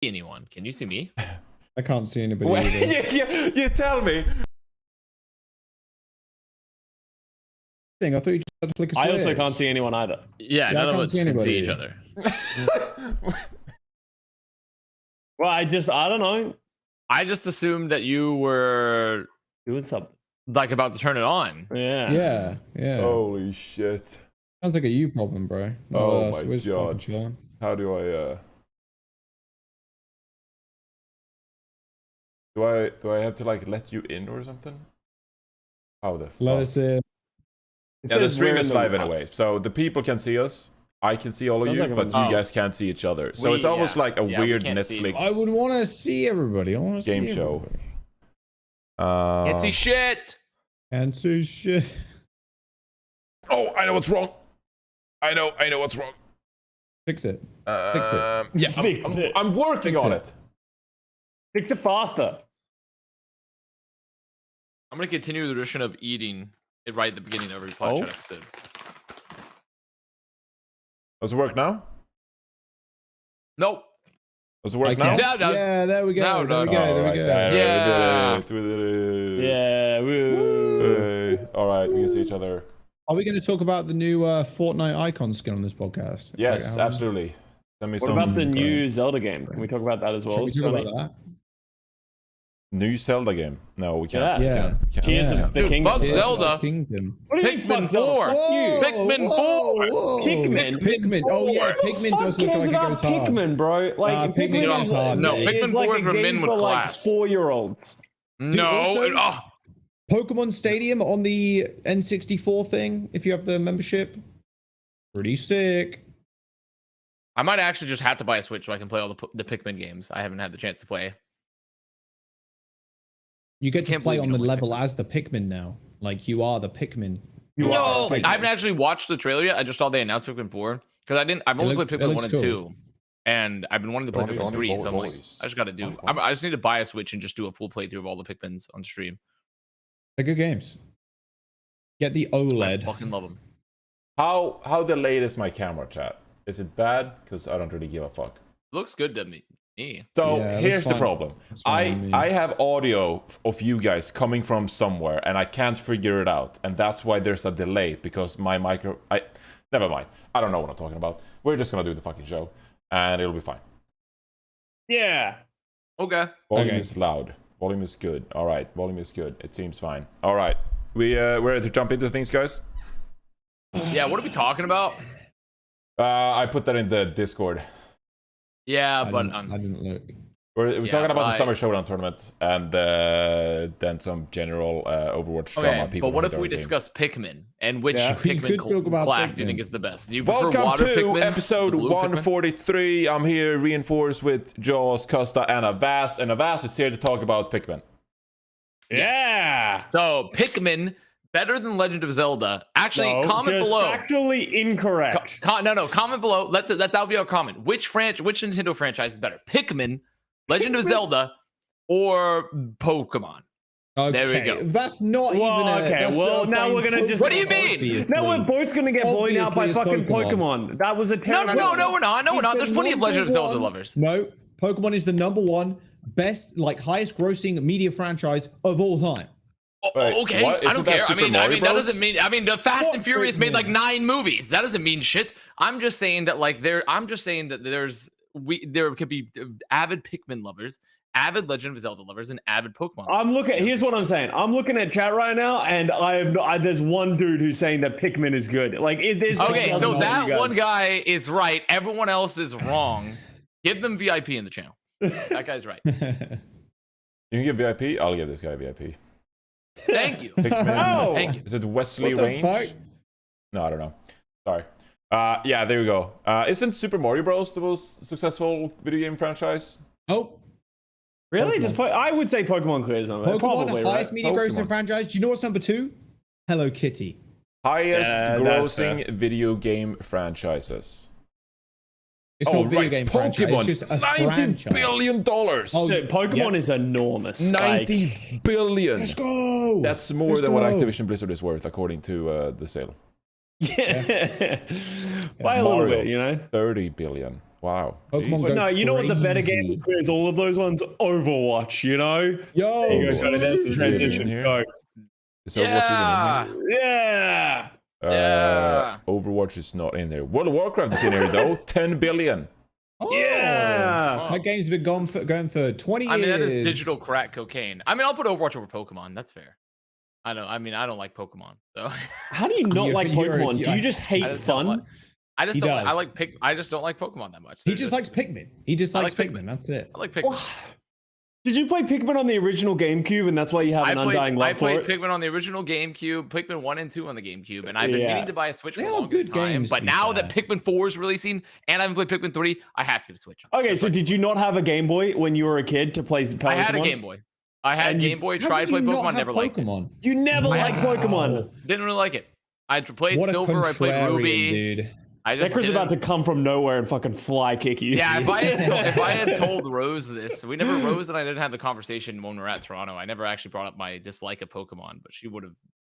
anyone. Can you see me? I can't see anybody either. you tell me. I thought you just had to flick a switch. I also can't see anyone either. Yeah, none of us can see each other. Well, I don't know. I just assumed that you were Doing something. like about to turn it on. Yeah. Yeah. Holy shit. Sounds like a you problem, bro. Oh my We're just God. fucking chilling. How do I do I have to like let you in or something? How the fuck? Let us in. It Yeah, the says stream we're is in the- live anyway, so the people can see us. I can see all of Sounds you, like but I'm- you guys can't see each other. So We- it's almost yeah. like a Yeah, we weird can't see Netflix I would want to see everybody. I want to game see show. everybody. Can't see shit. Can't see shit. Oh, I know what's wrong. I know what's wrong. Fix it. Fix it. Yeah, Fix it. I'm working Fix on it. it. Fix it faster. I'm gonna continue the tradition of eating it right at the beginning of every Plat Oh. Chat episode. Does it work now? Nope. Does it work I now? can't- No. Yeah, there we go. No, there we no, go. All There we right, go. there, Yeah. we did it. Yeah. Woo. Hey, all right, we can see each other. Are we going to talk about the new Fortnite icon skin on this podcast? Yes, Like, how- absolutely. Send me What some about the new Zelda game? Can we talk about that as well? Can we talk Johnny? about that? new Zelda game. No, we can't. Yeah. We can't. Tears Yeah. of the Dude, Kingdom. fuck Tears Zelda. of the Kingdom. What do you mean, Pikmin fuck Zelda? 4. Fuck you. Pikmin 4. Pikmin. Pikmin. Oh yeah, Pikmin Fuck does look cares like it about goes hard. Pikmin, bro. Like Pikmin Pikmin goes is hard. No, is Pikmin like 4 a is for game men with for like class. 4-year-olds. No. also- Oh. Pokemon Stadium on the N64 thing, if you have the membership. Pretty sick. I might actually just have to buy a Switch so I can play all the Pikmin games. I haven't had the chance to play. You get to Can't play believe on you the don't like level as the Pikmin now. Like you are the Pikmin. No, Switch. I haven't actually watched the trailer yet. I just saw they announced Pikmin 4 because I've only looks- played it Pikmin looks 1 and cool. 2, and I've been wanting to play Johnny, Pikmin Johnny, 3. So I'm like, boys. I just got to do. I just need to buy a Switch and just do a full playthrough of all the Pikmins on stream. They're good games. Get the I OLED. fucking love them. How delayed is my camera, chat? Is it bad? Because I don't really give a fuck. Looks good to me. So Yeah, it here's looks the fine. problem. It's fine with me. I have audio of you guys coming from somewhere, and I can't figure it out, and that's why there's a delay because my never mind. I don't know what I'm talking about. We're just gonna do the fucking show, and it'll be fine. Yeah. Okay. Volume Okay. is loud. Volume is good. All right. Volume is good. It seems fine. All right. We're ready to jump into things, guys. Yeah. What are we talking about? I put that in the Discord. Yeah, I but didn't look. We're Yeah, talking about the right. Summer Showdown tournament and then some general Overwatch drama. okay. People But what if hate our we game. discuss Pikmin and which Yeah. We Pikmin could talk about class do you Pikmin. think is the best? Do you prefer Welcome water to Pikmin, episode the blue Pikmin? 143. I'm here reinforced with Jaws, Custa, and Avast. And Avast is here to talk about Pikmin. Yeah. So Pikmin better than Legend of Zelda. Actually, No, comment just below. Factually incorrect. No, comment below. That'll be our comment. Which Nintendo franchise is better? Pikmin, Legend of Zelda, or Pokemon? Okay. There we go. That's not Well, even a... okay, that's well, not now playing we're gonna just- What do you mean? Obviously. Now we're both gonna get blown out by Obviously, fucking it's Pokemon. Pokemon. That was a No, terrible. no, we're not. No, we're It's not. the There's plenty of Legend of Zelda number lovers. No, Pokemon is the #1 best, like highest grossing media franchise of all time. Wait, Okay, what? I Isn't don't that care. I Super mean, Mario that Bros? doesn't mean. I mean, the Fast Fuck and Furious made like Pikmin. 9 movies. That doesn't mean shit. I'm just saying that there could be avid Pikmin lovers, avid Legend of Zelda lovers, and avid Pokemon. Here's what I'm saying. I'm looking at chat right now, and there's one dude who's saying that Pikmin is good. Like, Okay, so you that guys. one guy is right. Everyone else is wrong. Give them VIP in the channel. That guy's right. You can give VIP? I'll give this guy VIP. Thank you. Pikmin. Oh! Thank you. Is it Wesley What the Range? fuck? No, I don't know. Sorry. Yeah, there we go. Isn't Super Mario Bros. The most successful video game franchise? Oh, Really? Pokemon. I would say Pokemon clears on that. Pokemon, Probably, highest right? media Pokemon. grossing franchise. Do you know what's #2? Hello Kitty. Highest Yeah, that's grossing video game franchises. It's not a video game franchise. It's just a $90 franchise. billion. Oh, Shit, Pokemon yeah. is enormous. 90 billion. Let's go. That's more Let's than what go. Activision Blizzard is worth, according to the sale. Yeah. By a little Mario. bit, you know? 30 billion. Wow. Pokemon Jeez. But no, you know what the better game crazy. is? All of those ones, Overwatch. You know. Yo, There you go, Johnny. There's the Is it in transition. here? Go. Is Overwatch even in here? Yeah. Yeah. Yeah. Overwatch is not in there. World of Warcraft is in here though. 10 billion. Oh, Yeah. that game's been going for 20 years. I mean, that is digital crack cocaine. I mean, I'll put Overwatch over Pokemon. That's fair. I don't like Pokemon. So How do you not You're- like you're- Pokemon? Do you just I hate just don't fun? like- I just He don't. I does. like I just don't like Pokemon that much. He They're just likes Pikmin. He just I likes like Pikmin. That's it. I like Pikmin. Did you play Pikmin on the original GameCube, and that's why you have an undying I love for played it? Pikmin on the original GameCube, Pikmin 1 and 2 on the GameCube, and I've been Yeah. meaning to buy a Switch for They the are longest good time. games, But to be now fair. that Pikmin 4 is releasing and I haven't played Pikmin 3, I have to get a Switch. Okay, It's so like- did you not have a Game Boy when you were a kid to play Pokemon? I had a Game Boy. I had And you- Game Boy, How tried did to play you not Pokemon, have never liked it. Pokemon? You never liked Pokemon. Didn't really like it. I played What a Silver, I played contrarian, Ruby. dude. I just Necro's about to didn't- come from nowhere and fucking fly kick you. Yeah, if I had told Rose this, we never Rose and I didn't have the conversation when we were at Toronto. I never actually brought up my dislike of Pokemon, but she would have.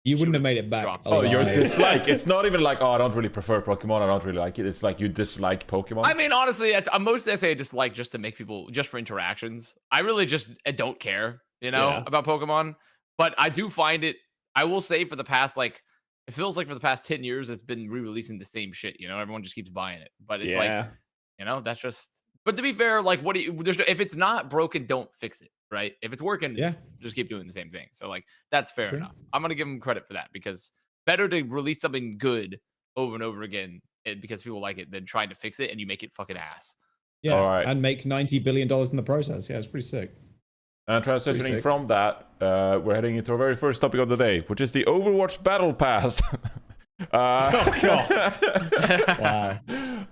You wouldn't have would've made it back. dropped. Oh, your alive. dislike. It's not even like, oh, I don't really prefer Pokemon. I don't really like it. It's like you dislike Pokemon. I mean, honestly, it's mostly I say I dislike just to make people just for interactions. I really just don't care, Yeah. about Pokemon. But I do find it. I will say for the past it feels like for the past 10 years, it's been re-releasing the same shit. Everyone just keeps buying it. But it's that's just. But to be fair, like, what do you? If it's not broken, don't fix it, right? If it's working, Yeah. just keep doing the same thing. So that's fair Sure. enough. I'm gonna give them credit for that because better to release something good over and over again because people like it than trying to fix it and you make it fucking ass. Yeah, All right. and make $90 billion in the process. Yeah, it's pretty sick. And Pretty transitioning sick. from that, we're heading into our very first topic of the day, which is the Overwatch Battle Pass.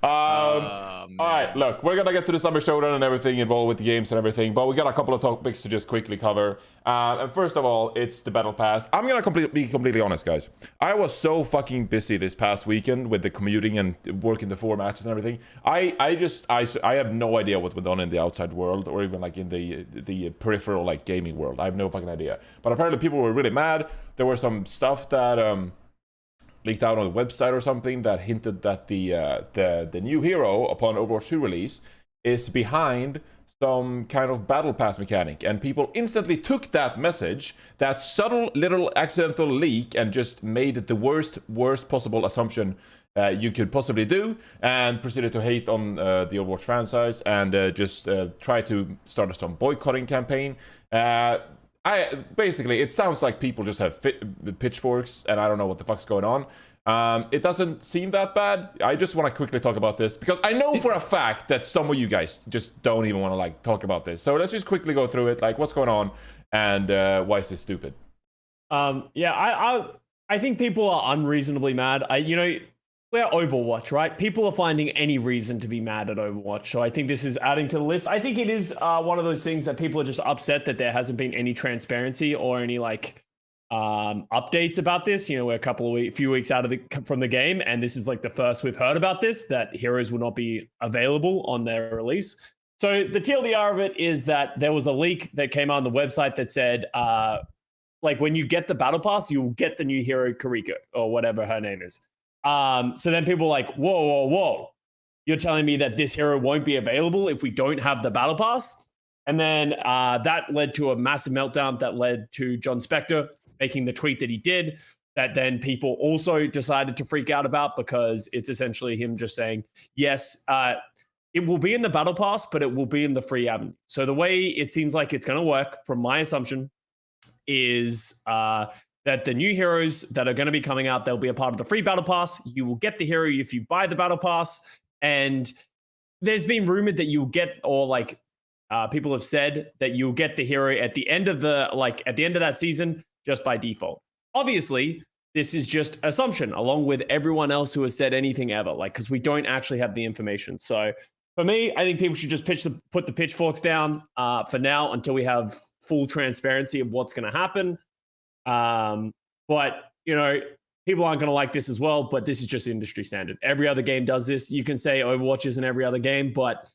Wow. All right, look, we're gonna get to the summer showdown and everything involved with the games and everything, but we got a couple of topics to just quickly cover. And first of all, it's the Battle Pass. I'm gonna be completely honest, guys. I was so fucking busy this past weekend with the commuting and working the 4 matches and everything. I have no idea what went on in the outside world or even like in the peripheral like gaming world. I have no fucking idea. But apparently people were really mad. There were some stuff that leaked out on the website or something that hinted that the new hero upon Overwatch 2 release is behind some kind of battle pass mechanic, and people instantly took that message, that subtle little accidental leak, and just made it the worst possible assumption you could possibly do, and proceeded to hate on the Overwatch franchise and just try to start some boycotting campaign. Basically, it sounds like people just have pitchforks, and I don't know what the fuck's going on. It doesn't seem that bad. I just want to quickly talk about this because I know for a fact that some of you guys just don't even want to like talk about this. So let's just quickly go through it, like what's going on and why is this stupid? I think people are unreasonably mad. We're Overwatch, right? People are finding any reason to be mad at Overwatch. So I think this is adding to the list. I think it is one of those things that people are just upset that there hasn't been any transparency or any updates about this. We're a few weeks out from the game, and this is like the first we've heard about this, that heroes will not be available on their release. So the TLDR of it is that there was a leak that came out on the website that said, when you get the battle pass, you will get the new hero Kariko or whatever her name is. So then people were like, whoa. You're telling me that this hero won't be available if we don't have the battle pass? And then that led to a massive meltdown that led to John Spector making the tweet that he did, that then people also decided to freak out about because it's essentially him just saying, yes, it will be in the battle pass, but it will be in the free avenue. So the way it seems like it's going to work, from my assumption, is that the new heroes that are going to be coming out, they'll be a part of the free battle pass. You will get the hero if you buy the battle pass. And there's been rumored that you'll get, or people have said that you'll get the hero at the end of that season just by default. Obviously, this is just assumption, along with everyone else who has said anything ever, because we don't actually have the information. So for me, I think people should just put the pitchforks down for now until we have full transparency of what's going to happen. But people aren't going to like this as well, but this is just industry standard. Every other game does this. You can say Overwatch isn't every other game, but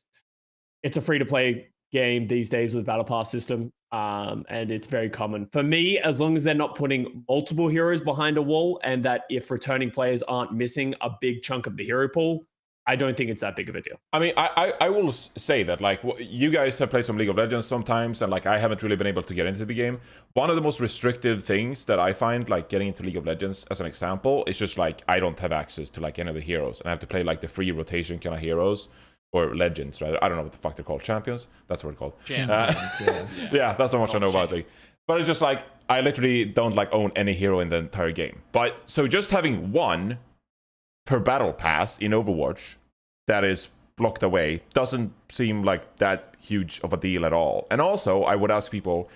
it's a free-to-play game these days with Battle Pass system, and it's very common. For me, as long as they're not putting multiple heroes behind a wall, and that if returning players aren't missing a big chunk of the hero pool, I don't think it's that big of a deal. I mean, I will say that, like, you guys have played some League of Legends sometimes, and like I haven't really been able to get into the game. One of the most restrictive things that I find, like getting into League of Legends as an example, is just like I don't have access to like any of the heroes, and I have to play like the free rotation kind of heroes, or legends, right? I don't know what the fuck they're called. Champions? That's what they're called. Champions, Yeah, that's how much I know about it. But it's just like, I literally don't like own any hero in the entire game. But, so just having one per battle pass in Overwatch that is blocked away doesn't seem like that huge of a deal at all. And also, I would ask people,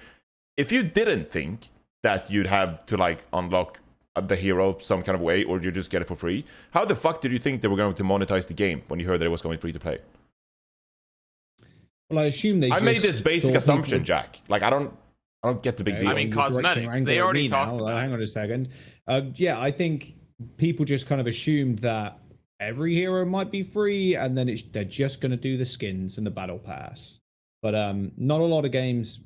if you didn't think that you'd have to like unlock the hero some kind of way, or you just get it for free, how the fuck did you think they were going to monetize the game when you heard that it was going free to play? Well, I assume they. I made this basic assumption, Jack. Like, I don't get the big deal. I mean, cosmetics. They already talked about. Hang on a second. Yeah, I think people just kind of assumed that every hero might be free, and then they're just going to do the skins and the battle pass. But not a lot of games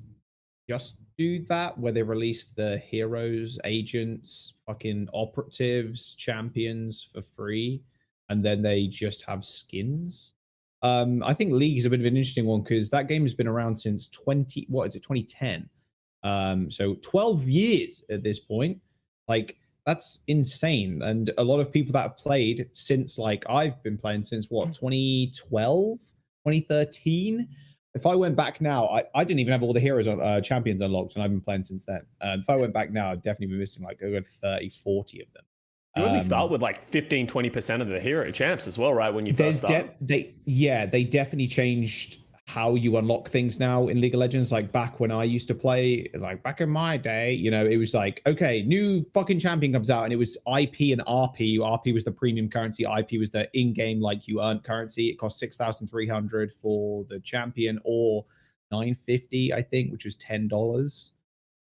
just do that, where they release the heroes, agents, fucking operatives, champions for free, and then they just have skins. I think League is a bit of an interesting one because that game has been around since 2010. So 12 years at this point. Like, that's insane. And a lot of people that have played since, like, I've been playing since what, 2012, 2013. If I went back now, I didn't even have all the heroes on champions unlocked, and I've been playing since then. If I went back now, I'd definitely be missing like a good 30, 40 of them. You only start with like 15-20% of the hero champs as well, right? When you first start. They definitely changed how you unlock things now in League of Legends. Like back when I used to play, like back in my day, you know, it was like, okay, new fucking champion comes out, and it was IP and RP. RP was the premium currency. IP was the in-game, like, you earned currency. It cost 6,300 for the champion, or 950, I think, which was $10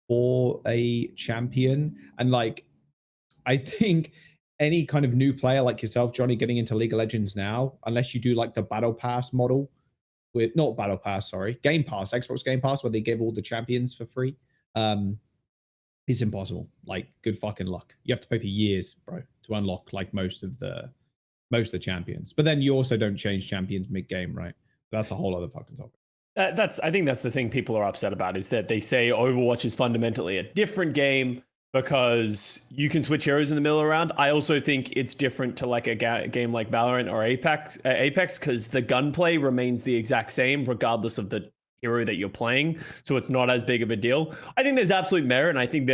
for a champion. And like, I think any kind of new player like yourself, Johnny, getting into League of Legends now, unless you do like the Battle Pass model, with not Battle Pass, sorry, Game Pass, Xbox Game Pass, where they give all the champions for free, it's impossible. Like, good fucking luck. You have to pay for years, bro, to unlock like most of the champions. But then you also don't change champions mid-game, right? That's a whole other fucking topic. I think that's the thing people are upset about, is that they say Overwatch is fundamentally a different game because you can switch heroes in the middle of the round. I also think it's different to like a game like Valorant or Apex, because the gunplay remains the exact same regardless of the hero that you're playing. So it's not as big of a deal. I think there's absolute merit, and I think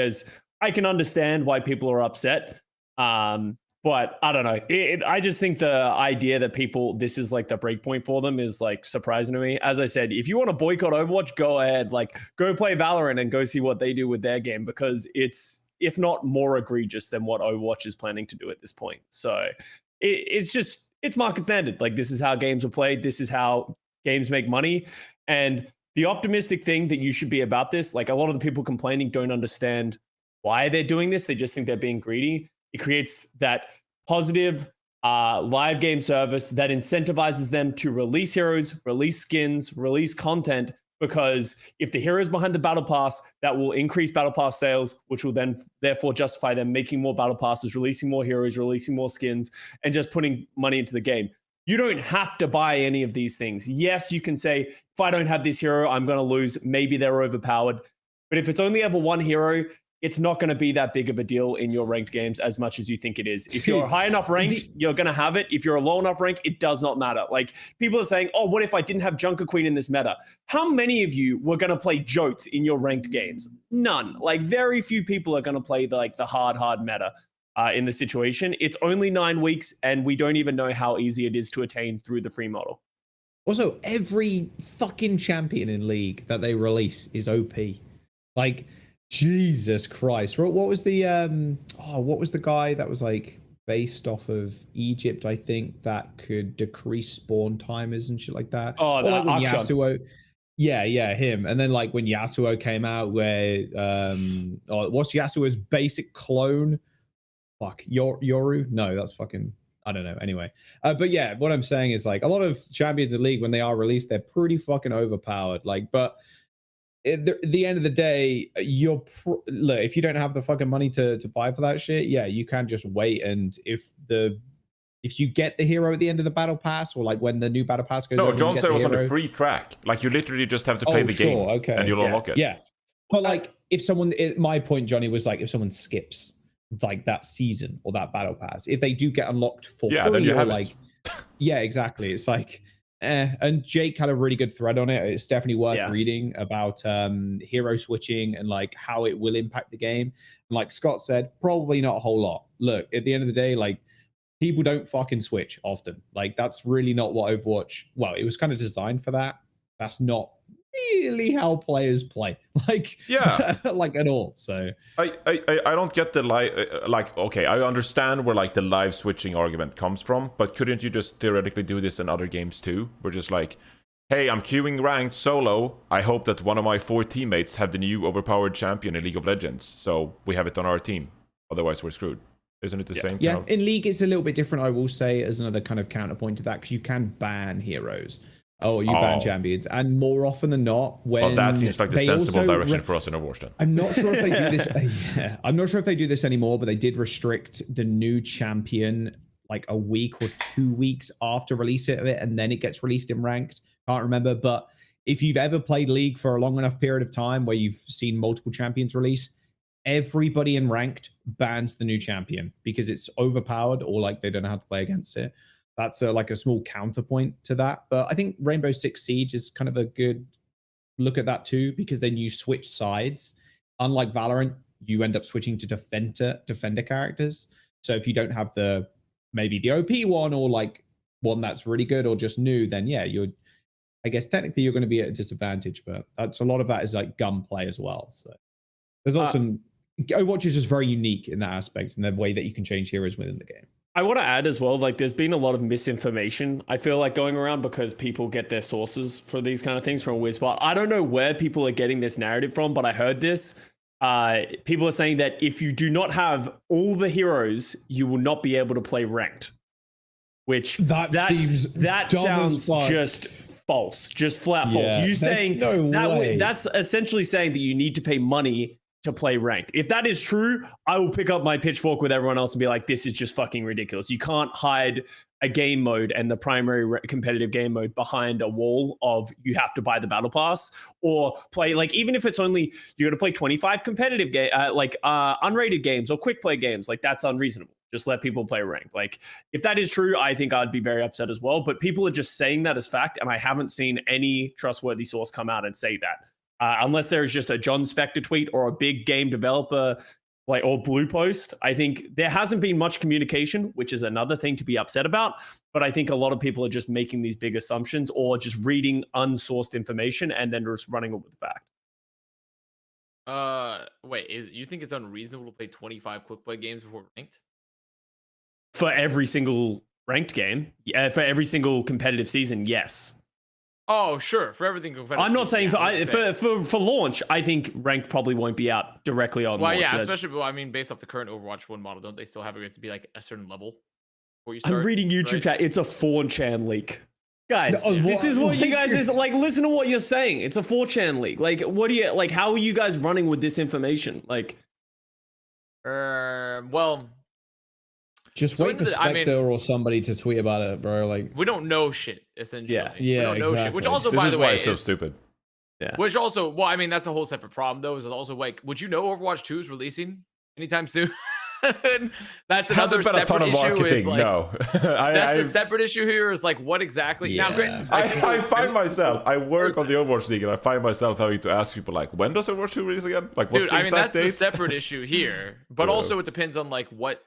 I can understand why people are upset. But I don't know. I just think the idea that this is like the breakpoint for them is like surprising to me. As I said, if you want to boycott Overwatch, go ahead. Like, go play Valorant and go see what they do with their game, because it's, if not more egregious than what Overwatch is planning to do at this point. So it's market standard. Like, this is how games are played. This is how games make money. And the optimistic thing that you should be about this, like, a lot of the people complaining don't understand why they're doing this. They just think they're being greedy. It creates that positive live game service that incentivizes them to release heroes, release skins, release content, because if the hero is behind the battle pass, that will increase battle pass sales, which will then therefore justify them making more battle passes, releasing more heroes, releasing more skins, and just putting money into the game. You don't have to buy any of these things. Yes, you can say, if I don't have this hero, I'm going to lose. Maybe they're overpowered. But if it's only ever one hero, it's not going to be that big of a deal in your ranked games as much as you think it is. If you're high enough ranked, you're going to have it. If you're a low enough rank, it does not matter. Like, people are saying, oh, what if I didn't have Junker Queen in this meta? How many of you were going to play Jotes in your ranked games? None. Like, very few people are going to play the hard meta in the situation. It's only 9 weeks, and we don't even know how easy it is to attain through the free model. Also, every fucking champion in League that they release is OP. Like, Jesus Christ. What was the what was the guy that was like based off of Egypt, I think, that could decrease spawn timers and shit like that? Oh, or like when Yasuo. Yeah, him. And then like when Yasuo came out, where what's Yasuo's basic clone? Fuck, Yoru? No, that's fucking, I don't know. Anyway, but yeah, what I'm saying is, like, a lot of champions in League, when they are released, they're pretty fucking overpowered. Like, but at the end of the day, look, if you don't have the fucking money to buy for that shit, yeah, you can just wait, and if the if you get the hero at the end of the battle pass, or like when the new battle pass goes over, John said it was on hero. a free track. Like you literally just have to play the game, okay, and you'll unlock it. Yeah, but like if someone, my point, Johnny, was like if someone skips like that season or that battle pass, if they do get unlocked for free, then you have like, yeah, exactly. It's like, and Jake had a really good thread on it. It's definitely worth reading about hero switching and like how it will impact the game. And like Scott said, probably not a whole lot. Look, at the end of the day, like people don't fucking switch often. Like that's really not what Overwatch. Well, it was kind of designed for that. That's not really how players play. Like like at all. So I don't get the like okay, I understand where like the live switching argument comes from, but couldn't you just theoretically do this in other games too? We're just like, hey, I'm queuing ranked solo. I hope that one of my 4 teammates have the new overpowered champion in League of Legends, so we have it on our team. Otherwise, we're screwed. Isn't it the same? Yeah, in League it's a little bit different, I will say, as another kind of counterpoint to that, because you can ban heroes. You ban champions, and more often than not, when that seems like the sensible direction for us in Overwatch. Then I'm not sure if they do this. I'm not sure if they do this anymore, but they did restrict the new champion like a week or 2 weeks after release of it, and then it gets released in ranked. Can't remember, but if you've ever played League for a long enough period of time where you've seen multiple champions release, everybody in ranked bans the new champion because it's overpowered or like they don't know how to play against it. That's like a small counterpoint to that. But I think Rainbow Six Siege is kind of a good look at that too, because then you switch sides. Unlike Valorant, you end up switching to defender characters. So if you don't have maybe the OP one or like one that's really good or just new, then yeah, I guess technically you're going to be at a disadvantage, but that's a lot of that is like gunplay as well. So there's also Overwatch is just very unique in that aspect and the way that you can change heroes within the game. I want to add as well, like there's been a lot of misinformation, I feel like, going around because people get their sources for these kind of things from Wizbot. I don't know where people are getting this narrative from, but I heard this. People are saying that if you do not have all the heroes, you will not be able to play ranked. Which that sounds just false, just flat false. You saying that's essentially saying that you need to pay money to play ranked. If that is true, I will pick up my pitchfork with everyone else and be like, this is just fucking ridiculous. You can't hide a game mode and the primary competitive game mode behind a wall of you have to buy the battle pass or play, like, even if it's only you're going to play 25 competitive unrated games or quick play games, like that's unreasonable. Just let people play ranked. Like if that is true, I think I'd be very upset as well, but people are just saying that as fact. And I haven't seen any trustworthy source come out and say that. Unless there's just a John Spector tweet or a big game developer or blue post. I think there hasn't been much communication, which is another thing to be upset about. But I think a lot of people are just making these big assumptions or just reading unsourced information and then just running it with the fact. Wait, you think it's unreasonable to play 25 quick play games before ranked? For every single ranked game, for every single competitive season, yes. Oh, sure. For everything competitive. I'm not saying for launch, I think ranked probably won't be out directly on launch. Well, yeah, especially, I mean, based off the current Overwatch 1 model, don't they still have it to be like a certain level before you start? I'm reading YouTube chat. It's a 4chan leak. Guys, this is what you guys is like. Listen to what you're saying. It's a 4chan leak. Like, what do you like? How are you guys running with this information? Like, well, just wait for Spectre or somebody to tweet about it, bro. Like, we don't know shit, essentially. Yeah, we don't know exactly. shit. Which also, by the way, is so stupid. Yeah. Which also, well, I mean, that's a whole separate problem, though. Is also like, would you know Overwatch 2 is releasing anytime soon? That's another separate issue. Is like, no, that's a separate issue here. Is like, what exactly? Yeah. Now, great, I find myself. I work on the Overwatch League, and I find myself having to ask people like, when does Overwatch 2 release again? Like, what's the exact date? That's a separate issue here. But also, it depends on like what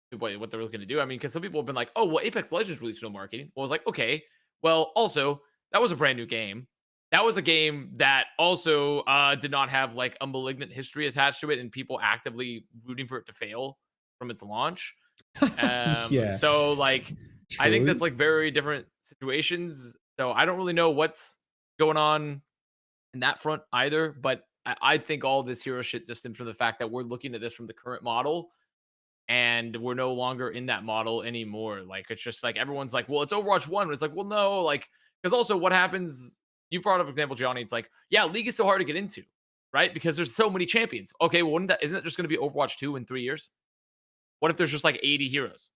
they're looking to do. I mean, because some people have been like, oh, well, Apex Legends released no marketing. Well, I was like, okay, well, also that was a brand new game. That was a game that also did not have like a malignant history attached to it, and people actively rooting for it to fail from its launch. So like, true. I think that's like very different situations. So I don't really know what's going on in that front either. But I think all this hero shit just stems from the fact that we're looking at this from the current model. And we're no longer in that model anymore. Like, it's just like, everyone's like, well, it's Overwatch 1. It's like, well, no, like, because also what happens, you brought up example, Johnny, it's like, yeah, League is so hard to get into, right? Because there's so many champions. Okay, well, isn't that just going to be Overwatch 2 in 3 years? What if there's just like 80 heroes?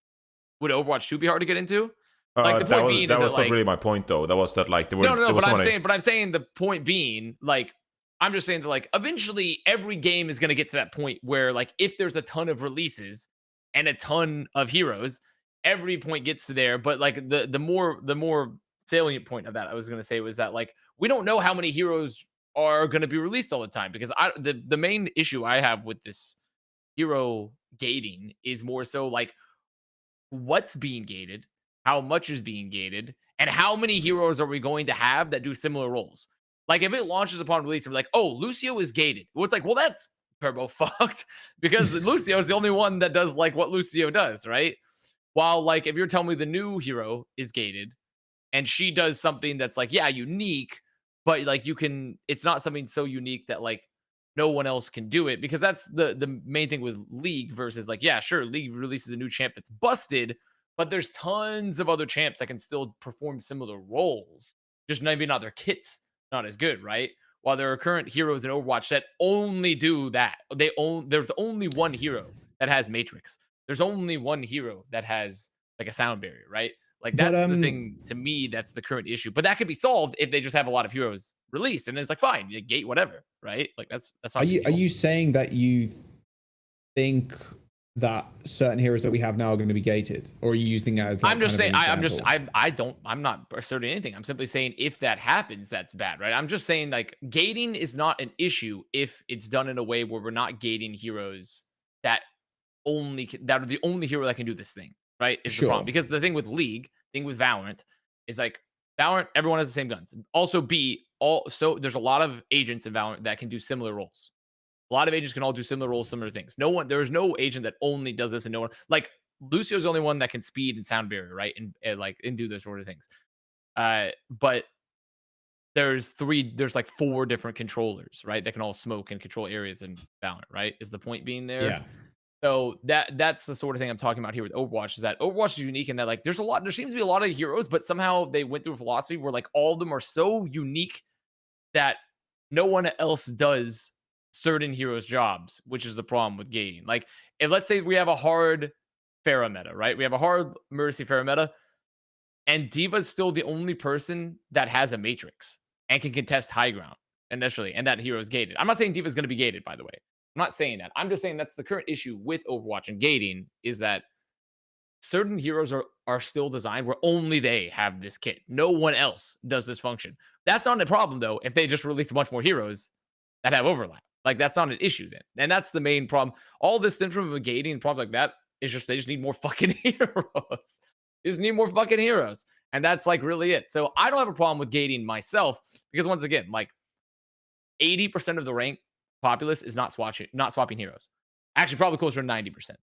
would Overwatch 2 be hard to get into? Like the point being, that was not really my point though. That was that like there were no. But I'm saying the point being, like, I'm just saying that like eventually every game is gonna get to that point where like if there's a ton of releases and a ton of heroes, every point gets to there. But like the more salient point of that I was gonna say was that like we don't know how many heroes are gonna be released all the time, because the main issue I have with this hero gating is more so like what's being gated, how much is being gated, and how many heroes are we going to have that do similar roles. Like if it launches upon release and we're like, oh, Lucio is gated. Well, it's like, well, that's turbo fucked because Lucio is the only one that does like what Lucio does, right? While like if you're telling me the new hero is gated and she does something that's like, yeah, unique, but like it's not something so unique that like no one else can do it, because that's the main thing with League versus like, yeah, sure, League releases a new champ that's busted, but there's tons of other champs that can still perform similar roles, just maybe not their kits not as good, right? While there are current heroes in Overwatch that only do that. There's only one hero that has Matrix. There's only one hero that has like a sound barrier, right? Like that's the thing to me. That's the current issue. But that could be solved if they just have a lot of heroes released, and then it's like fine, you gate whatever, right? Like that's not. Are you saying that you think that certain heroes that we have now are going to be gated, or are you using that as like, I'm just saying I'm not asserting anything. I'm simply saying if that happens, that's bad, right? I'm just saying like gating is not an issue if it's done in a way where we're not gating heroes that are the only hero that can do this thing, right? Is the problem. Because the thing with League, thing with Valorant is like Valorant, everyone has the same guns. Also so there's a lot of agents in Valorant that can do similar roles. A lot of agents can all do similar roles, similar things. There's no agent that only does this, and no one like Lucio's the only one that can speed and sound barrier, right? And do those sort of things. But there's like 4 different controllers, right? That can all smoke and control areas in Valorant, right? Is the point being there? Yeah. So that's the sort of thing I'm talking about here with Overwatch, is that Overwatch is unique in that like there seems to be a lot of heroes, but somehow they went through a philosophy where like all of them are so unique that no one else does certain heroes' jobs, which is the problem with gating. Like, if let's say we have a hard Pharah meta, right? We have a hard Mercy Pharah meta, and D.Va's still the only person that has a Matrix and can contest high ground initially, and that hero is gated. I'm not saying D.Va's going to be gated, by the way. I'm not saying that. I'm just saying that's the current issue with Overwatch and gating, is that certain heroes are still designed where only they have this kit. No one else does this function. That's not a problem, though, if they just release a bunch more heroes that have overlap. Like, that's not an issue then. And that's the main problem. All this stems from a gating and problems like that is just they just need more fucking heroes. They just need more fucking heroes. And that's like really it. So I don't have a problem with gating myself, because once again, like 80% of the rank populace is not swapping heroes. Actually, probably closer to 90%.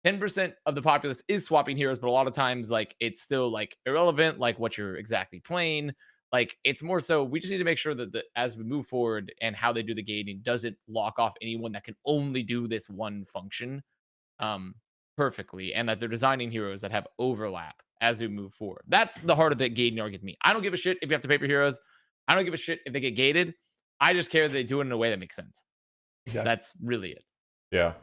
10% of the populace is swapping heroes, but a lot of times like it's still like irrelevant, like what you're exactly playing. Like, it's more so we just need to make sure that as we move forward and how they do the gating doesn't lock off anyone that can only do this one function perfectly, and that they're designing heroes that have overlap as we move forward. That's the heart of the gating argument to me. I don't give a shit if you have to pay for heroes. I don't give a shit if they get gated. I just care that they do it in a way that makes sense. Exactly. That's really it. Yeah.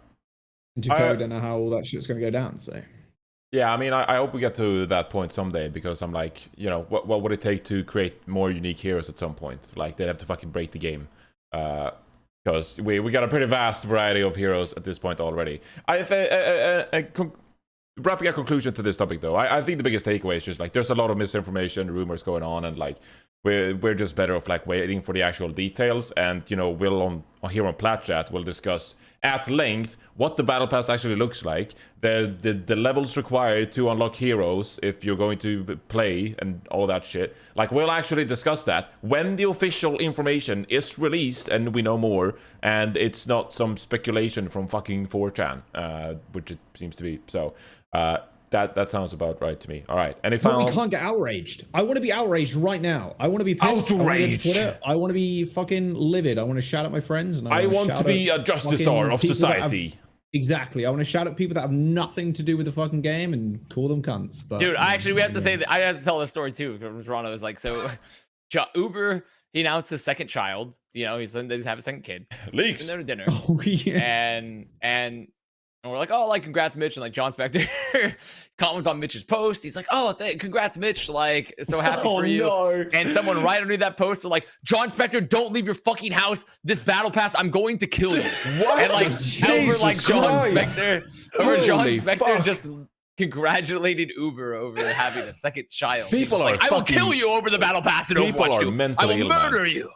I don't know how all that shit's going to go down, so... Yeah, I mean, I hope we get to that point someday, because I'm like, you know, what would it take to create more unique heroes at some point? Like, they'd have to fucking break the game. Because we got a pretty vast variety of heroes at this point already. Wrapping a conclusion to this topic, though, I think the biggest takeaway is just, like, there's a lot of misinformation, rumors going on, and, like, we're just better off, like, waiting for the actual details. And, you know, we'll here on Plat Chat, we'll discuss at length what the battle pass actually looks like, the levels required to unlock heroes if you're going to play, and all that shit. Like, we'll actually discuss that when the official information is released and we know more, and it's not some speculation from fucking 4chan, which it seems to be. So that sounds about right to me. All right. And if we can't get outraged. I want to be outraged right now. I want to be pissed. Outraged. I want to be fucking livid. I want to shout at my friends. And I want to be a justicer of society. Exactly. I want to shout at people that have nothing to do with the fucking game and call them cunts. But, dude, we have to say that I have to tell this story too. Toronto is like, so Uber, he announced his second child. You know, he's having a second kid. Leaks. And they're at dinner. Oh, yeah. And And we're like, oh, like, congrats, Mitch. And like John Spector comments on Mitch's post. He's like, oh, congrats, Mitch. Like, so happy for you. No. And someone right underneath that post was like, John Spector, don't leave your fucking house. This battle pass, I'm going to kill you. What? And like, over like John Spector, Fuck. just congratulated Uber over having a second child. People are like, I will kill you over the battle pass in People Overwatch are 2. I mentally will ill, man. murder you.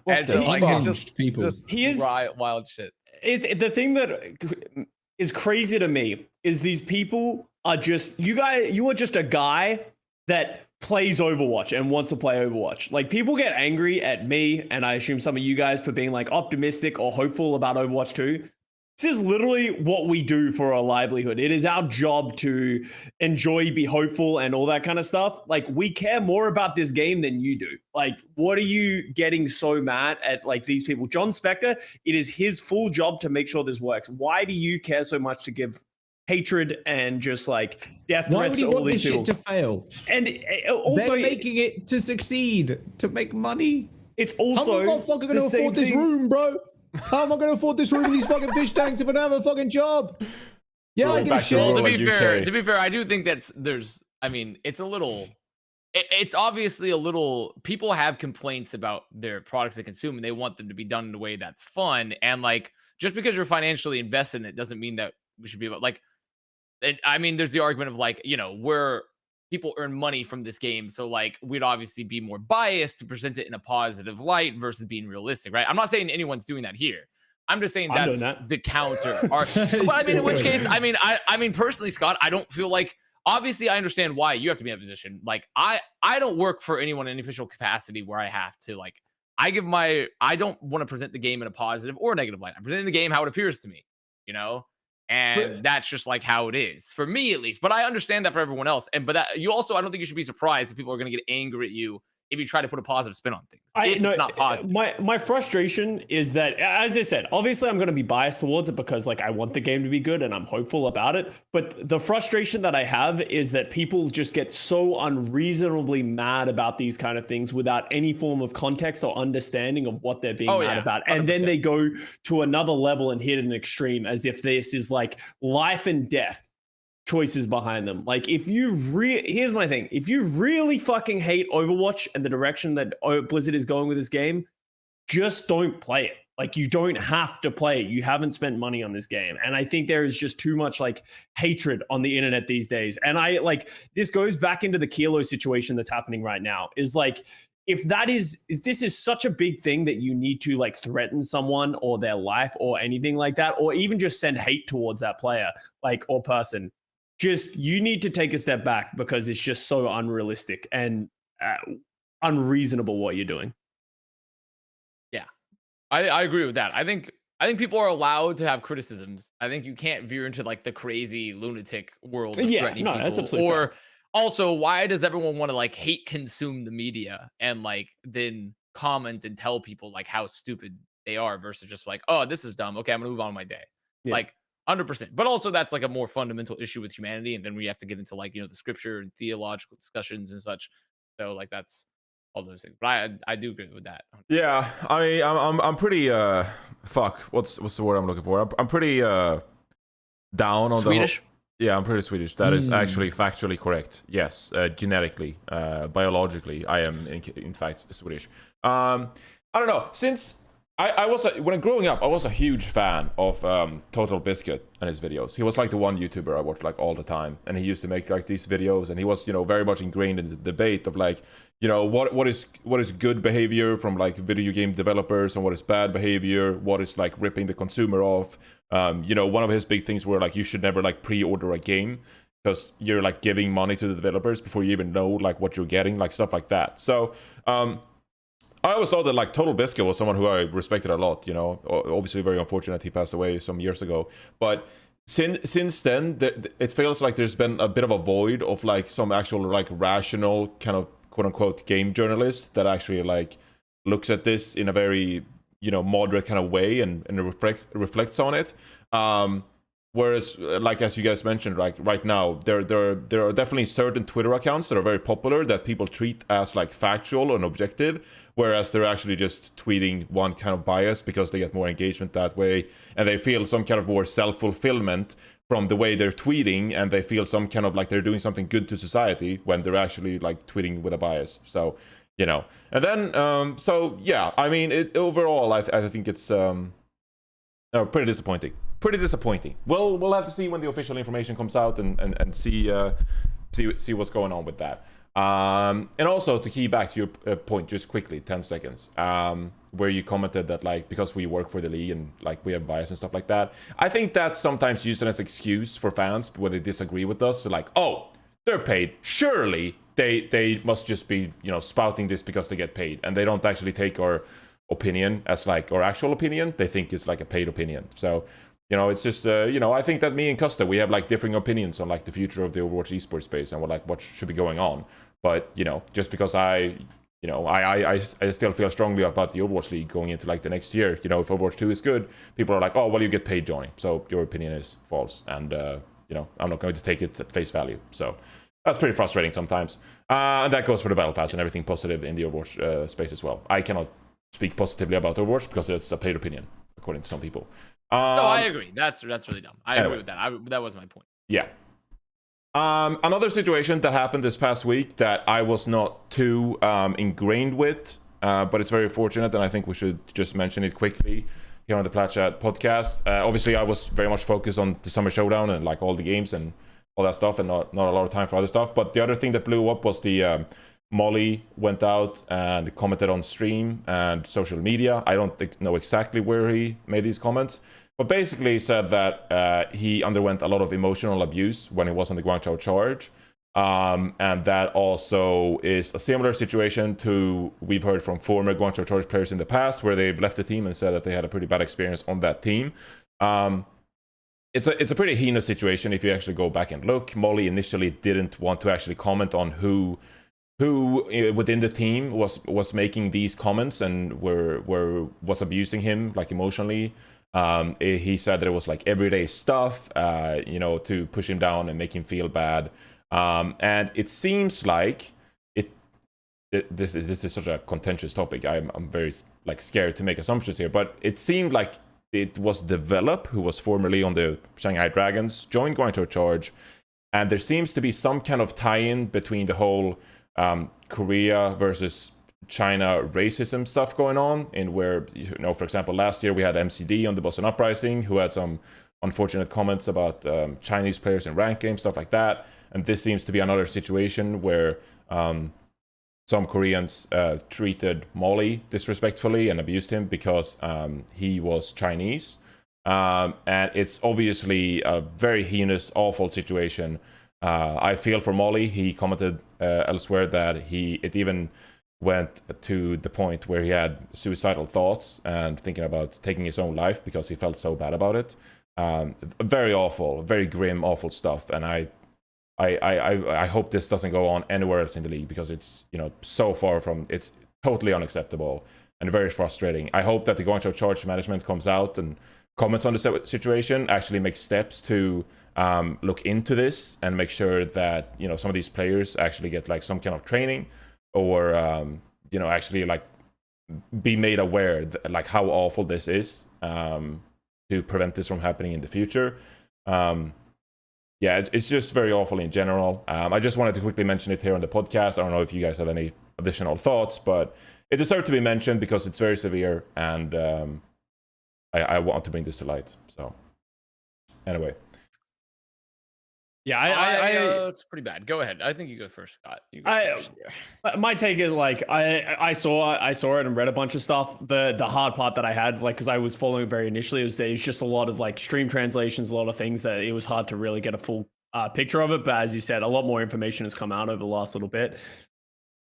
What And the so like, fuck? it's just People. He is wild shit. The thing that is crazy to me is these people are just you are just a guy that plays Overwatch and wants to play Overwatch. Like, people get angry at me, and I assume some of you guys, for being like optimistic or hopeful about Overwatch 2. This is literally what we do for our livelihood. It is our job to enjoy, be hopeful, and all that kind of stuff. Like, we care more about this game than you do. Like, what are you getting so mad at, like, these people? John Spector, it is his full job to make sure this works. Why do you care so much to give hatred and just like death Why threats would he to all want this these people? shit to fail? And also, They're making it to succeed, to make money. it's How also am I fucking going the to same afford this thing- room, bro? How am I going to afford this room in these fucking fish tanks if I don't have a fucking job? Yeah, I give a Back to shit. Well, to Overwatch be UK. fair, I do think I mean, it's a little, it's obviously a little, people have complaints about their products they consume and they want them to be done in a way that's fun. And like, just because you're financially invested in it doesn't mean that we should be about like, I mean, there's the argument of like, you know, where people earn money from this game. So like, we'd obviously be more biased to present it in a positive light versus being realistic, right? I'm not saying anyone's doing that here. I'm just saying I'm doing that's that. the counter. But I mean, in which case, I mean, personally, Scott, I don't feel like, obviously I understand why you have to be in a position. Like, I don't work for anyone in any official capacity where I have to like, I don't want to present the game in a positive or negative light. I'm presenting the game how it appears to me, you know? And that's just like how it is for me, at least. But I understand that for everyone else. And but that you also, I don't think you should be surprised if people are going to get angry at you if you try to put a positive spin on things. It's not positive. My frustration is that, as I said, obviously I'm going to be biased towards it because like I want the game to be good and I'm hopeful about it. But the frustration that I have is that people just get so unreasonably mad about these kind of things without any form of context or understanding of what they're being mad about. And 100%. then they go to another level and hit an extreme as if this is like life and death choices behind them. Like, if you here's my thing, if you really fucking hate Overwatch and the direction that Blizzard is going with this game, just don't play it. Like, you don't have to play it. You haven't spent money on this game. And I think there is just too much like hatred on the internet these days. And I like, this goes back into the Kilo situation that's happening right now, is like, if this is such a big thing that you need to like threaten someone or their life or anything like that, or even just send hate towards that player, like, or person, just, you need to take a step back because it's just so unrealistic and unreasonable what you're doing. Yeah, I agree with that. I think people are allowed to have criticisms. I think you can't veer into like the crazy lunatic world of threatening people. That's absolutely or fair. Also, why does everyone want to like hate consume the media and like then comment and tell people like how stupid they are versus just like, oh, this is dumb. Okay, I'm gonna move on with my day. Yeah. Like, 100%. But also that's like a more fundamental issue with humanity. And then we have to get into like, you know, the scripture and theological discussions and such. So like, that's all those things. But I do agree with that. Yeah, I mean, I'm pretty fuck. What's the word I'm looking for? I'm pretty down on Swedish? Yeah, I'm pretty Swedish. That is actually factually correct. Yes, genetically, biologically, I am in fact Swedish. I don't know. Since I was when growing up, I was a huge fan of Total Biscuit and his videos. He was like the one YouTuber I watched like all the time, and he used to make like these videos, and he was, you know, very much ingrained in the debate of like, you know, what is good behavior from like video game developers and what is bad behavior, what is like ripping the consumer off. You know, one of his big things were like, you should never like pre-order a game because you're like giving money to the developers before you even know like what you're getting, like stuff like that. So I always thought that like Total Biscuit was someone who I respected a lot, you know. Obviously very unfortunate he passed away some years ago, but since then it feels like there's been a bit of a void of like some actual like rational kind of quote unquote game journalist that actually like looks at this in a very, you know, moderate kind of way and reflects on it. Whereas, like as you guys mentioned, like right now, there are definitely certain Twitter accounts that are very popular that people treat as like factual and objective, whereas they're actually just tweeting one kind of bias because they get more engagement that way, and they feel some kind of more self-fulfillment from the way they're tweeting, and they feel some kind of like they're doing something good to society when they're actually like tweeting with a bias. So, you know, and then so yeah, I mean, overall I think it's pretty disappointing. Pretty disappointing. We'll have to see when the official information comes out and see what's going on with that. And also to key back to your point just quickly, 10 seconds, where you commented that like because we work for the league and like we have bias and stuff like that. I think that's sometimes used as an excuse for fans when they disagree with us. So like, oh, they're paid. Surely they must just be, you know, spouting this because they get paid, and they don't actually take our opinion as like our actual opinion. They think it's like a paid opinion. So, you know, it's just you know, I think that me and Custa, we have like differing opinions on like the future of the Overwatch esports space and what should be going on. But, you know, just because I still feel strongly about the Overwatch League going into like the next year. You know, if Overwatch 2 is good, people are like, oh, well, you get paid, Johnny, so your opinion is false, and you know, I'm not going to take it at face value. So that's pretty frustrating sometimes, and that goes for the battle pass and everything positive in the Overwatch space as well. I cannot speak positively about Overwatch because it's a paid opinion according to some people. No, I agree. That's really dumb. I agree with that. That was my point. Yeah. Another situation that happened this past week that I was not too ingrained with, but it's very fortunate, and I think we should just mention it quickly here on the Plat Chat podcast. Obviously, I was very much focused on the Summer Showdown and like all the games and all that stuff, and not a lot of time for other stuff. But the other thing that blew up was the Molly went out and commented on stream and social media. I don't know exactly where he made these comments, but basically he said that he underwent a lot of emotional abuse when he was on the Guangzhou Charge. And that also is a similar situation to we've heard from former Guangzhou Charge players in the past, where they've left the team and said that they had a pretty bad experience on that team. It's a pretty heinous situation if you actually go back and look. Molly initially didn't want to actually comment on who within the team was making these comments and was abusing him like emotionally. He said that it was like everyday stuff, you know, to push him down and make him feel bad. And it seems like this is such a contentious topic. I'm very like scared to make assumptions here, but it seemed like it was Develop, who was formerly on the Shanghai Dragons, joined Guangzhou Charge, and there seems to be some kind of tie-in between the whole Korea versus China racism stuff going on, in where, you know, for example, last year we had MCD on the Boston Uprising who had some unfortunate comments about Chinese players in ranked games, stuff like that. And this seems to be another situation where some Koreans treated Molly disrespectfully and abused him because he was Chinese. And it's obviously a very heinous, awful situation. I feel for Molly. He commented elsewhere that it even went to the point where he had suicidal thoughts and thinking about taking his own life because he felt so bad about it. Very awful, very grim, awful stuff. And I hope this doesn't go on anywhere else in the league, because it's, you know, so far from, it's totally unacceptable and very frustrating. I hope that the Guangzhou Charge management comes out and comments on the situation, actually makes steps to look into this and make sure that, you know, some of these players actually get like some kind of training, or you know, actually like be made aware that, like, how awful this is, to prevent this from happening in the future. Yeah, it's just very awful in general. I just wanted to quickly mention it here on the podcast. I don't know if you guys have any additional thoughts, but it deserves to be mentioned because it's very severe, and I want to bring this to light. So anyway. Yeah, it's pretty bad. Go ahead. I think you go first, Scott. My take is like I saw it and read a bunch of stuff. The hard part that I had, like, because I was following it very initially, was there's just a lot of like stream translations, a lot of things that it was hard to really get a full picture of it. But as you said, a lot more information has come out over the last little bit.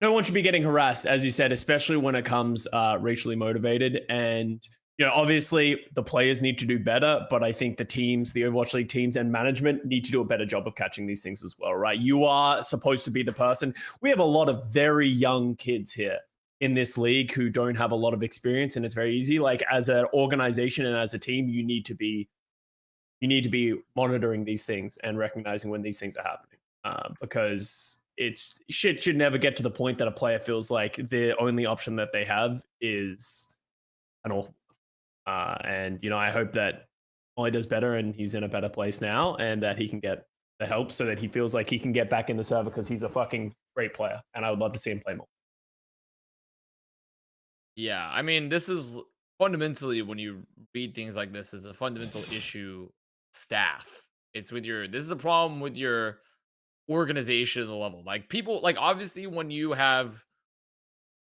No one should be getting harassed, as you said, especially when it comes racially motivated. And, you know, obviously the players need to do better, but I think the teams, the Overwatch League teams and management need to do a better job of catching these things as well, right? You are supposed to be the person. We have a lot of very young kids here in this league who don't have a lot of experience, and it's very easy. Like, as an organization and as a team, you need to be monitoring these things and recognizing when these things are happening, because it's shit should never get to the point that a player feels like the only option that they have is an all. And I hope that Molly does better and he's in a better place now, and that he can get the help so that he feels like he can get back in the server, because he's a fucking great player, and I would love to see him play more. Yeah, I mean, this is fundamentally, when you read things like this, is a fundamental issue. Staff. It's with your. This is a problem with your organization at the level. Like people, like obviously when you have,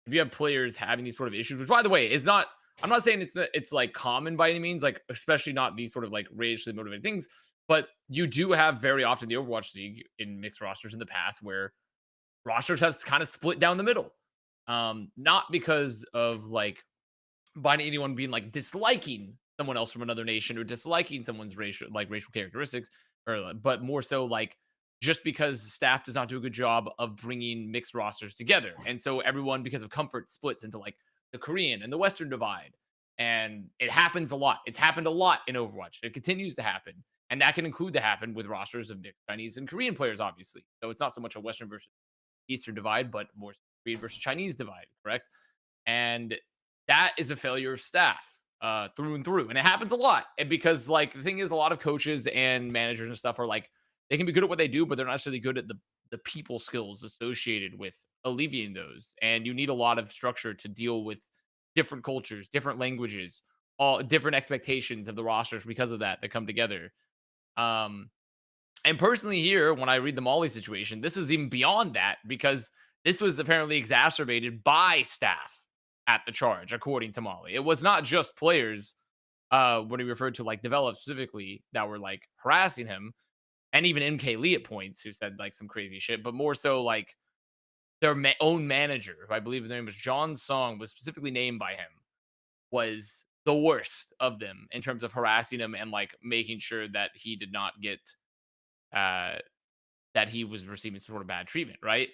if you have players having these sort of issues, which by the way is not. I'm not saying it's like common by any means, like especially not these sort of like racially motivated things. But you do have very often the Overwatch League in mixed rosters in the past where rosters have kind of split down the middle. Not because of like by anyone being like disliking someone else from another nation or disliking someone's racial characteristics, or but more so like just because staff does not do a good job of bringing mixed rosters together, and so everyone, because of comfort, splits into like the Korean and the Western divide, and it happens a lot. It's happened a lot in Overwatch. It continues to happen, and that can include to happen with rosters of mixed Chinese and Korean players, obviously. So it's not so much a Western versus Eastern divide, but more Korean versus Chinese divide, correct? And that is a failure of staff through and through, and it happens a lot. And because like the thing is, a lot of coaches and managers and stuff are like, they can be good at what they do, but they're not necessarily good at the people skills associated with alleviating those. And you need a lot of structure to deal with different cultures, different languages, all different expectations of the rosters because of that come together. And personally here, when I read the Molly situation, this was even beyond that, because this was apparently exacerbated by staff at the Charge, according to Molly. It was not just players, when he referred to like Develop specifically, that were like harassing him, and even MK Lee at points, who said like some crazy shit, but more so like their own manager, who I believe his name was John Song, was specifically named by him, was the worst of them in terms of harassing him and like making sure that he did not get that he was receiving some sort of bad treatment, right?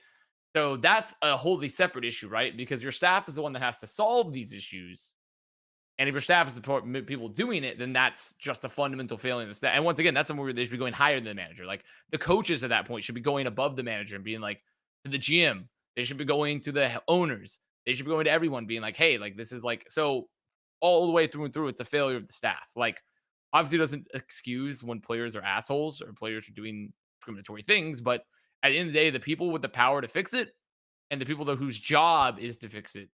So that's a wholly separate issue, right? Because your staff is the one that has to solve these issues. And if your staff is the people doing it, then that's just a fundamental failing of the staff. And once again, that's somewhere where they should be going higher than the manager. Like the coaches at that point should be going above the manager and being like, to the GM. They should be going to the owners. They should be going to everyone, being like, hey, like this is like, so all the way through and through, it's a failure of the staff. Like obviously it doesn't excuse when players are assholes or players are doing discriminatory things, but at the end of the day, the people with the power to fix it and the people whose job is to fix it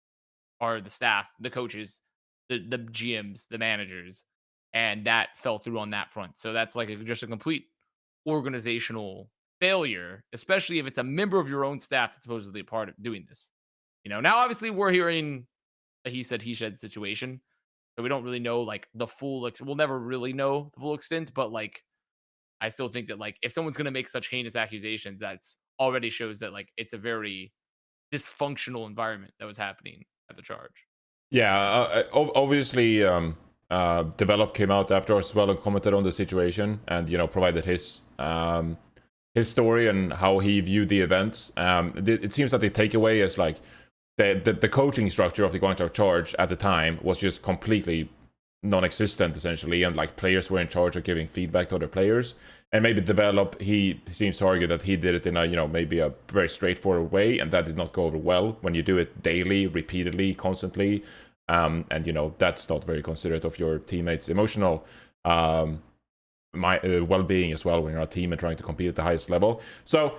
are the staff, the coaches, the GMs, the managers, and that fell through on that front. So that's like just a complete organizational failure, especially if it's a member of your own staff that's supposedly a part of doing this. Now obviously we're hearing a he said, he said situation, so we don't really know like the full, we'll never really know the full extent, but like I still think that like if someone's going to make such heinous accusations, that's already shows that like it's a very dysfunctional environment that was happening at the Charge. Yeah, obviously, Develop came out afterwards as well and commented on the situation, and provided his story and how he viewed the events. It seems that the takeaway is like the coaching structure of the Guangzhou Charge at the time was just completely non-existent, essentially, and like players were in charge of giving feedback to other players. And maybe Develop, he seems to argue that he did it in a maybe a very straightforward way, and that did not go over well when you do it daily, repeatedly, constantly, and that's not very considerate of your teammates' emotional well-being as well when you're a team and trying to compete at the highest level. So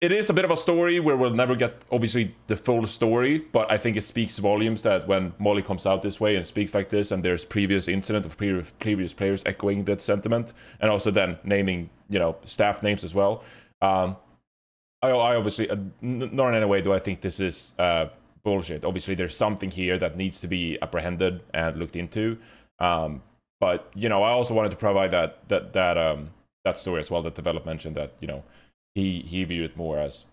it is a bit of a story where we'll never get, obviously, the full story, but I think it speaks volumes that when Molly comes out this way and speaks like this, and there's previous incident of previous players echoing that sentiment, and also then naming, staff names as well. I obviously, not in any way do I think this is bullshit. Obviously, there's something here that needs to be apprehended and looked into. But, I also wanted to provide that story as well that Develop mentioned, that, he viewed it more as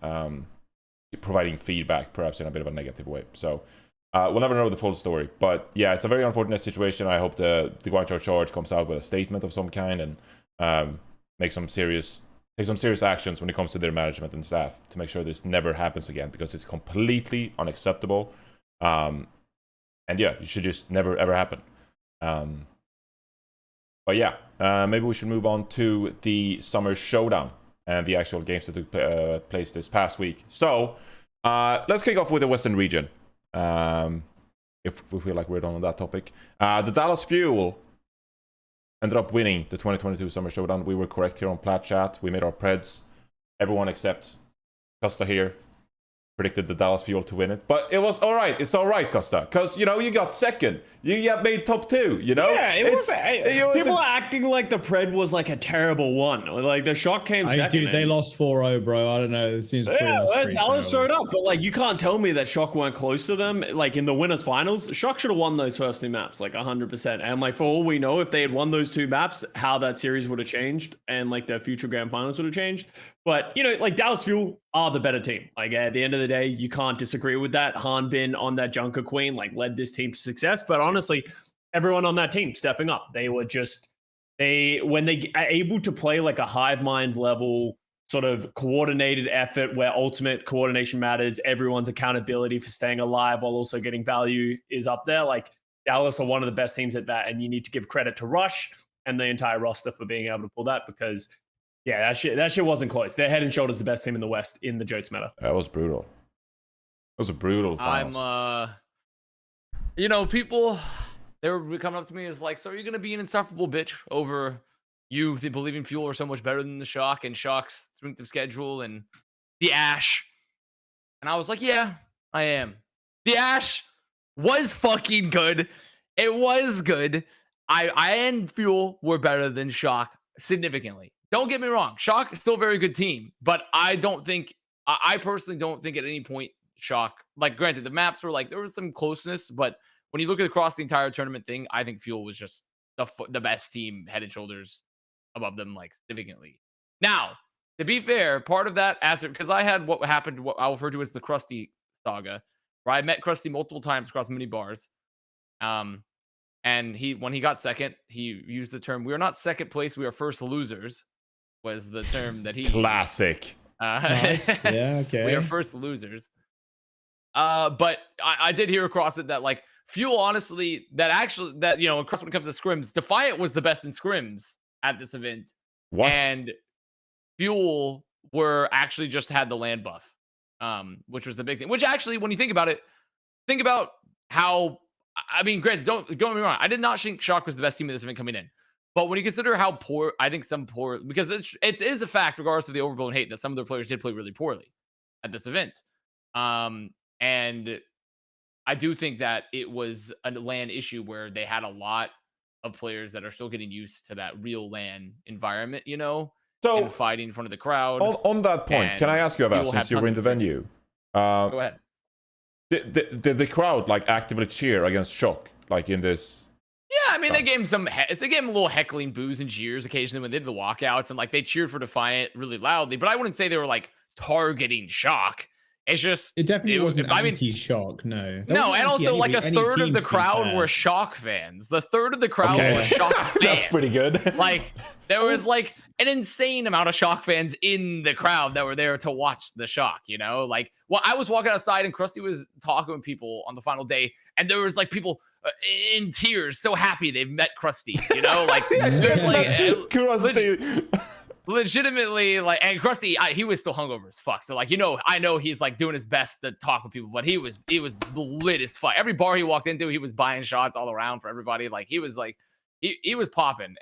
providing feedback, perhaps in a bit of a negative way. So we'll never know the full story. But yeah, it's a very unfortunate situation. I hope the Guangzhou Charge comes out with a statement of some kind and take some serious actions when it comes to their management and staff to make sure this never happens again, because it's completely unacceptable. And yeah, it should just never ever happen. But yeah, maybe we should move on to the Summer Showdown. and the actual games that took place this past week. So let's kick off with the Western region. If we feel like we're done on that topic. The Dallas Fuel ended up winning the 2022 Summer Showdown. We were correct here on Plat chat. We made our preds. Everyone except Custa here predicted the Dallas Fuel to win it. But it was all right. It's all right, Custa. Because, you know, you got second. You got made top 2, you know? Yeah, it was people are acting like the pred was like a terrible one. Like the shock came second. Dude, they lost 4-0, bro. I don't know. It seems pretty Dallas showed up, but like you can't tell me that Shock weren't close to them. Like in the winners finals, Shock should have won those first 2 maps, like 100%. And like for all we know, if they had won those 2 maps, how that series would have changed and like their future grand finals would have changed. But you know, like Dallas Fuel are the better team. Like at the end of the day, you can't disagree with that. Han Bin on that Junker Queen like led this team to success. But honestly, everyone on that team stepping up. They were just when they are able to play like a hive mind level sort of coordinated effort where ultimate coordination matters, everyone's accountability for staying alive while also getting value is up there. Like Dallas are one of the best teams at that, and you need to give credit to Rush and the entire roster for being able to pull that because yeah, that shit wasn't close. They're head and shoulders the best team in the West in the Jotes meta. That was brutal. It was a brutal finals. You know, people, they were coming up to me as like, so are you going to be an insufferable bitch over you believing Fuel are so much better than the Shock and Shock's strength of schedule and the Ash? And I was like, yeah, I am. The Ash was fucking good. It was good. I and Fuel were better than Shock significantly. Don't get me wrong. Shock is still a very good team, but I personally don't think at any point Shock, like granted, the maps were like, there was some closeness, but when you look at across the entire tournament thing, I think Fuel was just the best team head and shoulders above them, like significantly. Now, to be fair, part of that, because I had what happened, what I refer to as the Krusty saga, where I met Krusty multiple times across many bars. And when he got second, he used the term, "We are not second place, we are first losers," was the term that he classic. Nice. Yeah, okay. We are first losers. But I did hear across it that like Fuel, honestly, that you know, across when it comes to scrims, Defiant was the best in scrims at this event. What? And Fuel were actually just had the land buff, which was the big thing. Which actually, when you think about it, think about how, I mean, granted, don't get me wrong, I did not think Shock was the best team in this event coming in. But when you consider how poor, I think some poor, because it is a fact, regardless of the overblown hate, that some of their players did play really poorly at this event. And I do think that it was a LAN issue where they had a lot of players that are still getting used to that real LAN environment, you know, so and fighting in front of the crowd. On that point, can I ask you about, since you were in the venue? Go ahead. Did the crowd like actively cheer against Shock, like in this? Yeah, I mean, they gave him they gave him a little heckling boos and jeers occasionally when they did the walkouts, and like they cheered for Defiant really loudly, but I wouldn't say they were like targeting Shock. It's just it definitely wasn't anti-Shock, no. No, and also like a third of the crowd were Shock fans. The third of the crowd were Shock fans. That's pretty good. Like there was like an insane amount of Shock fans in the crowd that were there to watch the Shock, you know? Like, well, I was walking outside and Krusty was talking with people on the final day, and there was like people in tears, so happy they've met Krusty, you know? Like there's like Krusty. Legitimately, like, and Krusty, he was still hungover as fuck. So like, you know, I know he's like doing his best to talk with people, but he was lit as fuck. Every bar he walked into, he was buying shots all around for everybody. Like he was like, he was popping,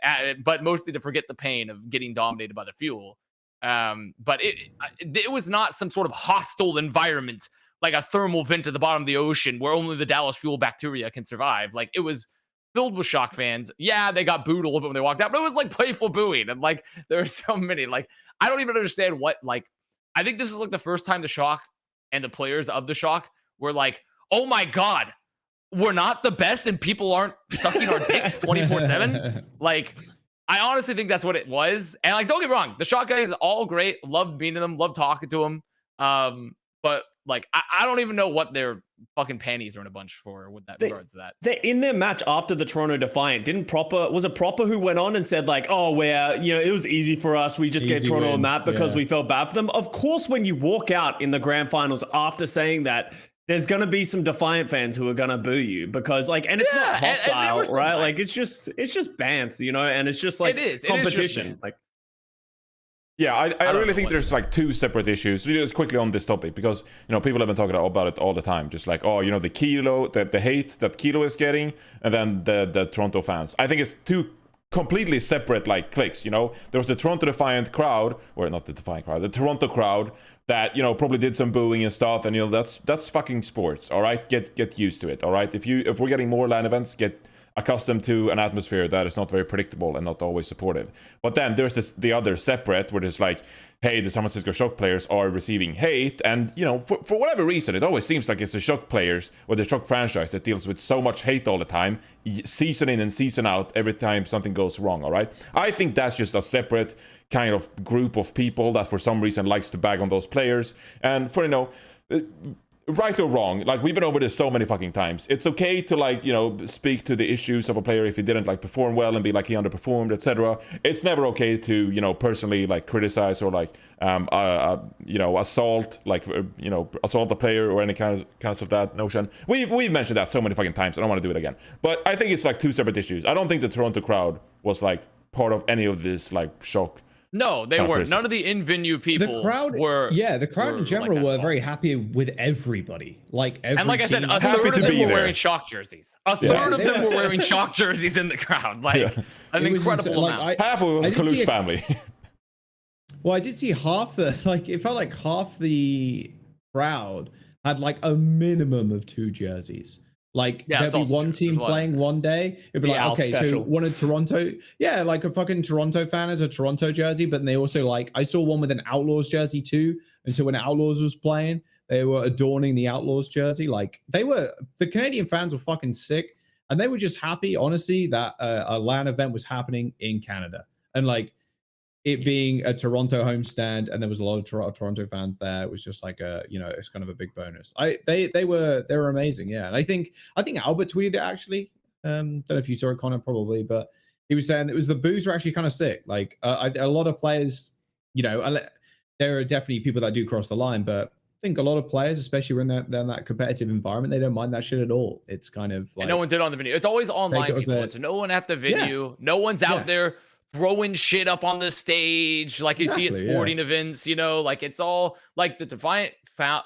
but mostly to forget the pain of getting dominated by the Fuel. But it was not some sort of hostile environment, like a thermal vent at the bottom of the ocean where only the Dallas Fuel bacteria can survive. Like it was filled with Shock fans. Yeah, they got booed a little bit when they walked out, but it was like playful booing. And like, there were so many, like, I don't even understand what, like, I think this is like the first time the Shock and the players of the Shock were like, oh my God, we're not the best and people aren't sucking our dicks 24/7. Like, I honestly think that's what it was. And like, don't get me wrong, the Shock guys all great. Loved meeting them, loved talking to them. But like, I don't even know what their fucking panties are in a bunch for with that regards to that. They in their match after the Toronto Defiant, was it Proper who went on and said like, oh, it was easy for us. We just gave Toronto a map because we felt bad for them. Of course, when you walk out in the grand finals after saying that, there's gonna be some Defiant fans who are gonna boo you because like, and it's not hostile, right? Like it's just bants, you know, and it's just like competition. Like Yeah, I don't really know think what there's like two separate issues. Just quickly on this topic, because people have been talking about it all the time. Just like, oh, the Kilo, the hate that Kilo is getting, and then the Toronto fans. I think it's two completely separate like cliques. There was the Toronto Defiant crowd, or not the Defiant crowd, the Toronto crowd that probably did some booing and stuff, and that's fucking sports. All right, get used to it. All right, if we're getting more LAN events, get accustomed to an atmosphere that is not very predictable and not always supportive. But then there's the other separate, where it's like, hey, the San Francisco Shock players are receiving hate, and for whatever reason, it always seems like it's the Shock players or the Shock franchise that deals with so much hate all the time, season in and season out, every time something goes wrong. All right, I think that's just a separate kind of group of people that for some reason likes to bag on those players, and for right or wrong, like we've been over this so many fucking times. It's okay to speak to the issues of a player if he didn't perform well and be like he underperformed, etc. It's never okay to personally criticize or assault assault the player or any kinds of that notion. We've mentioned that so many fucking times. I don't want to do it again. But I think it's two separate issues. I don't think the Toronto crowd was part of any of this Shock. No, they weren't. None of the in-venue people were. Yeah, the crowd in general were very happy with everybody. And like I said, a third of them were wearing Shock jerseys. A third of them were wearing Shock jerseys in the crowd. An incredible amount. Half of it was Kalu's family. Well, I did see half the it felt like half the crowd had a minimum of 2 jerseys. There'd be one team playing one day. It'd be okay, special. So one of Toronto, a fucking Toronto fan has a Toronto jersey, but they also I saw one with an Outlaws jersey too. And so when Outlaws was playing, they were adorning the Outlaws jersey. The Canadian fans were fucking sick, and they were just happy, honestly, that a LAN event was happening in Canada. And it being a Toronto homestand, and there was a lot of Toronto fans there. It was just it's kind of a big bonus. They were amazing, yeah. And I think Albert tweeted it actually. Don't know if you saw it, Connor, probably, but he was saying the boos were actually kind of sick. A lot of players, there are definitely people that do cross the line, but I think a lot of players, especially when they're in that competitive environment, they don't mind that shit at all. It's kind of and no one did on the venue. It's always online people. It's no one at the venue. Yeah. No one's out there throwing shit up on the stage you see at sporting events. It's all the Defiant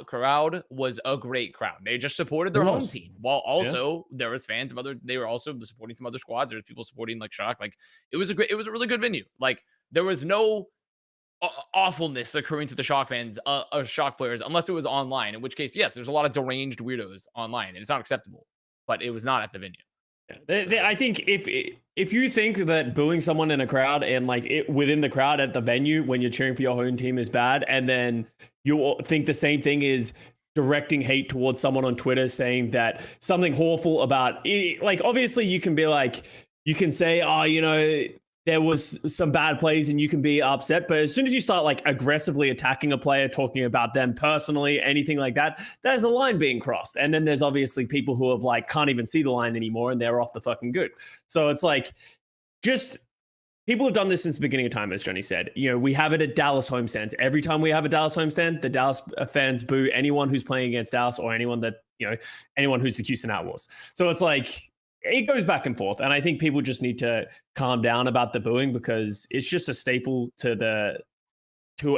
crowd was a great crowd. They just supported their home team, while also there was fans of they were also supporting some other squads. There's people supporting Shock. It was a really good venue. There was no awfulness occurring to the Shock fans, Shock players, unless it was online, in which case, yes, there's a lot of deranged weirdos online, and it's not acceptable, but it was not at the venue. I think if you think that booing someone in a crowd and within the crowd at the venue when you're cheering for your home team is bad, and then you think the same thing is directing hate towards someone on Twitter saying that something awful about obviously you can be you can say, oh, there was some bad plays and you can be upset, but as soon as you start aggressively attacking a player, talking about them personally, anything like that, there's a line being crossed. And then there's obviously people who have can't even see the line anymore and they're off the fucking good. So it's just people have done this since the beginning of time, as Johnny said. We have it at Dallas homestands. Every time we have a Dallas homestand, the Dallas fans boo anyone who's playing against Dallas or anyone that, anyone who's the Houston Outlaws. So it's it goes back and forth, and I think people just need to calm down about the booing because it's just a staple to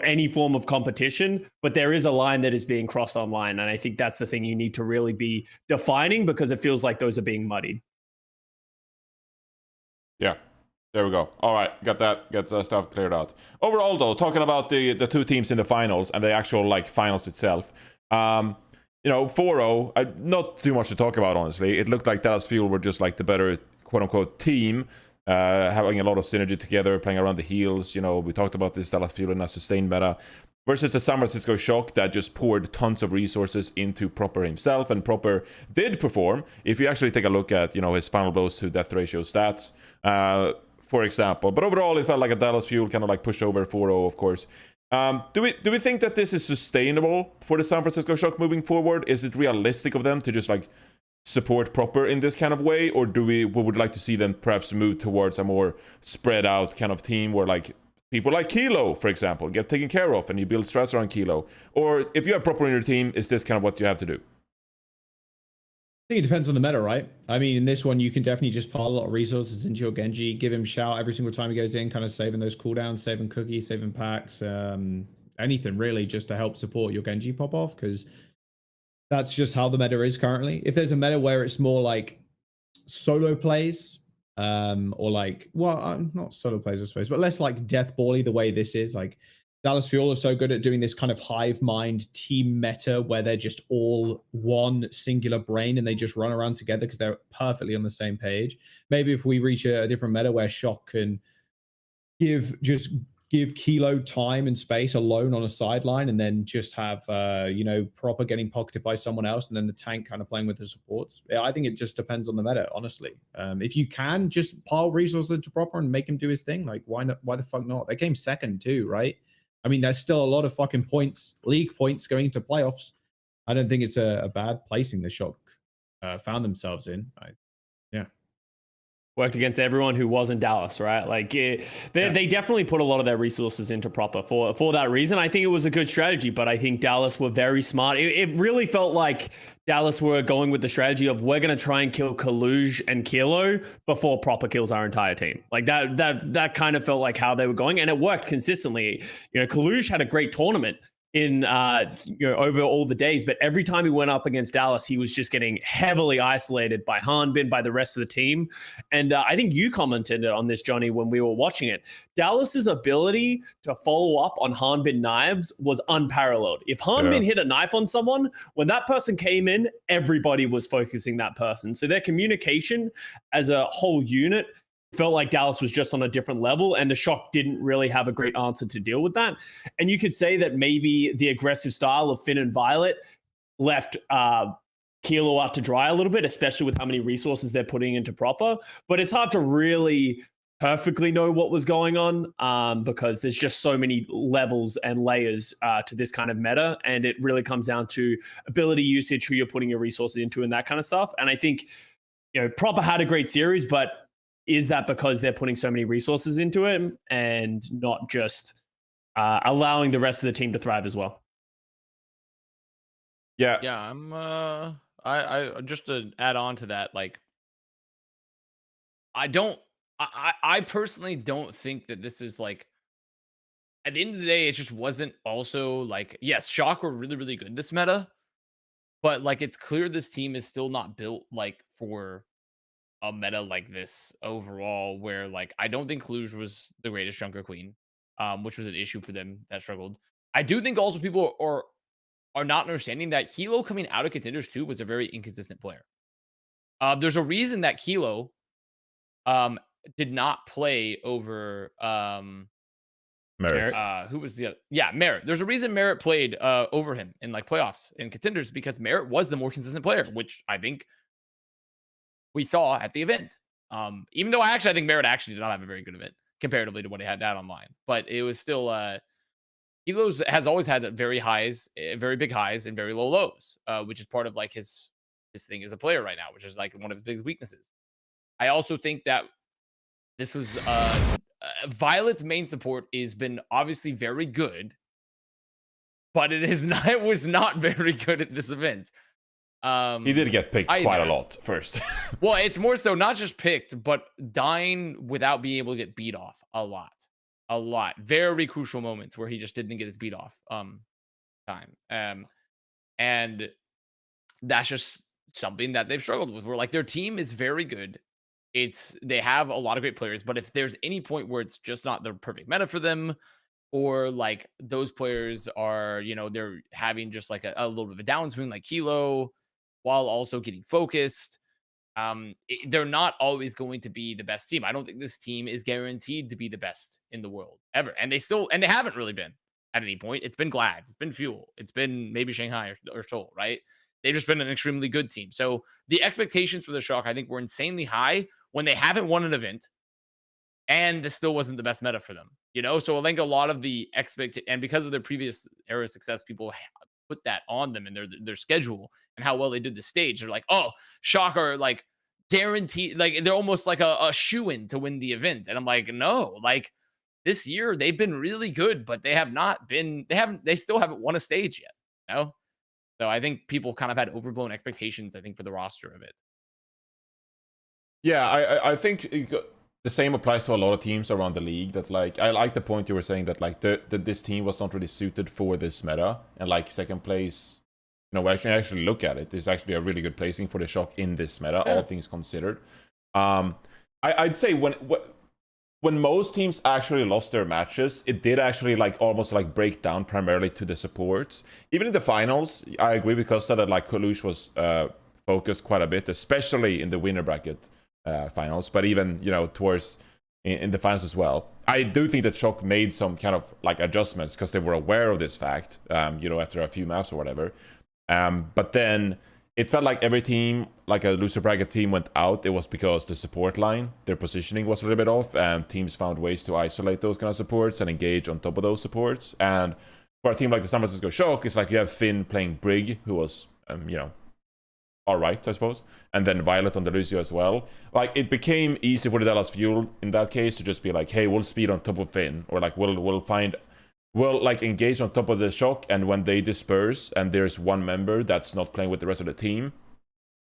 any form of competition. But there is a line that is being crossed online, and I think that's the thing you need to really be defining because it feels like those are being muddied. Yeah, there we go. All right, got that stuff cleared out. Overall, though, talking about the 2 teams in the finals and the actual finals itself. 4-0, not too much to talk about, honestly. It looked like Dallas Fuel were just the better quote-unquote team, having a lot of synergy together, playing around the heels. We talked about this Dallas Fuel in a sustained meta versus the San Francisco Shock that just poured tons of resources into Proper himself, and Proper did perform. If you actually take a look at, his final blows to death ratio stats, for example. But overall, it felt like a Dallas Fuel kind of pushed over 4-0, of course. Do we think that this is sustainable for the San Francisco Shock moving forward? Is it realistic of them to just support Proper in this kind of way, or we would like to see them perhaps move towards a more spread out kind of team where people like Kilo, for example, get taken care of and you build stress around Kilo? Or if you have Proper in your team, is this kind of what you have to do? think it depends on the meta, right? I mean, in this one, you can definitely just pile a lot of resources into your Genji, give him shout every single time he goes in, kind of saving those cooldowns, saving cookies, saving packs, anything really just to help support your Genji pop off, because that's just how the meta is currently. If there's a meta where it's more like solo plays, or like, well, not solo plays, I suppose, but less like death bally the way this is, like Dallas Fuel are so good at doing this kind of hive mind team meta where they're just all one singular brain and they just run around together because they're perfectly on the same page. Maybe if we reach a different meta where Shock can give Kilo time and space alone on a sideline and then just have, Proper getting pocketed by someone else and then the tank kind of playing with the supports. Yeah, I think it just depends on the meta, honestly. If you can just pile resources into Proper and make him do his thing, like why not? Why the fuck not? They came second too, right? I mean, there's still a lot of fucking points, league points going into playoffs. I don't think it's a bad placing the Shock found themselves in. Yeah. Worked against everyone who wasn't Dallas, right? Like they definitely put a lot of their resources into Proper for that reason. I think it was a good strategy, but I think Dallas were very smart. It really felt like Dallas were going with the strategy of we're going to try and kill Kaluj and Kilo before Proper kills our entire team. Like that kind of felt like how they were going, and it worked consistently. Kaluj had a great tournament in over all the days, but every time he went up against Dallas, he was just getting heavily isolated by Hanbin, by the rest of the team. And I think you commented on this, Johnny, when we were watching it. Dallas's ability to follow up on Hanbin knives was unparalleled. If Hanbin hit a knife on someone, when that person came in, everybody was focusing that person. So their communication as a whole unit felt like Dallas was just on a different level, and the Shock didn't really have a great answer to deal with that. And you could say that maybe the aggressive style of Finn and Violet left Kilo out to dry a little bit, especially with how many resources they're putting into Proper. But it's hard to really perfectly know what was going on because there's just so many levels and layers to this kind of meta, and it really comes down to ability usage, who you're putting your resources into, and that kind of stuff. And I think Proper had a great series, but is that because they're putting so many resources into it and not just allowing the rest of the team to thrive as well? Yeah. I'm I just to add on to that, like I personally don't think that this is like, at the end of the day, it just wasn't also like, yes, Shock were really, really good this meta, but like it's clear this team is still not built like for a meta like this overall, where like I don't think Cluj was the greatest Junker Queen, which was an issue for them that struggled. I do think also people are not understanding that Kilo coming out of Contenders 2 was a very inconsistent player. There's a reason that Kilo did not play over Merit. who was the other? Yeah, Merit. There's a reason Merit played over him in like playoffs in Contenders, because Merit was the more consistent player, which I think we saw at the event. Even though I think Merit actually did not have a very good event comparatively to what he had out online, but it was still Kilo's has always had very big highs and very low lows, which is part of like his thing as a player right now, which is like one of his biggest weaknesses. I also think that this was Violet's main support has been obviously very good, but it was not very good at this event. He did get picked quite a lot first. Well, it's more so not just picked, but dying without being able to get beat off a lot. Very crucial moments where he just didn't get his beat off time. And that's just something that they've struggled with, where like their team is very good. They have a lot of great players, but if there's any point where it's just not the perfect meta for them, or like those players are, they're having just like a little bit of a downswing, like Kilo, while also getting focused, they're not always going to be the best team. I don't think this team is guaranteed to be the best in the world ever. And they haven't really been at any point. It's been Glads, it's been Fuel, it's been maybe Shanghai or Seoul, right? They've just been an extremely good team. So the expectations for the Shock, I think, were insanely high when they haven't won an event, and this still wasn't the best meta for them, So I think a lot of the and because of their previous era of success, people put that on them and their schedule and how well they did the stage. They're like, oh, Shock are like guaranteed, like they're almost like a shoo-in to win the event. And I'm like, no, like this year they've been really good, but they still haven't won a stage yet, So I think people kind of had overblown expectations, I think, for the roster of it. Yeah, I think the same applies to a lot of teams around the league. That like, I like the point you were saying that like this team was not really suited for this meta, and like second place, you know, actually look at it, it's actually a really good placing for the Shock in this meta, all things considered. I'd say when most teams actually lost their matches, it did actually like almost like break down primarily to the supports. Even in the finals, I agree with Custa that like Kalush was focused quite a bit, especially in the winner bracket finals, but even, you know, towards in the finals as well. I do think that Shock made some kind of like adjustments because they were aware of this fact, you know, after a few maps or whatever. But then it felt like every team, like a loser bracket team, went out. It was because the support line, their positioning was a little bit off, and teams found ways to isolate those kind of supports and engage on top of those supports. And for a team like the San Francisco Shock, it's like you have Finn playing Brig, who was, you know, all right, I suppose, and then Violet on the Lucio as well. Like, it became easy for the Dallas Fuel in that case to just be like, hey, we'll speed on top of Finn, or like we'll like engage on top of the Shock, and when they disperse and there's one member that's not playing with the rest of the team,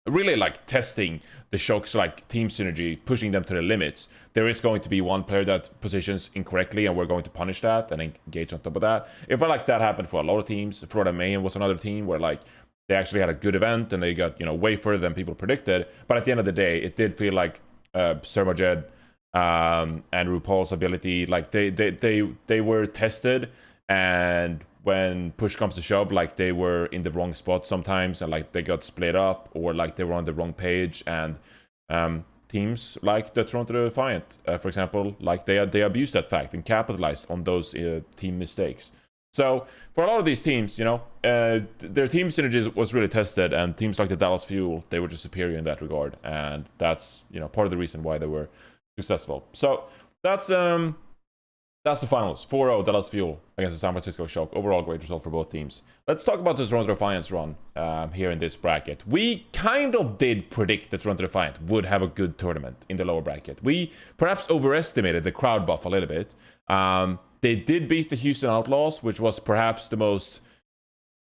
really like testing the Shock's like team synergy, pushing them to the limits. There is going to be one player that positions incorrectly, and we're going to punish that and engage on top of that. It felt like that happened for a lot of teams. Florida Mayhem was another team where like they actually had a good event and they got, you know, way further than people predicted. But at the end of the day, it did feel like Sermajed and RuPaul's ability, like they were tested, and when push comes to shove, like they were in the wrong spot sometimes, and like they got split up, or like they were on the wrong page, and teams like the Toronto Defiant, for example, like they abused that fact and capitalized on those team mistakes. So for a lot of these teams, you know, their team synergies was really tested, and teams like the Dallas Fuel, they were just superior in that regard, and that's, you know, part of the reason why they were successful. So that's the finals. 4-0 Dallas Fuel against the San Francisco Shock. Overall, great result for both teams. Let's talk about the Toronto Defiant's run here in this bracket. We kind of did predict that Toronto Defiant would have a good tournament in the lower bracket. We perhaps overestimated the crowd buff a little bit. They did beat the Houston Outlaws, which was perhaps the most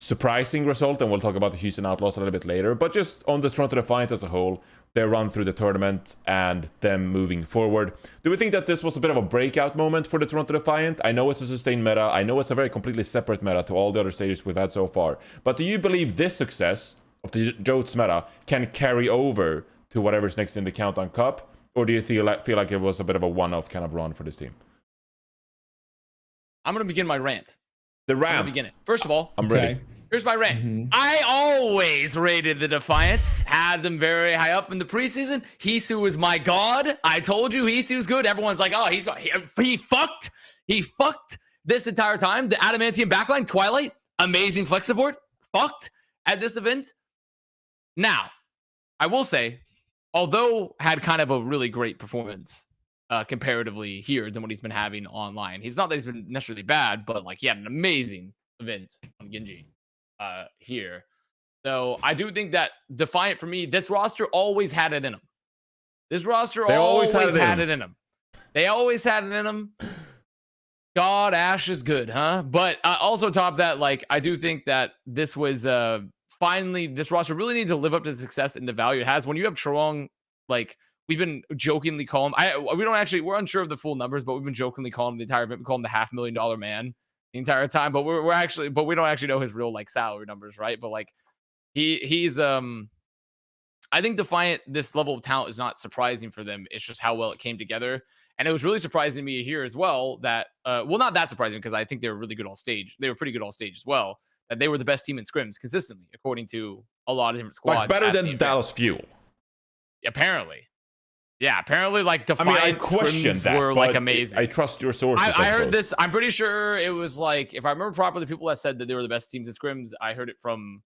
surprising result, and we'll talk about the Houston Outlaws a little bit later. But just on the Toronto Defiant as a whole, their run through the tournament and them moving forward. Do we think that this was a bit of a breakout moment for the Toronto Defiant? I know it's a sustained meta. I know it's a very completely separate meta to all the other stages we've had so far. But do you believe this success of the Jotes meta can carry over to whatever's next in the Countdown Cup? Or do you feel like it was a bit of a one-off kind of run for this team? I'm going to begin my rant. The rant. I'm going to begin it. First of all, I'm ready. Here's my rant. I always rated the Defiant, had them very high up in the preseason. Hisu is my god. I told you Hisu's good. Everyone's like, oh, he fucked this entire time. The Adamantium backline, Twilight, amazing flex support, fucked at this event. Now, I will say, although had kind of a really great performance comparatively here than what he's been having online. He's not that he's been necessarily bad, but like he had an amazing event on Genji here. So I do think that Defiant, for me, this roster always had it in them. This roster always had it in them. They always had it in them. God, Ash is good, huh? But also top that, like, I do think that this was finally, this roster really needed to live up to the success and the value it has. When you have Trong, like, we've been jokingly calling him, we're unsure of the full numbers, but we've been jokingly calling him the entire event. We call him the $500,000 man the entire time, but we don't actually know his real like salary numbers, right? But like he's I think Defiant, this level of talent is not surprising for them. It's just how well it came together. And it was really surprising to me here as well that well, not that surprising, because I think they were really good all stage. They were pretty good all stage as well. That they were the best team in scrims consistently, according to a lot of different squads. Like better than Dallas Fuel. Apparently. Yeah, apparently, like, Defiant I question that, were, like, amazing. I trust your sources. I heard this. I'm pretty sure it was, like, if I remember properly, people that said that they were the best teams in scrims, I heard it from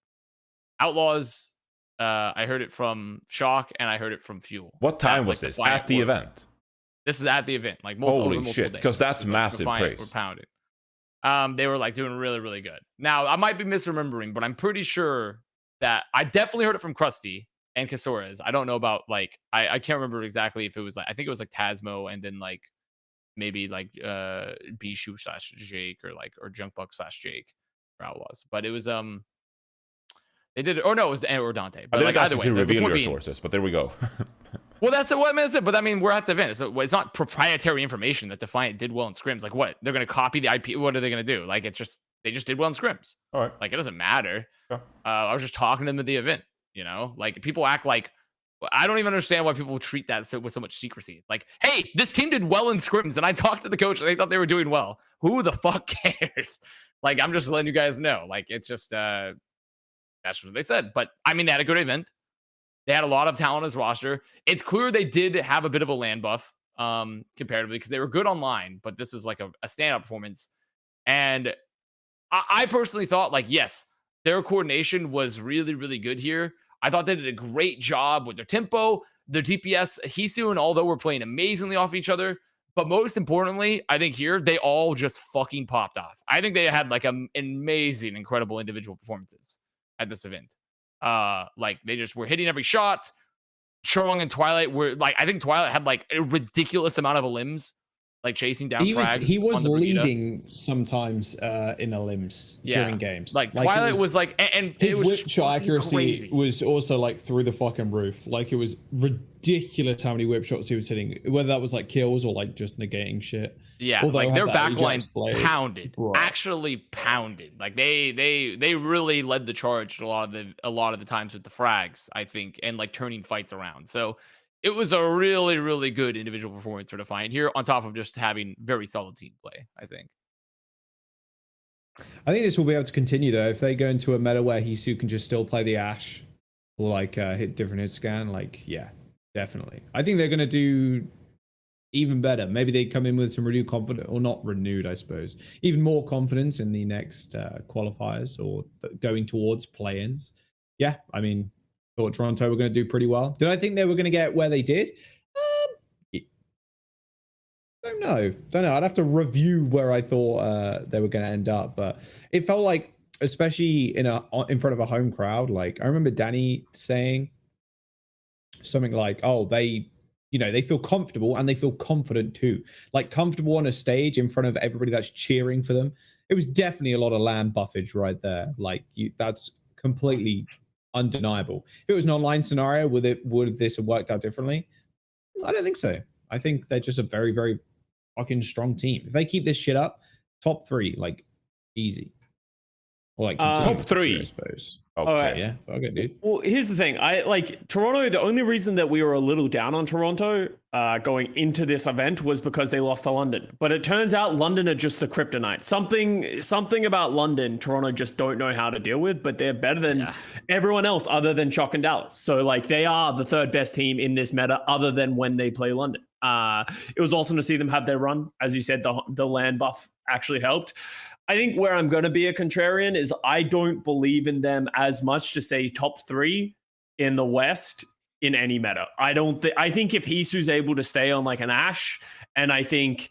Outlaws, I heard it from Shock, and I heard it from Fuel. What time was this? At the event? This is at the event. Like, holy shit, because that's massive praise. Were pounded. They were, like, doing really, really good. Now, I might be misremembering, but I'm pretty sure that I definitely heard it from Krusty and Kasores. I don't know about, like, I can't remember exactly if it was like, I think it was like Tasmo and then like maybe like Bishu / Jake or Junkbuck / Jake for Outlaws. But it was They did it, or no, it was or Dante. But I like didn't either ask way, you to the reveal point your being, sources, but there we go. well, that's what I mean. But I mean, we're at the event. So it's not proprietary information that Defiant did well in scrims. Like what? They're gonna copy the IP. What are they gonna do? Like it's just they just did well in scrims. All right. Like it doesn't matter. Yeah. I was just talking to them at the event. You know, like people act like I don't even understand why people treat that with so much secrecy. Like, hey, this team did well in scrims, and I talked to the coach, and they thought they were doing well. Who the fuck cares? Like, I'm just letting you guys know. Like, it's just that's what they said. But I mean, they had a good event. They had a lot of talent as roster. It's clear they did have a bit of a land buff comparatively because they were good online, but this was like a standout performance. And I personally thought, like, yes, their coordination was really, really good here. I thought they did a great job with their tempo, their DPS. Hisu and Aldo were playing amazingly off each other. But most importantly, I think here, they all just fucking popped off. I think they had like amazing, incredible individual performances at this event. Like they just were hitting every shot. Chong and Twilight were like, I think Twilight had like a ridiculous amount of limbs, like chasing down frags. He was on the leading sometimes in a limbs during games. Like Twilight was like, and his it was whip shot accuracy crazy. was also like through the fucking roof. Like it was ridiculous how many whip shots he was hitting, whether that was like kills or like just negating shit. Yeah, Although like their that backline blade, pounded, bro. actually pounded. Like they really led the charge a lot of the times with the frags, I think, and like turning fights around. So it was a really, really good individual performance for Defiant here, on top of just having very solid team play, I think. I think this will be able to continue though. If they go into a meta where Hisu can just still play the Ashe or like hit different hit scan, like yeah, definitely. I think they're gonna do even better. Maybe they come in with some renewed confidence, or not renewed, I suppose. Even more confidence in the next qualifiers or going towards play-ins. Yeah, I mean, thought Toronto were going to do pretty well. Did I think they were going to get where they did? Don't know. I'd have to review where I thought they were going to end up, but it felt like, especially in front of a home crowd, like I remember Danny saying something like, "Oh, they feel comfortable and they feel confident too. Like comfortable on a stage in front of everybody that's cheering for them." It was definitely a lot of land buffage right there. Like that's completely undeniable. If it was an online scenario, would this have worked out differently? I don't think so. I think they're just a very, very fucking strong team. If they keep this shit up, top 3, like easy. Or like top 3, I suppose. Okay, right. Yeah, fuck it, dude. Well, here's the thing. I like Toronto. The only reason that we were a little down on Toronto going into this event was because they lost to London. But it turns out London are just the kryptonite. Something about London, Toronto just don't know how to deal with, but they're better than everyone else other than Shock and Dallas. So like they are the 3rd best team in this meta other than when they play London. It was awesome to see them have their run. As you said, the land buff actually helped. I think where I'm going to be a contrarian is I don't believe in them as much to say top 3 in the West in any meta. I think if Hisu's able to stay on like an Ashe, and I think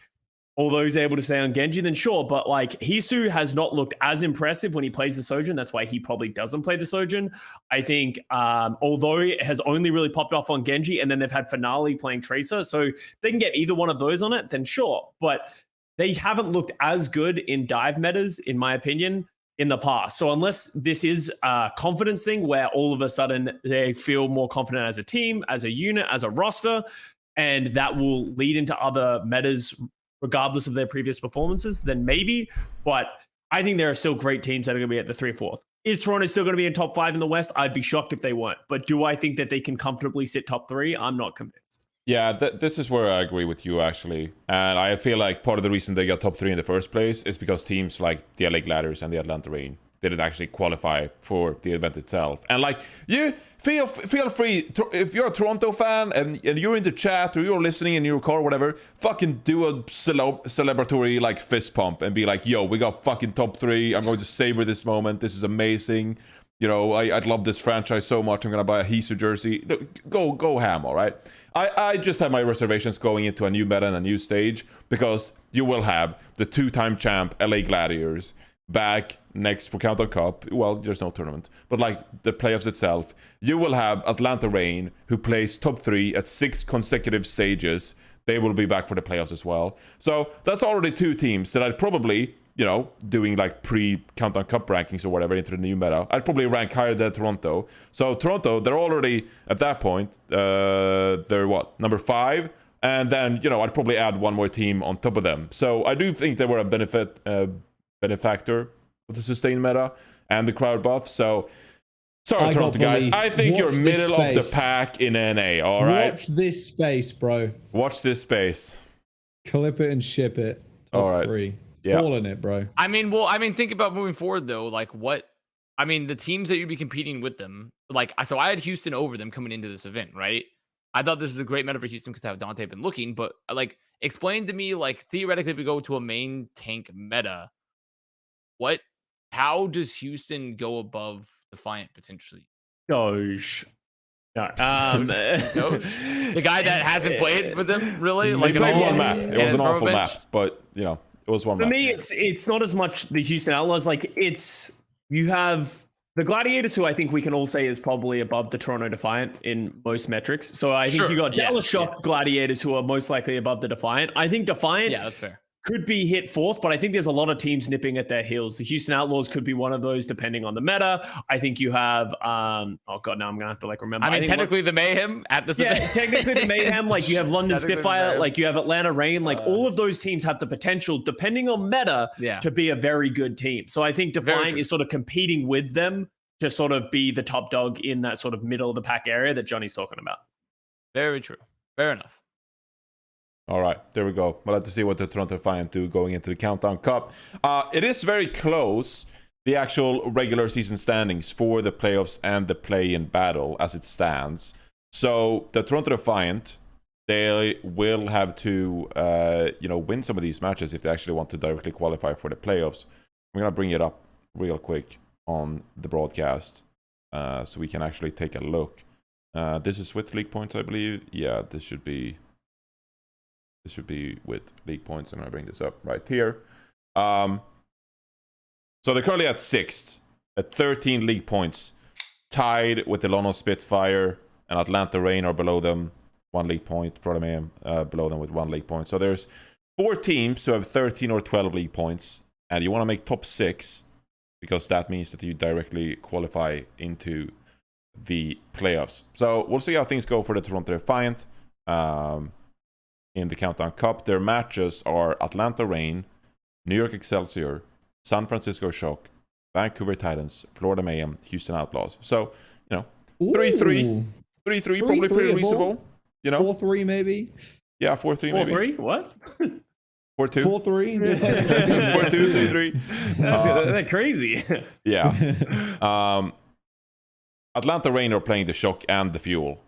although he's able to stay on Genji, then sure. But like Hisu has not looked as impressive when he plays the Sojourn. That's why he probably doesn't play the Sojourn. I think although it has only really popped off on Genji, and then they've had Finale playing Tracer, so they can get either one of those on it, then sure. But they haven't looked as good in dive metas, in my opinion, in the past. So unless this is a confidence thing where all of a sudden they feel more confident as a team, as a unit, as a roster, and that will lead into other metas regardless of their previous performances, then maybe. But I think there are still great teams that are going to be at the 3 or 4th. Is Toronto still going to be in top 5 in the West? I'd be shocked if they weren't. But do I think that they can comfortably sit top 3? I'm not convinced. Yeah, this is where I agree with you, actually. And I feel like part of the reason they got top 3 in the first place is because teams like the LA Gladiators and the Atlanta Reign didn't actually qualify for the event itself. And like, you feel free, if you're a Toronto fan and you're in the chat or you're listening in your car or whatever, fucking do a celebratory like fist pump and be like, yo, we got fucking top 3. I'm going to savor this moment. This is amazing. You know, I love this franchise so much. I'm going to buy a Hisu jersey. Go ham, all right? I just have my reservations going into a new meta and a new stage because you will have the 2-time champ LA Gladiators back next for Countdown Cup. Well, there's no tournament, but like the playoffs itself. You will have Atlanta Reign, who plays top 3 at 6 consecutive stages. They will be back for the playoffs as well. So that's already 2 teams that I'd probably you know, doing like pre-Countdown Cup rankings or whatever into the new meta, I'd probably rank higher than Toronto. So Toronto, they're already at that point, they're what, number 5, and then, you know, I'd probably add one more team on top of them. So I do think they were a benefactor of the sustained meta and the crowd buff. So sorry, Toronto guys, I think you're middle of the pack in NA. All right, watch this space, bro. Watch this space. Clip it and ship it. Top all right. 3. Yeah. All in it, bro. I mean, think about moving forward though. Like the teams that you'd be competing with them. Like, so I had Houston over them coming into this event, right? I thought this is a great meta for Houston because how Dante been looking. But like, explain to me, like, theoretically, if we go to a main tank meta, how does Houston go above Defiant potentially? Doge. No, Doge? The guy that hasn't played with them really. They Like, played one map. It was an awful map, but you know, it was one map. For me, it's not as much the Houston Outlaws. Like, you have the Gladiators, who I think we can all say is probably above the Toronto Defiant in most metrics. So I think you got Dallas Shock Gladiators, who are most likely above the Defiant. I think Defiant, that's fair, could be hit 4th, but I think there's a lot of teams nipping at their heels. The Houston Outlaws could be one of those, depending on the meta. I think you have, oh god, now I'm gonna have to like remember. I mean, technically the Mayhem at this event. Technically the Mayhem. Like, you have London Spitfire, like you have Atlanta Reign. Like, all of those teams have the potential, depending on meta, to be a very good team. So I think Defiant is sort of competing with them to sort of be the top dog in that sort of middle of the pack area that Johnny's talking about. Very true. Fair enough. All right, there we go. We'll have to see what the Toronto Defiant do going into the Countdown Cup. It is very close, the actual regular season standings for the playoffs and the play-in battle as it stands. So the Toronto Defiant, they will have to, win some of these matches if they actually want to directly qualify for the playoffs. I'm going to bring it up real quick on the broadcast so we can actually take a look. This is with league points, I believe. Yeah, this should be with league points. I'm going to bring this up right here. So they're currently at 6th, at 13 league points, tied with the London Spitfire and Atlanta Reign are below them, 1 league point. Florida Mayhem below them with 1 league point. So there's 4 teams who have 13 or 12 league points, and you want to make top 6 because that means that you directly qualify into the playoffs. So we'll see how things go for the Toronto Defiant. In the Countdown Cup, their matches are Atlanta Reign, New York Excelsior, San Francisco Shock, Vancouver Titans, Florida Mayhem, Houston Outlaws. So, 3-3. 3-3, probably pretty reasonable. 4-3 maybe. Yeah, 4-3 maybe. 4-3? What? 4-2. 4-3. 4-2, 3-3. That's crazy. Yeah. Atlanta Reign are playing the Shock and the Fuel.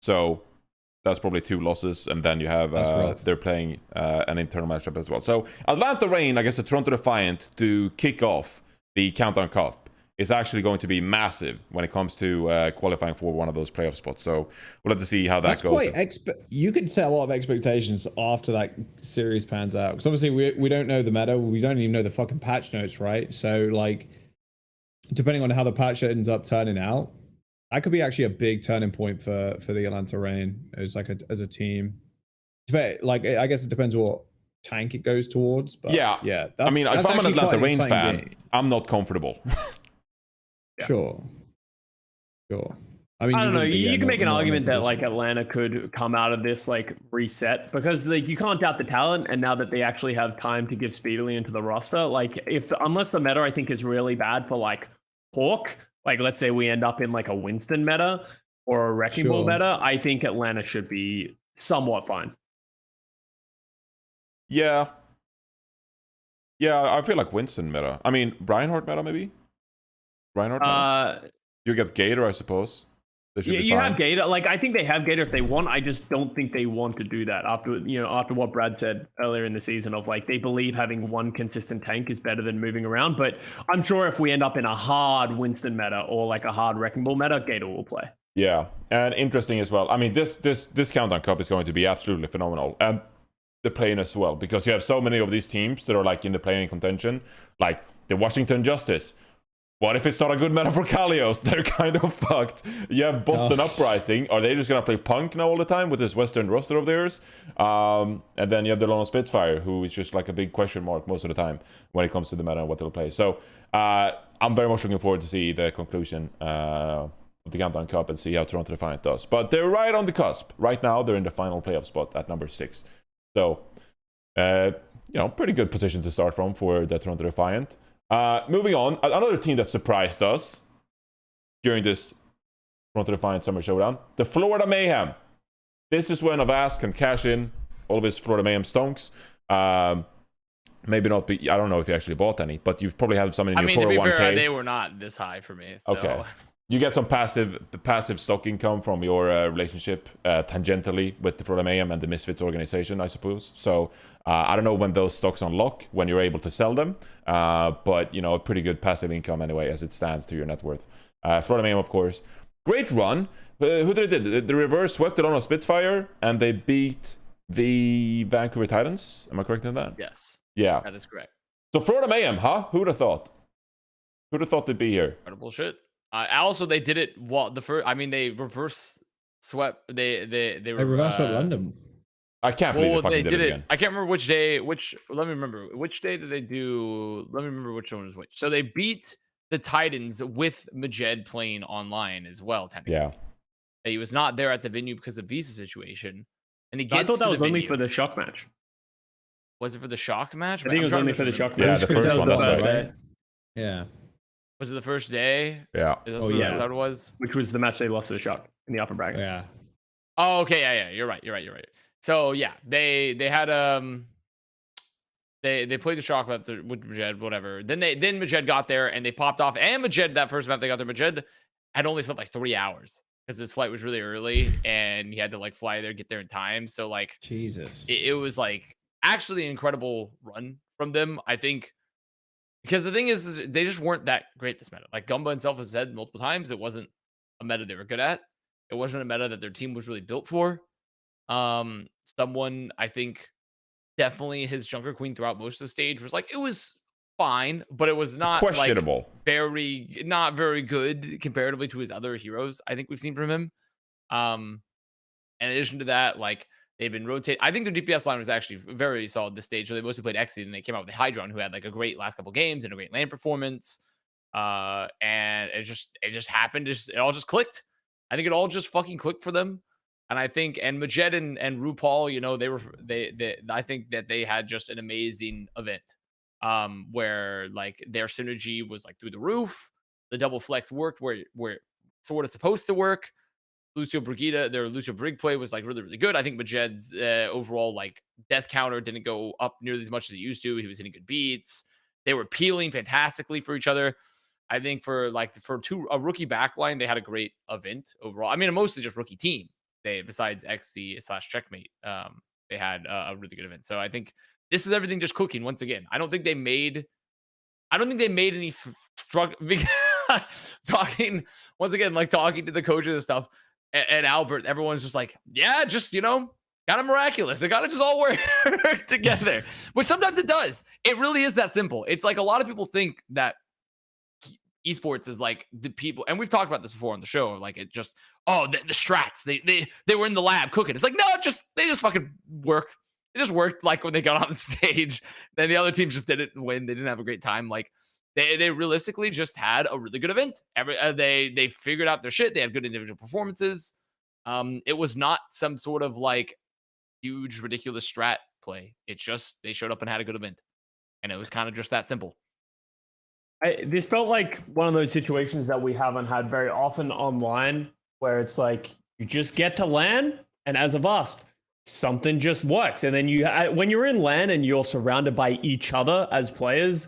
So that's probably 2 losses, and then you have they're playing an internal matchup as well. So Atlanta Reign, I guess the Toronto Defiant, to kick off the Countdown Cup is actually going to be massive when it comes to qualifying for one of those playoff spots. So we'll have to see how that goes. You can set a lot of expectations after that series pans out, because obviously we don't know the meta, we don't even know the fucking patch notes, right? So like, depending on how the patch ends up turning out, that could be actually a big turning point for the Atlanta Reign as a team. Like, I guess it depends what tank it goes towards. But yeah. I mean, if I'm an Atlanta Reign fan, I'm not comfortable. Sure. I mean, I don't know. You can make an argument that like Atlanta could come out of this like reset, because like you can't doubt the talent, and now that they actually have time to give speedily into the roster, like unless the meta I think is really bad for like Hawk. Like, let's say we end up in like a Winston meta or a Wrecking Ball meta, I think Atlanta should be somewhat fine. Yeah, I feel like Winston meta. I mean, Reinhardt meta maybe? Reinhardt meta? You get Gator, I suppose. You have Gator. Like, I think they have Gator if they want. I just don't think they want to do that after what Brad said earlier in the season of like, they believe having one consistent tank is better than moving around. But I'm sure if we end up in a hard Winston meta or like a hard Wrecking Ball meta, Gator will play. Yeah, and interesting as well. I mean, this Countdown Cup is going to be absolutely phenomenal. And the play-in as well, because you have so many of these teams that are like in the play-in contention, like the Washington Justice, What if it's not a good meta for Kalios? They're kind of fucked. You have Boston Uprising. Are they just gonna play Punk now all the time with this Western roster of theirs? And then you have the Lone Spitfire, who is just like a big question mark most of the time when it comes to the meta and what they'll play. So I'm very much looking forward to see the conclusion of the Countdown Cup and see how Toronto Defiant does. But they're right on the cusp. Right now, they're in the final playoff spot at number 6. So, pretty good position to start from for the Toronto Defiant. Moving on, another team that surprised us during this Toronto Defiant Summer Showdown, the Florida Mayhem. This is when Avast can cash in all of his Florida Mayhem stonks. Maybe not be, I don't know if you actually bought any, but you probably have some in your 401k. To be fair, they were not this high for me. So. Okay. You get some passive stock income from your relationship tangentially with the Florida Mayhem and the Misfits organization, I suppose. So I don't know when those stocks unlock, when you're able to sell them, but a pretty good passive income anyway as it stands to your net worth. Florida Mayhem, of course, great run. Who did it? The reverse swept it on a Spitfire, and they beat the Vancouver Titans. Am I correct in that? Yes. Yeah, that is correct. So Florida Mayhem, huh? Who'd have thought? Who'd have thought they'd be here? Incredible shit. Also, they did it they reverse swept. They reverse swept London. I can't believe they fucking did it again. I can't remember which day. Let me remember. Which day did they do? Let me remember which one was which. So they beat the Titans with Majed playing online as well. Technically, yeah. He was not there at the venue because of visa situation, and I thought that was only for the shock match. Was it for the shock match? I think it was only for the shock match. Yeah, the first one. That's right. Yeah. Was it the first day? Yeah. Is that what it was? Which was the match they lost to the Shock in the upper bracket. Yeah. Oh, okay. Yeah. You're right. So yeah, they had they played the Shock map with Majed, whatever. Then Majed got there and they popped off. And Majed, that first map they got there, Majed had only slept like 3 hours because his flight was really early and he had to like fly there, get there in time. So like Jesus, it was like actually an incredible run from them, I think. Because the thing is they just weren't that great this meta. Like Gumba himself has said multiple times, it wasn't a meta they were good at. It wasn't a meta that their team was really built for. Someone, I think, definitely his Junker Queen throughout most of the stage was like, it was fine, but it was not questionable. Like, not very good comparatively to his other heroes I think we've seen from him. In addition to that, like, they've been rotating. I think their DPS line was actually very solid this stage. So they mostly played Exceed, and they came out with the Hydron, who had like a great last couple games and a great lane performance. And it just happened. It all just clicked. I think it all just fucking clicked for them. And I think, and Majed and RuPaul, I think that they had just an amazing event. Where like their synergy was like through the roof. The double flex worked where it's sort of supposed to work. Lucio Brigida, their Lucio Brig play was like really, really good. I think Majed's overall like death counter didn't go up nearly as much as it used to. He was hitting good beats. They were peeling fantastically for each other. I think for a rookie backline, they had a great event overall. I mean, a mostly just rookie team. They, besides XC/Checkmate, they had a really good event. So I think this is everything just cooking once again. I don't think they made any struggle. Talking to the coaches and stuff. And Albert, everyone's just like, yeah, just, kind of miraculous. It got to just all work together, which sometimes it does. It really is that simple. It's like a lot of people think that esports is like the people, and we've talked about this before on the show, like it just, the strats, they were in the lab cooking. It's like, no, they just fucking worked. It just worked like when they got on the stage. Then the other teams just didn't win. They didn't have a great time. Like, They realistically just had a really good event. They figured out their shit. They had good individual performances. It was not some sort of like huge, ridiculous strat play. It's just they showed up and had a good event. And it was kind of just that simple. This felt like one of those situations that we haven't had very often online where it's like you just get to LAN and as a Avast, something just works. And then when you're in LAN and you're surrounded by each other as players,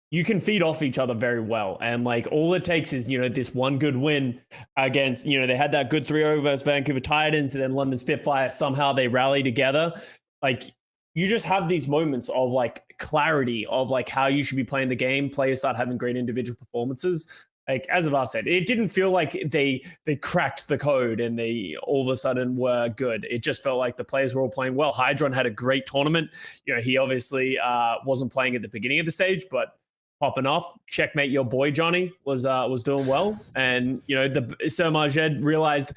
you can feed off each other very well. And like all it takes is, this one good win against, they had that good 3-0 versus Vancouver Titans and then London Spitfire. Somehow they rally together. Like you just have these moments of like clarity of like how you should be playing the game. Players start having great individual performances. Like as Avast said, it didn't feel like they cracked the code and they all of a sudden were good. It just felt like the players were all playing well. Hydron had a great tournament. He obviously wasn't playing at the beginning of the stage, but popping off. Checkmate, your boy Johnny was doing well, and you know the Sir Majed realized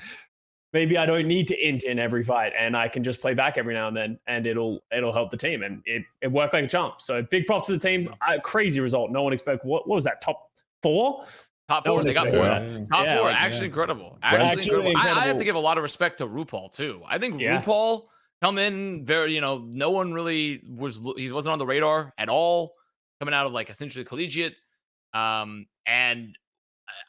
maybe I don't need to int in every fight, and I can just play back every now and then, and it'll help the team, and it worked like a charm. So big props to the team. Crazy result. No one expected. What was that? Top 4? Top 4. They got 4. Top 4. Actually incredible. Actually incredible. I have to give a lot of respect to RuPaul too. I think RuPaul come in very, no one really he wasn't on the radar at all, coming out of like essentially collegiate. And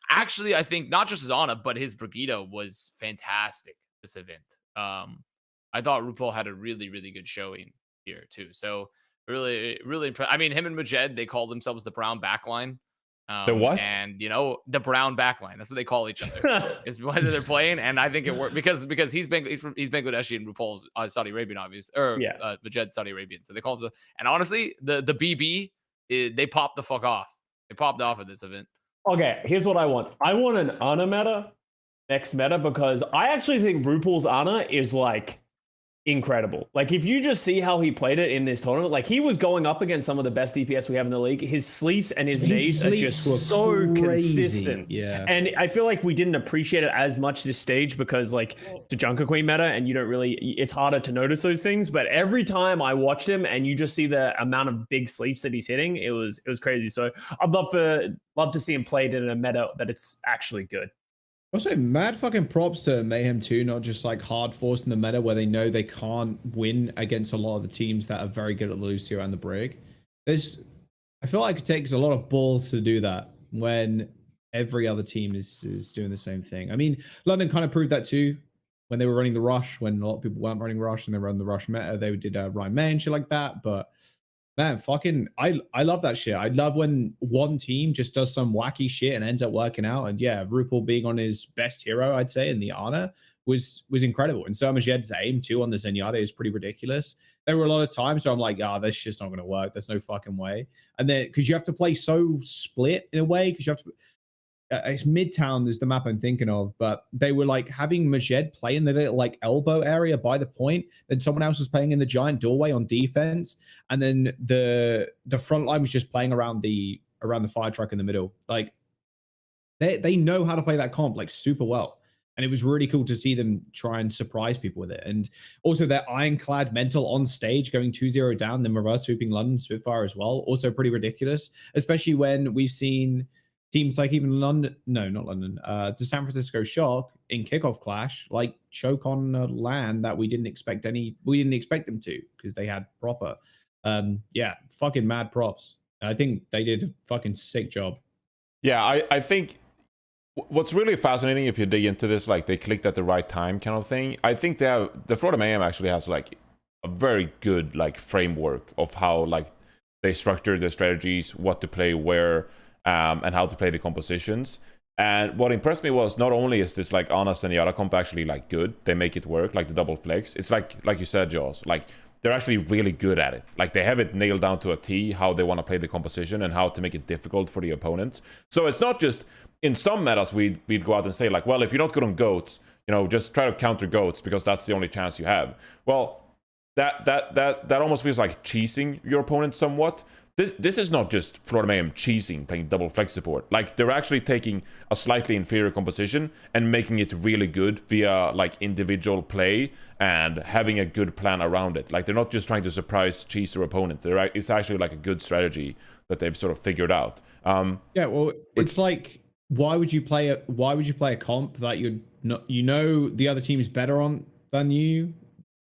actually, I think not just his Ana, but his Brigido was fantastic this event. I thought RuPaul had a really, really good showing here too. So really, really impressed. I mean, him and Majed, they call themselves the Brown Backline. The what? And the Brown Backline. That's what they call each other. Is whether they're playing, and I think it worked because he's Bangladeshi and RuPaul's Saudi Arabian, obviously, or Majed Saudi Arabian. So they call him. And honestly, the BB, they popped the fuck off. They popped off at this event. Okay, here's what I want. I want an Ana meta, next meta, because I actually think RuPaul's Ana is like incredible. Like if you just see how he played it in this tournament, like he was going up against some of the best DPS we have in the league. His sleeps and his nades are just so consistent. Yeah. And I feel like we didn't appreciate it as much this stage because like the Junker Queen meta, and you don't really, it's harder to notice those things. But every time I watched him and you just see the amount of big sleeps that he's hitting, it was crazy. So I'd love to see him played in a meta that it's actually good. Also, mad fucking props to Mayhem too, not just like hard forcing the meta where they know they can't win against a lot of the teams that are very good at Lucio and the Brig. I feel like it takes a lot of balls to do that when every other team is doing the same thing. I mean, London kind of proved that too when they were running the Rush, when a lot of people weren't running Rush and they run the Rush meta. They did Ryan May and shit like that, but man, fucking, I love that shit. I love when one team just does some wacky shit and ends up working out. And yeah, RuPaul being on his best hero, I'd say, in the Ana was incredible. And Sermajed's aim too on the Zenyatta is pretty ridiculous. There were a lot of times where I'm like, this shit's not going to work. There's no fucking way. And then, because you have to play so split in a way, because you have to, it's Midtown is the map I'm thinking of, but they were like having Majed play in the little like elbow area by the point, then someone else was playing in the giant doorway on defense, and then the front line was just playing around the fire truck in the middle. Like they know how to play that comp like super well, and it was really cool to see them try and surprise people with it. And also their ironclad mental on stage going 2-0 down, then reverse sweeping London Spitfire as well, also pretty ridiculous, especially when we've seen teams like even London, no, not London, the San Francisco Shock in kickoff clash, like choke on a land that we didn't expect them to, because they had proper, fucking mad props. I think they did a fucking sick job. Yeah, I think what's really fascinating if you dig into this, like they clicked at the right time kind of thing. I think the Florida Mayhem actually has like a very good like framework of how like they structure their strategies, what to play where, and how to play the compositions. And what impressed me was not only is this like Ana Zenyatta comp actually like good, they make it work, like the double flex. It's like you said, Jaws, like they're actually really good at it. Like they have it nailed down to a T, how they want to play the composition and how to make it difficult for the opponent. So it's not just in some metas we'd go out and say like, well, if you're not good on goats, just try to counter goats because that's the only chance you have. Well, that almost feels like cheesing your opponent somewhat. This is not just Florida Mayhem cheesing, playing double flex support. Like they're actually taking a slightly inferior composition and making it really good via like individual play and having a good plan around it. Like they're not just trying to surprise cheese their opponent. It's actually like a good strategy that they've sort of figured out. It's like why would you play a comp that the other team's better on than you,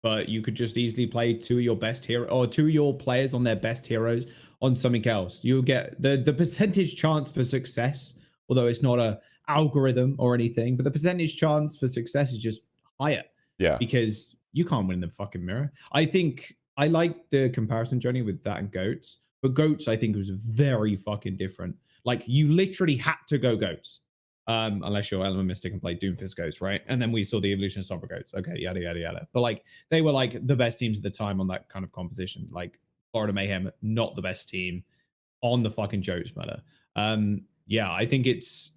but you could just easily play two of your best hero or two of your players on their best heroes on something else. You'll get the percentage chance for success, although it's not a algorithm or anything, but the percentage chance for success is just higher. Yeah. Because you can't win in the fucking mirror. I think I like the comparison journey with that and goats, but goats I think was very fucking different. Like you literally had to go goats. Unless you're Element Mystic and play Doomfist Goats, right? And then we saw the evolution of Sombra Goats. Okay, yada, yada, yada. But like, they were like the best teams at the time on that kind of composition. Like, Florida Mayhem, not the best team on the fucking Jokes meta. I think it's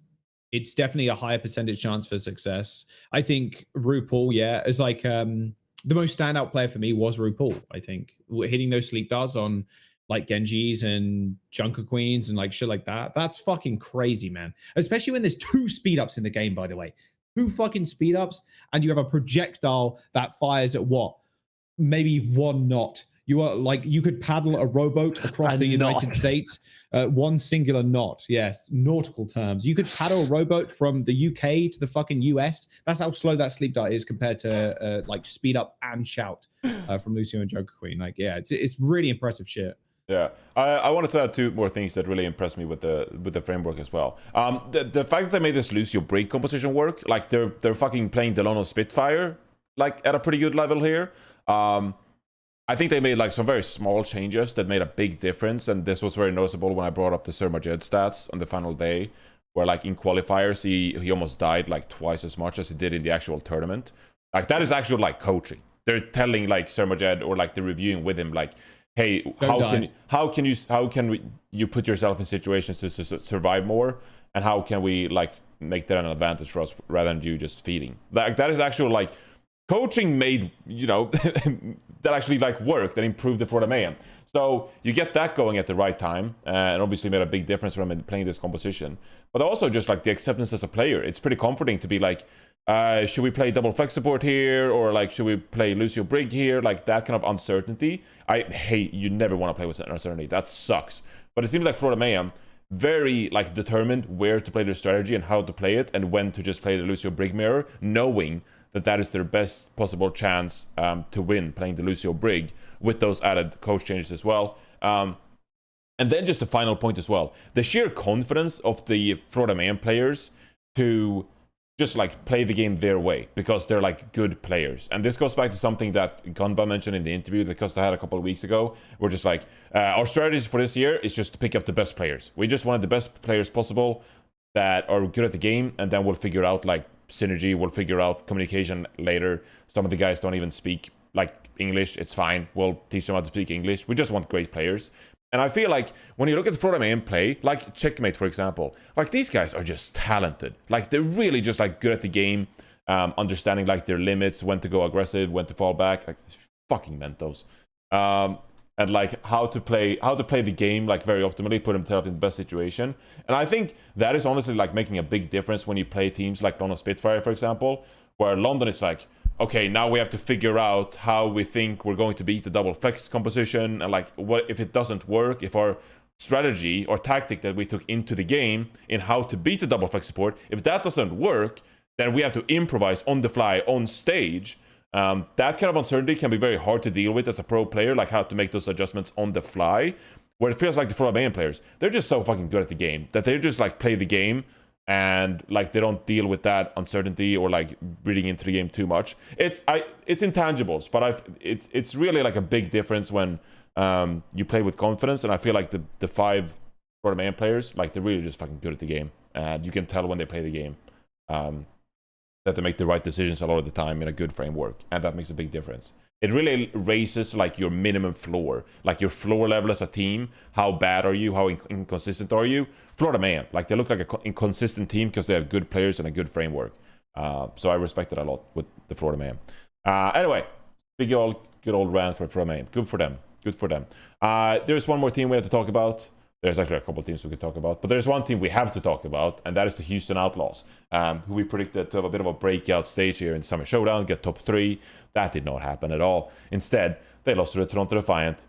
definitely a higher percentage chance for success. I think RuPaul, is like the most standout player for me was RuPaul. I think hitting those sleep darts on like Genjis and Junker Queens and like shit like that. That's fucking crazy, man. Especially when there's 2 speed ups in the game, by the way. 2 fucking speed ups, and you have a projectile that fires at what? Maybe 1 knot. You are like, you could paddle a rowboat across the United States. 1 singular knot. Yes, nautical terms. You could paddle a rowboat from the UK to the fucking US. That's how slow that sleep dart is compared to like speed up and shout from Lucio and Joker Queen. Like, yeah, it's really impressive shit. Yeah, I wanted to add 2 more things that really impressed me with the framework as well. The fact that they made this Lucio break composition work, like they're fucking playing Delano Spitfire like at a pretty good level here. I think they made like some very small changes that made a big difference, and this was very noticeable when I brought up the Sir Majed stats on the final day, where like in qualifiers he almost died like twice as much as he did in the actual tournament. Like that is actual like coaching. They're telling like Sir Majed, or like they're reviewing with him like, hey, how can you put yourself in situations to survive more, and how can we like make that an advantage for us rather than you just feeding? Like that is actual like coaching made, you know, that actually like worked and improved it for the Mayhem. So you get that going at the right time, and obviously made a big difference for him in playing this composition. But also just like the acceptance as a player, it's pretty comforting to be like, should we play double flex support here, or like should we play Lucio Brig here? Like that kind of uncertainty. I hate, you never want to play with uncertainty. That sucks. But it seems like Florida Mayhem very like determined where to play their strategy and how to play it, and when to just play the Lucio Brig mirror, knowing that that is their best possible chance to win, playing the Lucio Brig with those added coach changes as well. And then just the final point as well, the sheer confidence of the Florida Mayhem players to just like play the game their way, because they're like good players. And this goes back to something that Gunba mentioned in the interview that Custa had a couple of weeks ago. We're just like, our strategy for this year is just to pick up the best players. We just wanted the best players possible that are good at the game, and then we'll figure out like synergy, we'll figure out communication later. Some of the guys don't even speak like English, it's fine, we'll teach them how to speak English. We just want great players. And I feel like when you look at the Florida Mayhem play, like Checkmate for example, like these guys are just talented. Like they're really just like good at the game, understanding like their limits, when to go aggressive, when to fall back, like fucking Mentos. And like how to play the game like very optimally, put himself in the best situation. And I think that is honestly like making a big difference when you play teams like London Spitfire, for example, where London is like, okay, now we have to figure out how we think we're going to beat the double flex composition, and like what if it doesn't work, if our strategy or tactic that we took into the game in how to beat the double flex support, if that doesn't work, then we have to improvise on the fly on stage. That kind of uncertainty can be very hard to deal with as a pro player, like how to make those adjustments on the fly, where it feels like the Florida Mayhem players, they're just so fucking good at the game that they just like play the game, and like they don't deal with that uncertainty or like reading into the game too much. It's intangibles, but it's really like a big difference when you play with confidence. And I feel like the 5 Florida Mayhem players, like they're really just fucking good at the game, and you can tell when they play the game that they make the right decisions a lot of the time in a good framework, and that makes a big difference. It really raises like your minimum floor, like your floor level as a team. How bad are you? How inconsistent are you? Florida Mayhem, like they look like an inconsistent team because they have good players and a good framework. So I respect it a lot with the Florida Mayhem. Anyway, good old rant for Florida Mayhem. Good for them. Good for them. There's one more team we have to talk about. There's actually a couple of teams we could talk about, but there's one team we have to talk about, and that is the Houston Outlaws, who we predicted to have a bit of a breakout stage here in Summer Showdown, get top 3. That did not happen at all. Instead, they lost to the Toronto Defiant.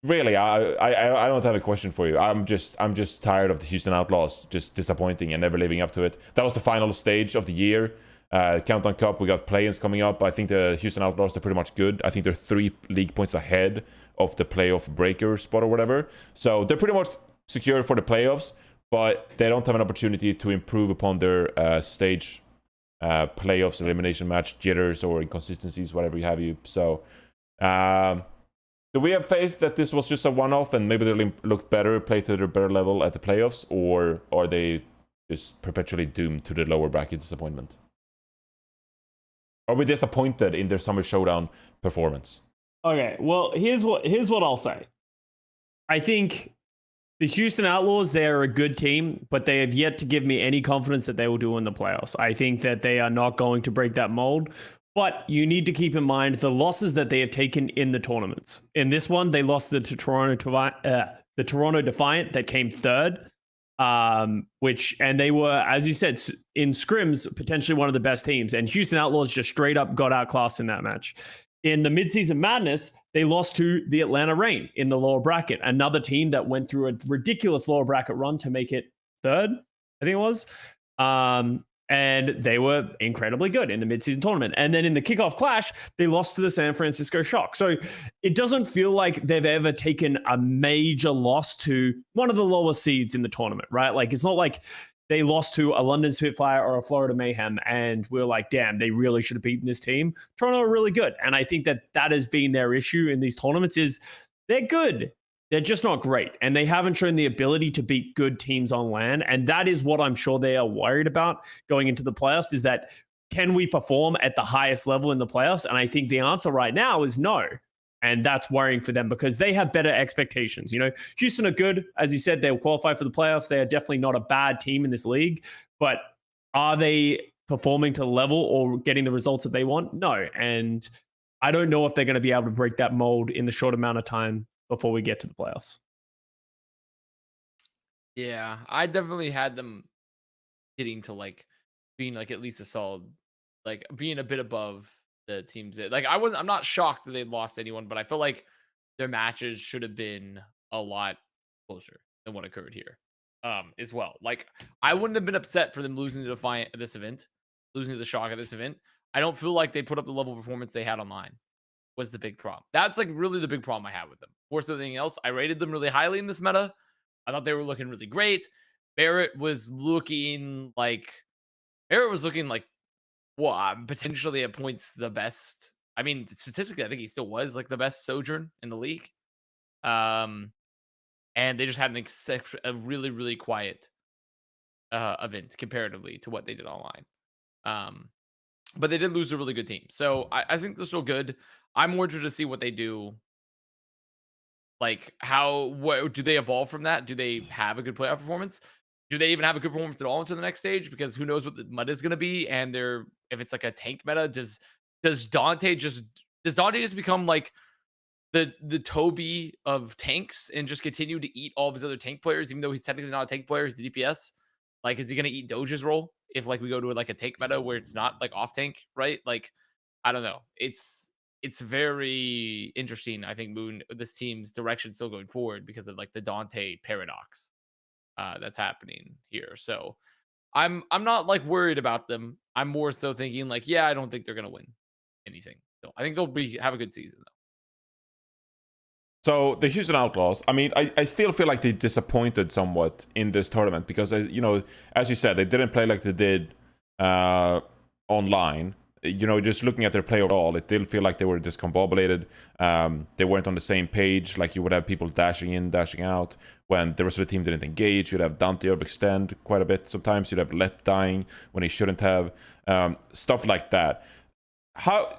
Really, I don't have a question for you. I'm just tired of the Houston Outlaws just disappointing and never living up to it. That was the final stage of the year. Countdown Cup, we got play-ins coming up. I think the Houston Outlaws, they're pretty much good. I think they're 3 league points ahead of the playoff breaker spot or whatever. So they're pretty much secure for the playoffs, but they don't have an opportunity to improve upon their stage playoffs, elimination match jitters or inconsistencies, whatever you have you. So do we have faith that this was just a one-off and maybe they'll look better, play to their better level at the playoffs, or are they just perpetually doomed to the lower bracket disappointment? Are we disappointed in their Summer Showdown performance? Okay, well, here's what I'll say. I think the Houston Outlaws, they are a good team, but they have yet to give me any confidence that they will do in the playoffs. I think that they are not going to break that mold. But you need to keep in mind the losses that they have taken in the tournaments. In this one, they lost the Toronto Defiant that came third, and they were, as you said, in scrims, potentially one of the best teams. And Houston Outlaws just straight up got outclassed in that match. In the midseason madness, they lost to the Atlanta Reign in the lower bracket, another team that went through a ridiculous lower bracket run to make it third, I think it was. And they were incredibly good in the midseason tournament. And then in the kickoff clash, they lost to the San Francisco Shock. So it doesn't feel like they've ever taken a major loss to one of the lower seeds in the tournament, right? Like, it's not like they lost to a London Spitfire or a Florida Mayhem and we're like, damn, they really should have beaten this team. Toronto are really good. And I think that has been their issue in these tournaments is they're good. They're just not great. And they haven't shown the ability to beat good teams on LAN. And that is what I'm sure they are worried about going into the playoffs, is that can we perform at the highest level in the playoffs? And I think the answer right now is no. And that's worrying for them because they have better expectations. You know, Houston are good. As you said, they'll qualify for the playoffs. They are definitely not a bad team in this league. But are they performing to the level or getting the results that they want? No. And I don't know if they're going to be able to break that mold in the short amount of time before we get to the playoffs. Yeah, I definitely had them getting to like being like at least a solid, like being a bit above the teams that like I'm not shocked that they lost anyone, but I feel like their matches should have been a lot closer than what occurred here. As well. Like I wouldn't have been upset for them losing to Defiant at this event, losing to the Shock at this event. I don't feel like they put up the level of performance they had online. Was the big problem. That's like really the big problem I had with them. More so than anything else, I rated them really highly in this meta. I thought they were looking really great. Barrett was looking like well, potentially at points the best. I mean, statistically, I think he still was like the best Sojourn in the league. And they just had a really, really quiet event comparatively to what they did online. But they did lose a really good team. So I think they're still good. I'm more interested to see what they do. Like, what do they evolve from that? Do they have a good playoff performance? Do they even have a good performance at all into the next stage? Because who knows what the meta is going to be? And if it's like a tank meta, does Dante just become like the Toby of tanks and just continue to eat all of his other tank players, even though he's technically not a tank player, he's the DPS? Like, is he going to eat Doge's role if like we go to like a tank meta where it's not like off tank, right? Like, I don't know. It's very interesting. I think this team's direction still going forward because of like the Dante paradox that's happening here. So I'm not like worried about them. I'm more so thinking like, yeah, I don't think they're gonna win anything. So I think they'll have a good season though. So the Houston Outlaws, I mean, I still feel like they disappointed somewhat in this tournament because, you know, as you said, they didn't play like they did online. You know, just looking at their play overall, it did feel like they were discombobulated. They weren't on the same page. Like you would have people dashing in, dashing out. When the rest of the team didn't engage, you'd have Dante overextend quite a bit. Sometimes you'd have Lep dying when he shouldn't have. Stuff like that.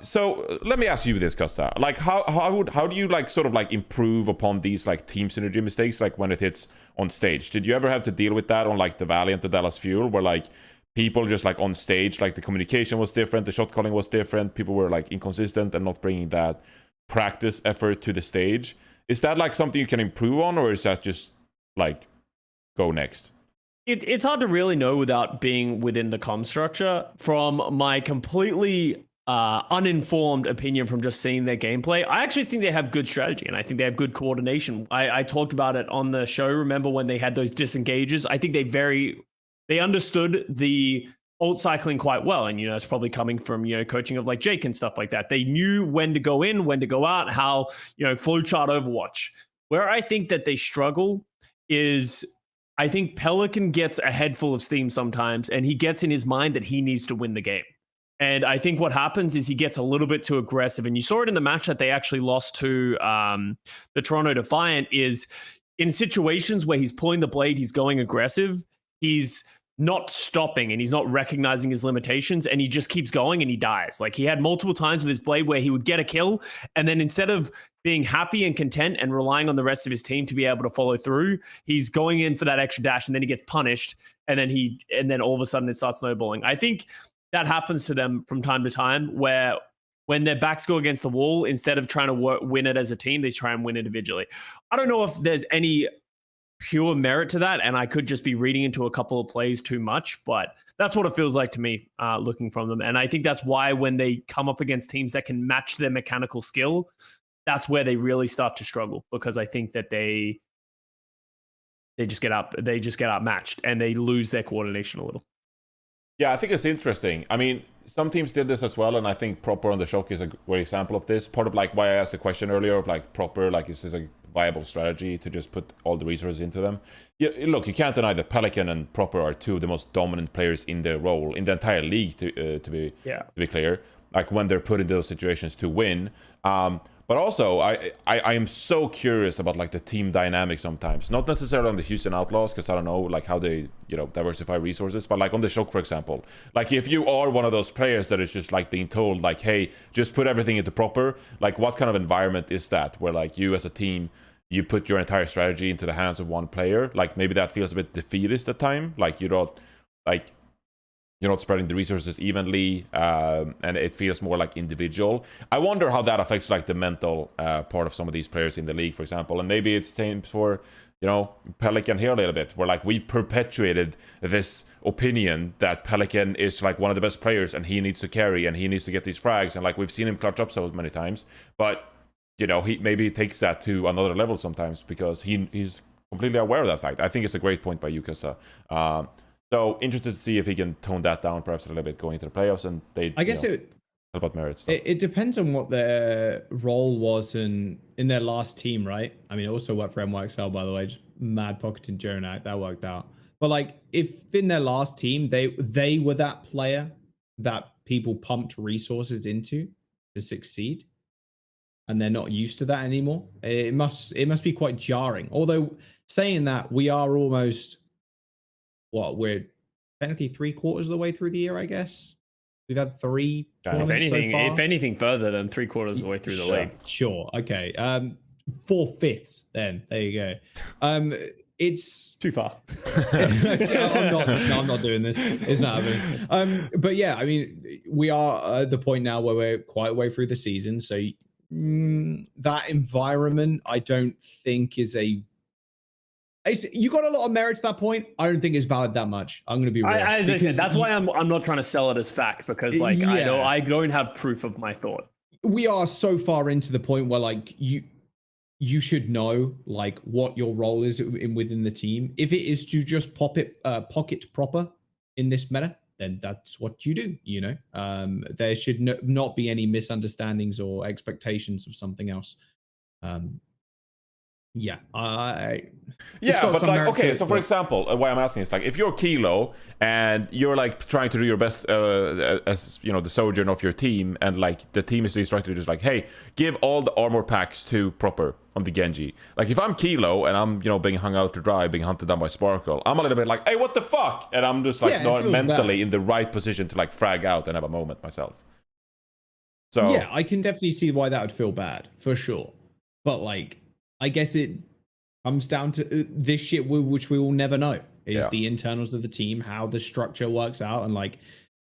So let me ask you this, Custa. Like how do you like sort of like improve upon these like team synergy mistakes, like when it hits on stage? Did you ever have to deal with that on like the Valiant or Dallas Fuel, where like people just like on stage, like the communication was different, the shot calling was different, people were like inconsistent and not bringing that practice effort to the stage? Is that like something you can improve on, or is that just like go next? It's hard to really know without being within the comm structure. From my completely uninformed opinion from just seeing their gameplay, I actually think they have good strategy and I think they have good coordination. I talked about it on the show. Remember when they had those disengages? I think they understood the ult cycling quite well. And, you know, it's probably coming from, you know, coaching of like Jake and stuff like that. They knew when to go in, when to go out, how, you know, flowchart Overwatch. Where I think that they struggle is I think Pelican gets a head full of steam sometimes and he gets in his mind that he needs to win the game. And I think what happens is he gets a little bit too aggressive. And you saw it in the match that they actually lost to the Toronto Defiant, is in situations where he's pulling the blade, he's going aggressive, he's not stopping and he's not recognizing his limitations and he just keeps going and he dies. Like he had multiple times with his blade where he would get a kill and then instead of being happy and content and relying on the rest of his team to be able to follow through, he's going in for that extra dash and then he gets punished and then all of a sudden it starts snowballing. I think that happens to them from time to time, where when their backs go against the wall, instead of trying to win it as a team, they try and win individually. I don't know if there's any pure merit to that, and I could just be reading into a couple of plays too much, but that's what it feels like to me looking from them. And I think that's why when they come up against teams that can match their mechanical skill, that's where they really start to struggle, because I think that they just get outmatched and they lose their coordination a little. Yeah, I think it's interesting. I mean, some teams did this as well, and I think Proper on the Shock is a great example of this. Part of like why I asked the question earlier of like Proper, like is this a viable strategy to just put all the resources into them? Yeah, look, you can't deny that Pelican and Proper are two of the most dominant players in their role in the entire league. To be clear, like when they're put in those situations to win. But also, I am so curious about like the team dynamic sometimes. Not necessarily on the Houston Outlaws, because I don't know like how they diversify resources. But like on the Shock, for example, like if you are one of those players that is just like being told like, hey, just put everything into Proper. Like what kind of environment is that? Where like you as a team, you put your entire strategy into the hands of one player. Like maybe that feels a bit defeatist at time. Like you're not spreading the resources evenly, and it feels more like individual. I wonder how that affects like the mental part of some of these players in the league, for example. And maybe it's teams for, Pelican here a little bit, where like we've perpetuated this opinion that Pelican is like one of the best players and he needs to carry and he needs to get these frags. And like we've seen him clutch up so many times, but he maybe takes that to another level sometimes because he's completely aware of that fact. I think it's a great point by you, Custa. So interested to see if he can tone that down perhaps a little bit going into the playoffs, and I guess it about merits. It depends on what their role was in their last team, right? I mean, it also worked for NYXL, by the way, just mad pocketing Joan out. That worked out. But like, if in their last team they were that player that people pumped resources into to succeed, and they're not used to that anymore, it must be quite jarring. Although saying that, we are almost we're technically 3/4 of the way through the year, I guess. We've had 3 tournaments so far. If anything further than 3/4 of the way through the league. Sure. Okay. 4/5 then. There you go. It's too far. I'm not doing this. It's not happening. But yeah, I mean, we are at the point now where we're quite a way through the season. So that environment, I don't think is you got a lot of merit to that point. I don't think it's valid that much. I'm going to be real. As I said, that's why I'm not trying to sell it as fact, because like I don't have proof of my thought. We are so far into the point where like you should know like what your role is within the team. If it is to just pocket Proper in this meta, then that's what you do. There should not be any misunderstandings or expectations of something else. But like, okay, so for example, why I'm asking is like, if you're Kilo and you're like trying to do your best as the sojourn of your team, and like the team is instructed just like, hey, give all the armor packs to Proper on the Genji. Like if I'm Kilo and I'm being hung out to dry, being hunted down by Sparkle, I'm a little bit like, hey, what the fuck? And I'm just like not mentally in the right position to like frag out and have a moment myself. So yeah, I can definitely see why that would feel bad for sure. But like, I guess it comes down to this shit, which we will never know, is the internals of the team, how the structure works out, and like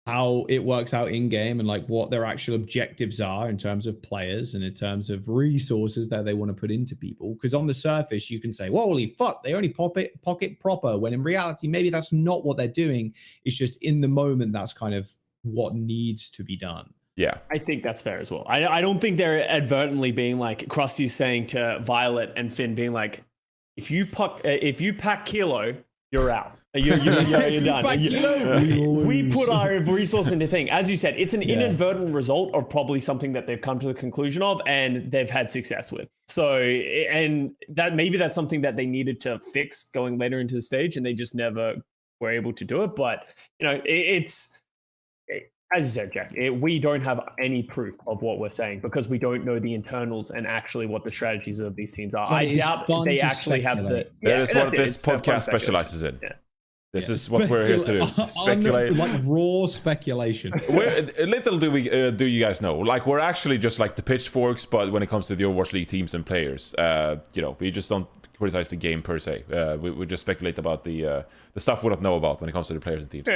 how it works out in game, and like what their actual objectives are in terms of players and in terms of resources that they want to put into people. Because on the surface, you can say, well, holy fuck, they only pocket Proper, when in reality, maybe that's not what they're doing. It's just in the moment, that's kind of what needs to be done. Yeah, I think that's fair as well. I don't think they're advertently being like Krusty's saying to Violet and Finn, being like, if you pack Kilo, you're out. You're done. We put our resource into thing. As you said, it's an inadvertent result of probably something that they've come to the conclusion of and they've had success with. So, and that maybe that's something that they needed to fix going later into the stage, and they just never were able to do it. But it's. As you said, Jack, we don't have any proof of what we're saying because we don't know the internals and actually what the strategies of these teams are. But I doubt they actually have the... That is what this podcast specializes in. Yeah. This is what we're here to do. Speculate. Like raw speculation. Little do you guys know. Like, we're actually just like the pitchforks, but when it comes to the Overwatch League teams and players, we just don't criticize the game per se. We just speculate about the stuff we don't know about when it comes to the players and teams.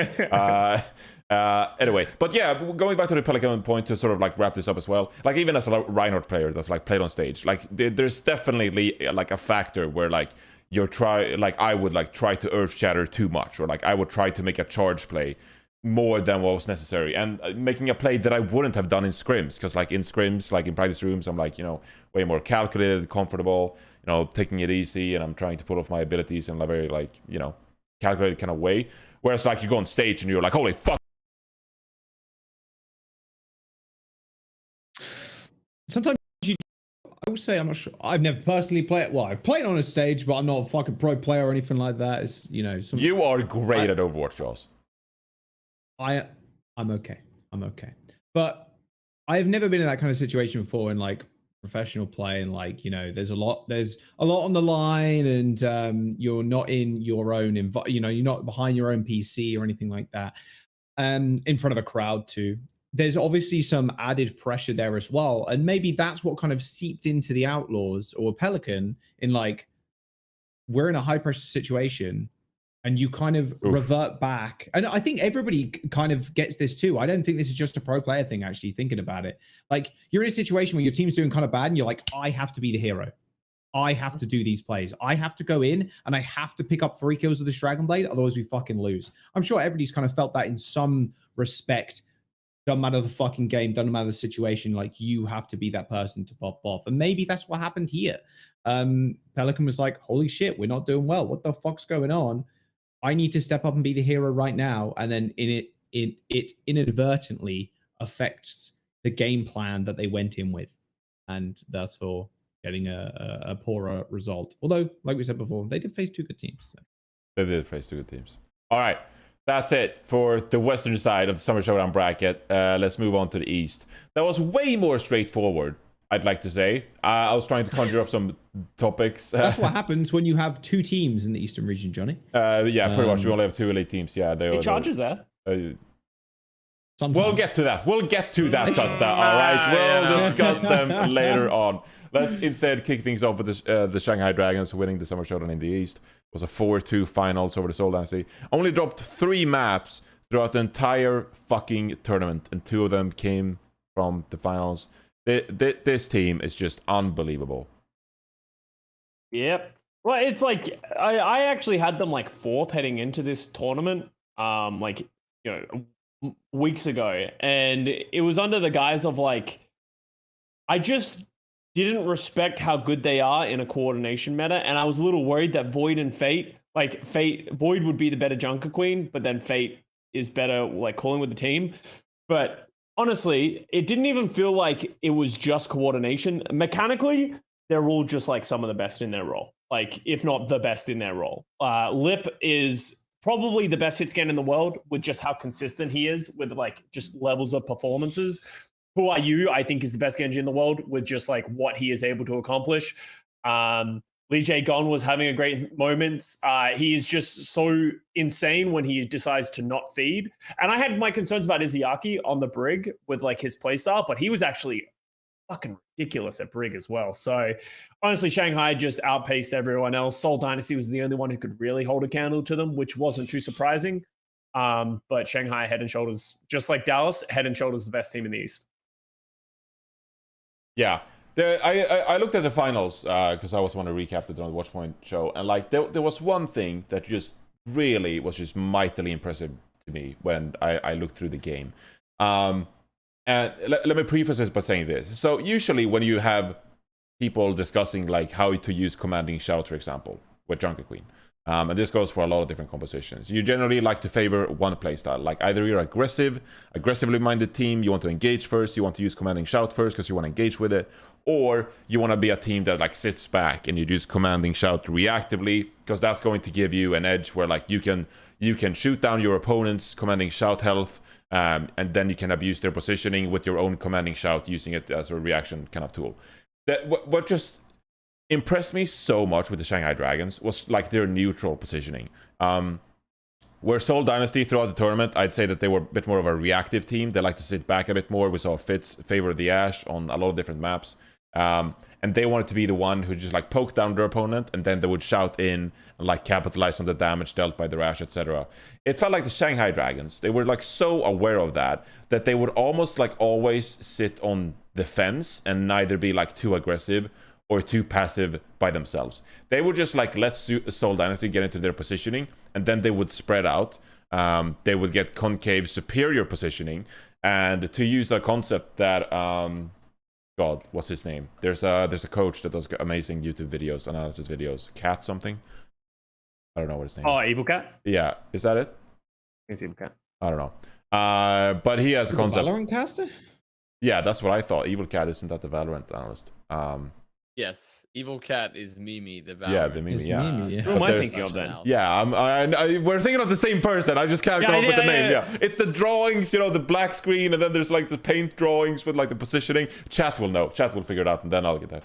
Anyway, but yeah, going back to the Pelican point to sort of like wrap this up as well. Like even as a Reinhardt player that's like played on stage, like there's definitely like a factor where like I would like try to earth shatter too much, or like I would try to make a charge play more than what was necessary, and making a play that I wouldn't have done in scrims, because like in scrims, like in practice rooms, I'm like, you know, way more calculated, comfortable, you know, taking it easy, and I'm trying to pull off my abilities in a very like, you know, calculated kind of way. Whereas like you go on stage and you're like, holy fuck. Sometimes I would say, I'm not sure. I've never personally played. Well, I've played on a stage, but I'm not a fucking pro player or anything like that. It's, you know, you are great at Overwatch, Jaws. I'm okay. But I've never been in that kind of situation before in like professional play, and like, you know, there's a lot on the line, and you're not in your own you know, you're not behind your own PC or anything like that. In front of a crowd too. There's obviously some added pressure there as well, and maybe that's what kind of seeped into the Outlaws or Pelican in like, we're in a high pressure situation. And you kind of revert back. And I think everybody kind of gets this too. I don't think this is just a pro player thing, actually, thinking about it. Like, you're in a situation where your team's doing kind of bad, and you're like, I have to be the hero. I have to do these plays. I have to go in, and I have to pick up 3 kills with this Dragon Blade, otherwise we fucking lose. I'm sure everybody's kind of felt that in some respect. Doesn't matter the fucking game, doesn't matter the situation, like, you have to be that person to pop off. And maybe that's what happened here. Pelican was like, holy shit, we're not doing well. What the fuck's going on? I need to step up and be the hero right now. And then it inadvertently affects the game plan that they went in with, and thus for getting a poorer result. Although, like we said before, they did face 2 good teams. So. They did face 2 good teams. All right, that's it for the western side of the Summer Showdown bracket. Let's move on to the east. That was way more straightforward, I'd like to say. I was trying to conjure up some topics. That's what happens when you have 2 teams in the Eastern region, Johnny. Yeah, pretty much. We only have 2 elite teams. Yeah, they charges there. We'll get to that. We'll get to that, Custa. All right, we'll discuss them later on. Let's instead kick things off with the Shanghai Dragons winning the Summer Showdown in the East. It was a 4-2 finals over the Seoul Dynasty. Only dropped 3 maps throughout the entire fucking tournament, and 2 of them came from the finals. This team is just unbelievable. Yep. Well, it's like I actually had them like 4th heading into this tournament, like, you know, weeks ago, and it was under the guise of like, I just didn't respect how good they are in a coordination meta, and I was a little worried that Void and Fate, Void would be the better Junker Queen, but then Fate is better like calling with the team. But honestly, it didn't even feel like it was just coordination. Mechanically, they're all just like some of the best in their role, like if not the best in their role. Lip is probably the best hit scan in the world with just how consistent he is with like just levels of performances. Who Are You, I think, is the best Genji in the world with just like what he is able to accomplish. Lee Jae Gon was having a great moment. He is just so insane when he decides to not feed. And I had my concerns about Izayaki on the Brig with like his playstyle, but he was actually fucking ridiculous at Brig as well. So honestly, Shanghai just outpaced everyone else. Seoul Dynasty was the only one who could really hold a candle to them, which wasn't too surprising. But Shanghai, head and shoulders, just like Dallas, head and shoulders the best team in the East. Yeah. I looked at the finals because I was want to recap it on the Watchpoint show, and like there was one thing that just really was just mightily impressive to me when I looked through the game. And let me preface this by saying this. So usually when you have people discussing like how to use commanding shout, for example, with Junker Queen, and this goes for a lot of different compositions, you generally like to favor one playstyle. Like either you're aggressively minded team, you want to engage first, you want to use commanding shout first because you want to engage with it, or you want to be a team that like sits back and you use commanding shout reactively because that's going to give you an edge where like you can shoot down your opponent's commanding shout health, and then you can abuse their positioning with your own commanding shout, using it as a reaction kind of tool. What just impressed me so much with the Shanghai Dragons was like their neutral positioning. Where Seoul Dynasty throughout the tournament, I'd say that they were a bit more of a reactive team. They like to sit back a bit more. We saw Fitz favor the Ashe on a lot of different maps. And they wanted to be the one who just like poked down their opponent, and then they would shout in and like capitalize on the damage dealt by the Rash, etc. It felt like the Shanghai Dragons. They were like so aware of that they would almost like always sit on the fence and neither be like too aggressive or too passive by themselves. They would just like let Seoul Dynasty get into their positioning, and then they would spread out. They would get concave superior positioning, and to use a concept that God, what's his name? There's a coach that does amazing YouTube videos, analysis videos. Cat something. I don't know what his name is. Oh, Evil Cat? Yeah, is that it? It's Evil Cat. I don't know. But he has a concept. Valorant caster? Yeah, that's what I thought. Evil Cat isn't that the Valorant analyst? Yes, Evil Cat is Mimi, the Valorant. Yeah, the Mimi. Yeah. Mimi, yeah. Who am I thinking of then? Yeah, we're thinking of the same person. I just can't come up with the name. Yeah, it's the drawings, you know, the black screen, and then there's like the paint drawings with like the positioning. Chat will know. Chat will figure it out, and then I'll get that.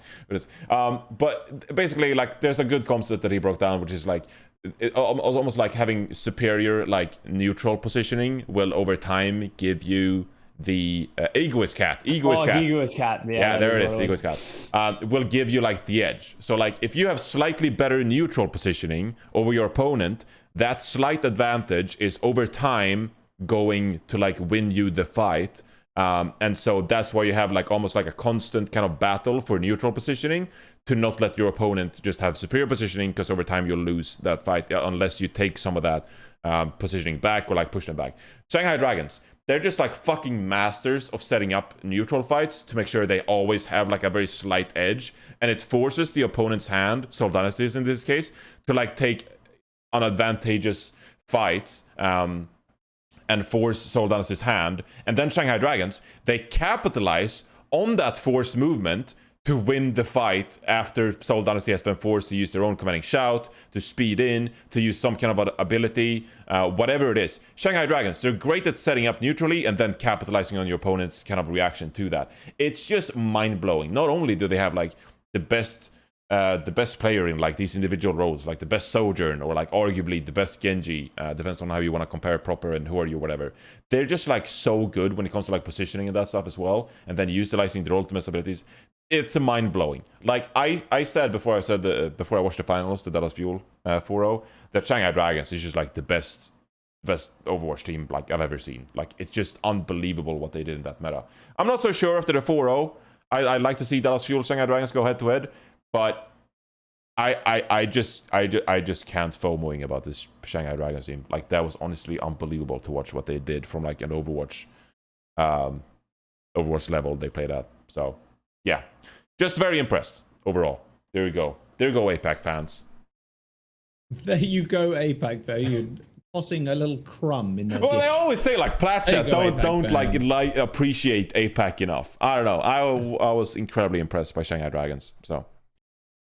But basically, like, there's a good concept that he broke down, which is like almost like having superior like neutral positioning will over time give you the egoist cat. Egoist cat. Yeah, there it is. Egoist cat will give you like the edge. So like if you have slightly better neutral positioning over your opponent, that slight advantage is over time going to like win you the fight. And so that's why you have like almost like a constant kind of battle for neutral positioning to not let your opponent just have superior positioning, because over time you'll lose that fight unless you take some of that positioning back or like push them back. Shanghai Dragons, they're just like fucking masters of setting up neutral fights to make sure they always have like a very slight edge, and it forces the opponent's hand, Seoul Dynasties in this case, to like take unadvantageous fights and force Seoul Dynasty's hand. And then Shanghai Dragons, they capitalize on that forced movement to win the fight after Seoul Dynasty has been forced to use their own commanding shout, to speed in, to use some kind of ability, whatever it is. Shanghai Dragons, they're great at setting up neutrally and then capitalizing on your opponent's kind of reaction to that. It's just mind-blowing. Not only do they have like the best player in like these individual roles, like the best Sojourn or like arguably the best Genji, depends on how you want to compare proper and who are you, whatever. They're just like so good when it comes to like positioning and that stuff as well, and then utilizing their ultimate abilities. It's a mind-blowing. Like I said before I watched the finals, the Dallas Fuel 4-0, that Shanghai Dragons is just like the best Overwatch team like I've ever seen. Like it's just unbelievable what they did in that meta. I'm not so sure after the 4-0. I'd like to see Dallas Fuel Shanghai Dragons go head to head, but I just can't FOMOing about this Shanghai Dragons team. Like that was honestly unbelievable to watch what they did from like an Overwatch level they played at. So yeah, just very impressed overall. There you go. There you go, APAC fans. There you go, APAC. There you tossing a little crumb in that Well, dish. they always say like Plat chat don't like appreciate APAC enough. I don't know. I was incredibly impressed by Shanghai Dragons. So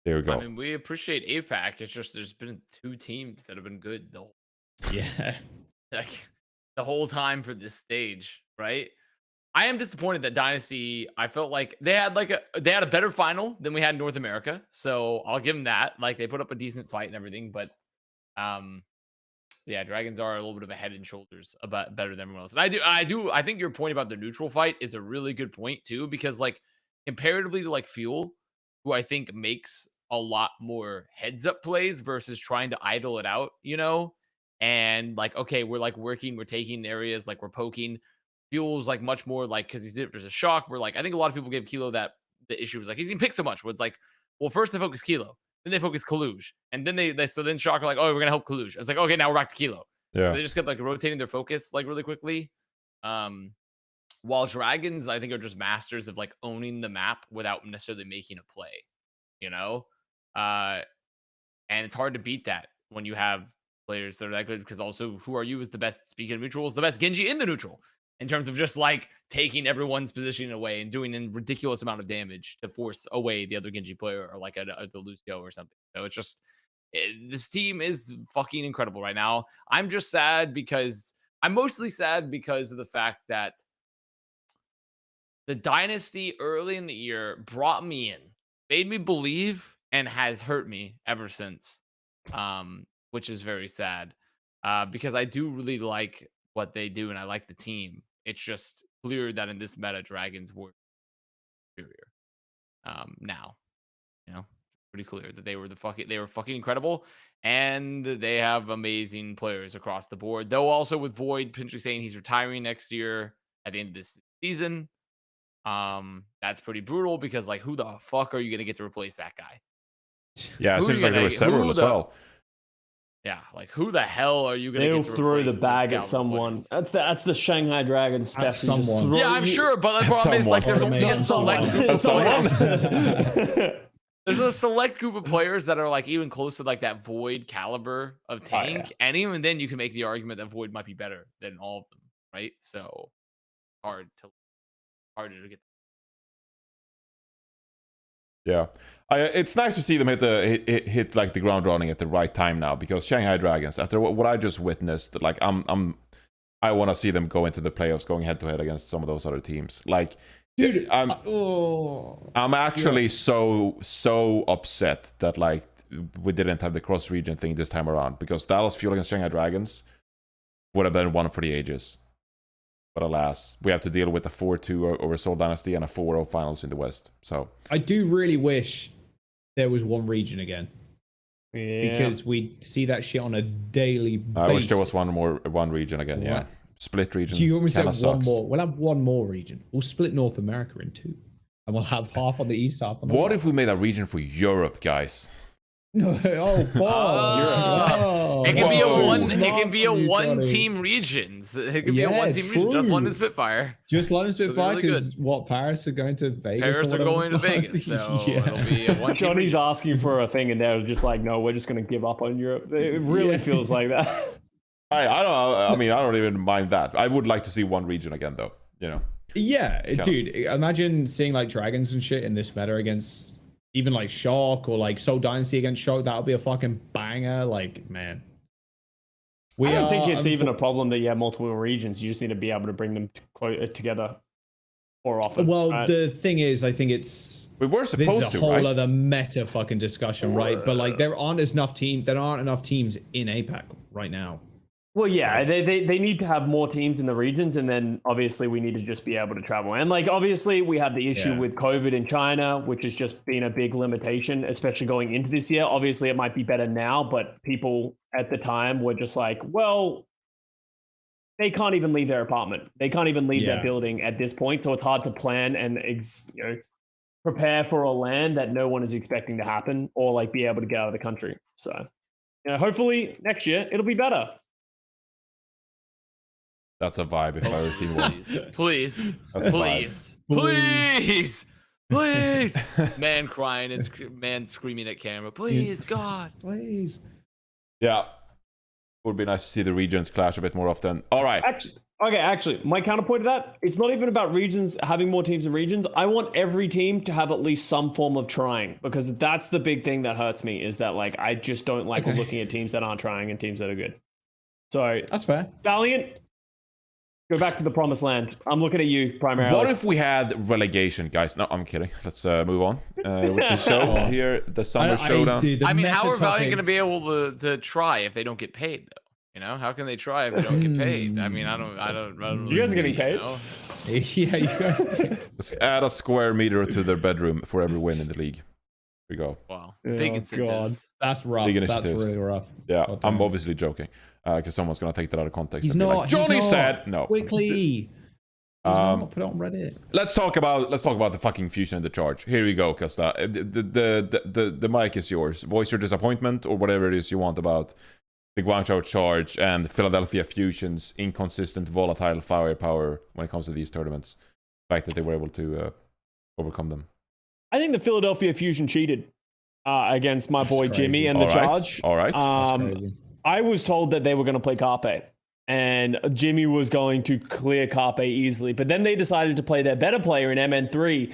there we go. I mean, we appreciate APAC. It's just there's been two teams that have been good the whole time for this stage, right? I am disappointed that Dynasty, I felt like they had a better final than we had in North America. So I'll give them that. Like they put up a decent fight and everything, but yeah, Dragons are a little bit of a head and shoulders about better than everyone else. And I think your point about the neutral fight is a really good point too, because like comparatively to like Fuel, who I think makes a lot more heads up plays versus trying to idle it out, you know? And like, okay, we're like working, we're taking areas, like we're poking. Fuel's like much more like, because there's a shock where like I think a lot of people gave Kilo that the issue was like he's getting picked so much where it's like, well, first they focus Kilo, then they focus Kaluj, and then then Shock are like, oh, we're gonna help Kaluj. I was like, okay, now we're back to Kilo. Yeah, so they just kept like rotating their focus like really quickly. While Dragons, I think, are just masters of like owning the map without necessarily making a play, you know. And it's hard to beat that when you have players that are that good, because also who are you is the best, speaking of neutrals, the best Genji in the neutral in terms of just like taking everyone's positioning away and doing a ridiculous amount of damage to force away the other Genji player or like the Lucio or something. So it's just this team is fucking incredible right now. I'm just sad because I'm mostly sad because of the fact that the Dynasty early in the year brought me in, made me believe, and has hurt me ever since, which is very sad because I do really like what they do and I like the team. It's just clear that in this meta, Dragons were superior. now. Pretty clear that they were fucking incredible, and they have amazing players across the board. Though also with Void potentially saying he's retiring next year at the end of this season, that's pretty brutal because like who the fuck are you gonna get to replace that guy? Yeah, it seems like there were several as well. Yeah, like who the hell are you gonna? They'll throw the bag at someone. Players? That's the Shanghai Dragons special. Yeah, I'm sure, but the problem is like there's only a select group. There's a select group of players that are like even close to like that Void caliber of tank, and even then you can make the argument that Void might be better than all of them, right? So harder to get. Yeah, it's nice to see them hit like the ground running at the right time now, because Shanghai Dragons, after what I just witnessed, like I want to see them go into the playoffs, going head to head against some of those other teams. Like, dude, I'm actually so upset that like we didn't have the cross region thing this time around, because Dallas Fuel against Shanghai Dragons would have been one for the ages. But alas, we have to deal with a 4-2 over Seoul Dynasty and a 4-0 finals in the West. So I do really wish there was one region again. Yeah. Because we see that shit on a daily basis. I wish there was one region again. Yeah, split region. Do you almost have one more? We'll have one more region. We'll split North America in two, and we'll have half on the east, half on the What west. if we made a region for Europe, guys? No, it can be a one-team regions. It can be a one-team region. Just London Spitfire. Just London Spitfire, because Paris are going to Vegas. Paris are going to Vegas, so it'll be a one-team Johnny's region. asking for a thing, and they're just like, no, we're just going to give up on Europe. It really feels like that. I don't even mind that. I would like to see one region again, though. Yeah, dude. Imagine seeing like dragons and shit in this meta against even like Shock, or like Seoul Dynasty against Shock. That would be a fucking banger. Like, man. I don't think it's even a problem that you have multiple regions. You just need to be able to bring them together more often. Well, the thing is, I think we were supposed this is a whole other meta fucking discussion, right? But like, there aren't enough teams in APAC right now. Well, yeah, they need to have more teams in the regions, and then obviously we need to just be able to travel. And like, obviously we have the issue with COVID in China, which has just been a big limitation, especially going into this year. Obviously it might be better now, but people at the time were just like, well, they can't even leave their apartment. They can't even leave their building at this point. So it's hard to plan and prepare for a land that no one is expecting to happen, or like be able to get out of the country. So, hopefully next year it'll be better. That's a vibe if I ever seen one. Please. Man crying and man screaming at camera. Please, God. Please. Yeah. It would be nice to see the regions clash a bit more often. All right. Actually, my counterpoint to that, it's not even about regions, having more teams in regions. I want every team to have at least some form of trying, because that's the big thing that hurts me, is that like I just don't like looking at teams that aren't trying and teams that are good. So that's fair. Valiant, go back to the promised land. I'm looking at you primarily. What if we had relegation, guys? No, I'm kidding. Let's move on with the show here, the summer showdown. How are Valiant going to be able to try if they don't get paid, though? How can they try if they don't get paid? I don't. You guys are getting paid? Yeah, you guys. Let's add a square meter to their bedroom for every win in the league. Here we go. Wow, big incentives. That's rough. That's really rough. Yeah, I'm obviously joking. Because someone's going to take that out of context. He's not. Like, Johnny said no. Quickly. He's not put it on Reddit. Let's talk about the fucking fusion and the charge. Here we go, Custa. The mic is yours. Voice your disappointment or whatever it is you want about the Guangzhou Charge and Philadelphia Fusion's inconsistent, volatile firepower when it comes to these tournaments. The fact that they were able to overcome them. I think the Philadelphia Fusion cheated against my boy Jimmy and the Charge. All right. I was told that they were going to play Carpe, and Jimmy was going to clear Carpe easily. But then they decided to play their better player in MN3,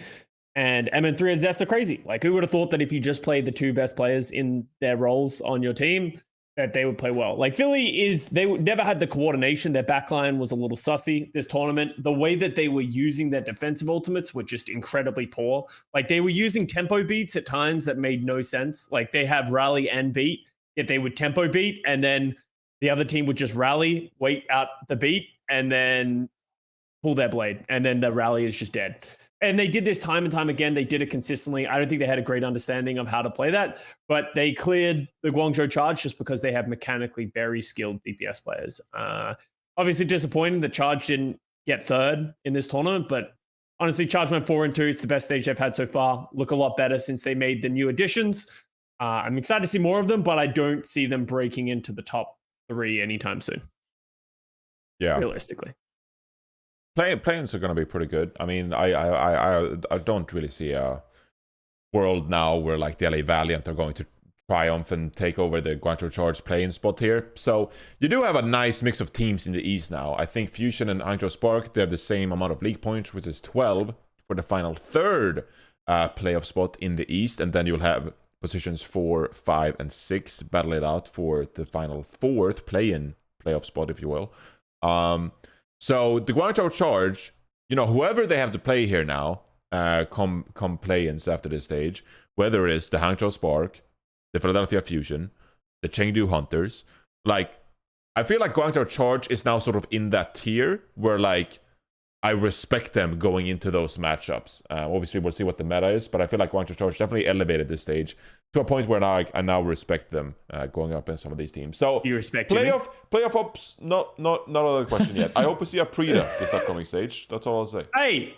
and MN3 is Zesta crazy. Like, who would have thought that if you just played the two best players in their roles on your team, that they would play well? Like, they never had the coordination. Their backline was a little sussy this tournament. The way that they were using their defensive ultimates were just incredibly poor. Like, they were using tempo beats at times that made no sense. Like, they have rally and beat, yet they would tempo beat, and then the other team would just rally, wait out the beat, and then pull their blade, and then the rally is just dead. and they did this time and time again. They did it consistently. I don't think they had a great understanding of how to play that, but they cleared the Guangzhou Charge just because they have mechanically very skilled DPS players. Obviously disappointing the Charge didn't get third in this tournament, but honestly, Charge went 4-2. It's the best stage they've had so far. Look a lot better since they made the new additions. I'm excited to see more of them, but I don't see them breaking into the top 3 anytime soon. Yeah, realistically. Play-ins are going to be pretty good. I mean, I don't really see a world now where like the LA Valiant are going to triumph and take over the Guangzhou Charge play-in spot here. So you do have a nice mix of teams in the East now. I think Fusion and Hangzhou Spark, they have the same amount of league points, which is 12 for the final third playoff spot in the East, and then you'll have positions 4, 5, and 6 battle it out for the final 4th play-in playoff spot, if you will. So the Guangzhou Charge, you know, whoever they have to play here now, come play-ins after this stage, whether it is the Hangzhou Spark, the Philadelphia Fusion, the Chengdu Hunters, like, I feel like Guangzhou Charge is now sort of in that tier where, like, I respect them going into those matchups. Obviously, we'll see what the meta is, but I feel like Guangzhou Charge definitely elevated this stage to a point where now I now respect them going up in some of these teams. So you respect playoff ops, not another question yet. I hope we see a Prida this upcoming stage. That's all I'll say. Hey,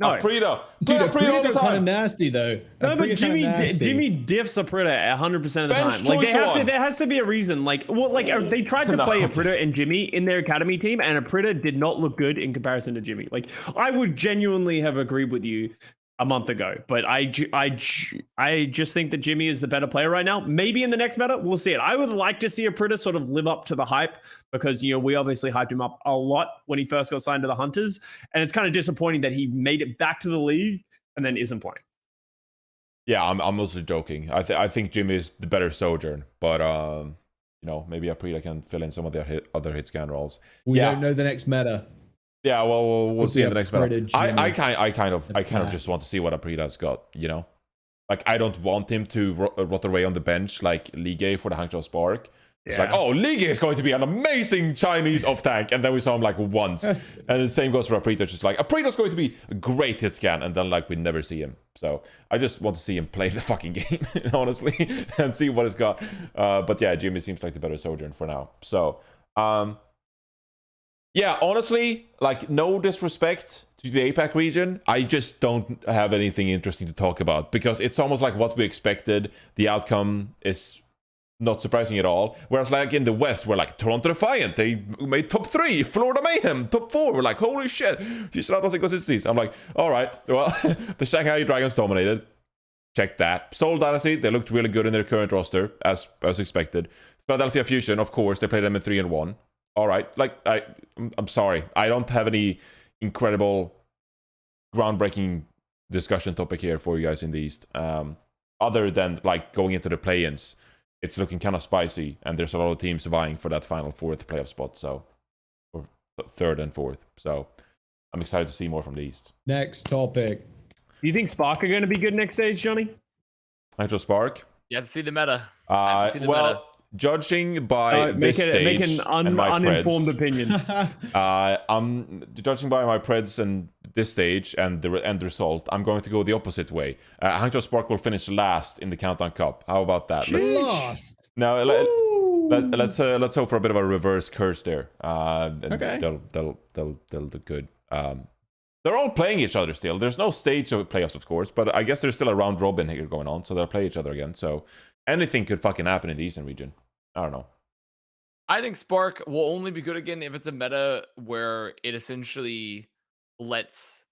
no, Prida. Dude, Prida all the time. Kind of nasty though. No, but Jimmy diffs a Prida 100% of the time. Like there has to be a reason. Like, well, like they tried to play a Prida and Jimmy in their academy team, and a Prida did not look good in comparison to Jimmy. Like, I would genuinely have agreed with you a month ago, but I just think that Jimmy is the better player right now. Maybe in the next meta, we'll see it. I would like to see a Prida sort of live up to the hype, because, you know, we obviously hyped him up a lot when he first got signed to the Hunters, and it's kind of disappointing that he made it back to the league and then isn't playing. Yeah, I'm mostly joking. I think Jimmy is the better Sojourn, but you know, maybe Aprita can fill in some of the other hit scan roles. We don't know the next meta. Yeah, well, we'll see in the next meta. I kind of just want to see what Aprita's got, you know? Like, I don't want him to rot away on the bench like Ligue for the Hangzhou Spark. It's like, oh, Ligue is going to be an amazing Chinese off-tank, and then we saw him like once. And the same goes for Aprita, just like, Aprita's going to be a great hit scan, and then like we never see him. So I just want to see him play the fucking game, honestly, and see what he's got. But yeah, Jimmy seems like the better Sojourn for now. So, yeah, honestly, like, no disrespect to the APAC region, I just don't have anything interesting to talk about, because it's almost like what we expected. The outcome is not surprising at all. Whereas like in the West, we're like, Toronto Defiant, they made top 3, Florida Mayhem, top 4. We're like, holy shit, you should have inconsistencies. I'm like, all right, well, the Shanghai Dragons dominated. Check that. Seoul Dynasty, they looked really good in their current roster, as expected. Philadelphia Fusion, of course, they played them in 3-1. All right, like, I'm sorry, I don't have any incredible groundbreaking discussion topic here for you guys in the East, other than like going into the play-ins. It's looking kind of spicy, and there's a lot of teams vying for that final 4th playoff spot, so, or 3rd and 4th. So I'm excited to see more from the East. Next topic. Do you think Spark are going to be good next stage, Johnny? Just Spark. You have to see the meta. Well, judging by this stage, make an uninformed preds, opinion. I'm judging by my preds and this stage and the end result, I'm going to go the opposite way. Hangzhou Spark will finish last in the Countdown Cup. How about that? Let's hope for a bit of a reverse curse there. Okay. They'll do good. They're all playing each other still. There's no stage of playoffs, of course, but I guess there's still a round robin here going on, so they'll play each other again. So anything could fucking happen in the Eastern region. I don't know. I think Spark will only be good again if it's a meta where it essentially lets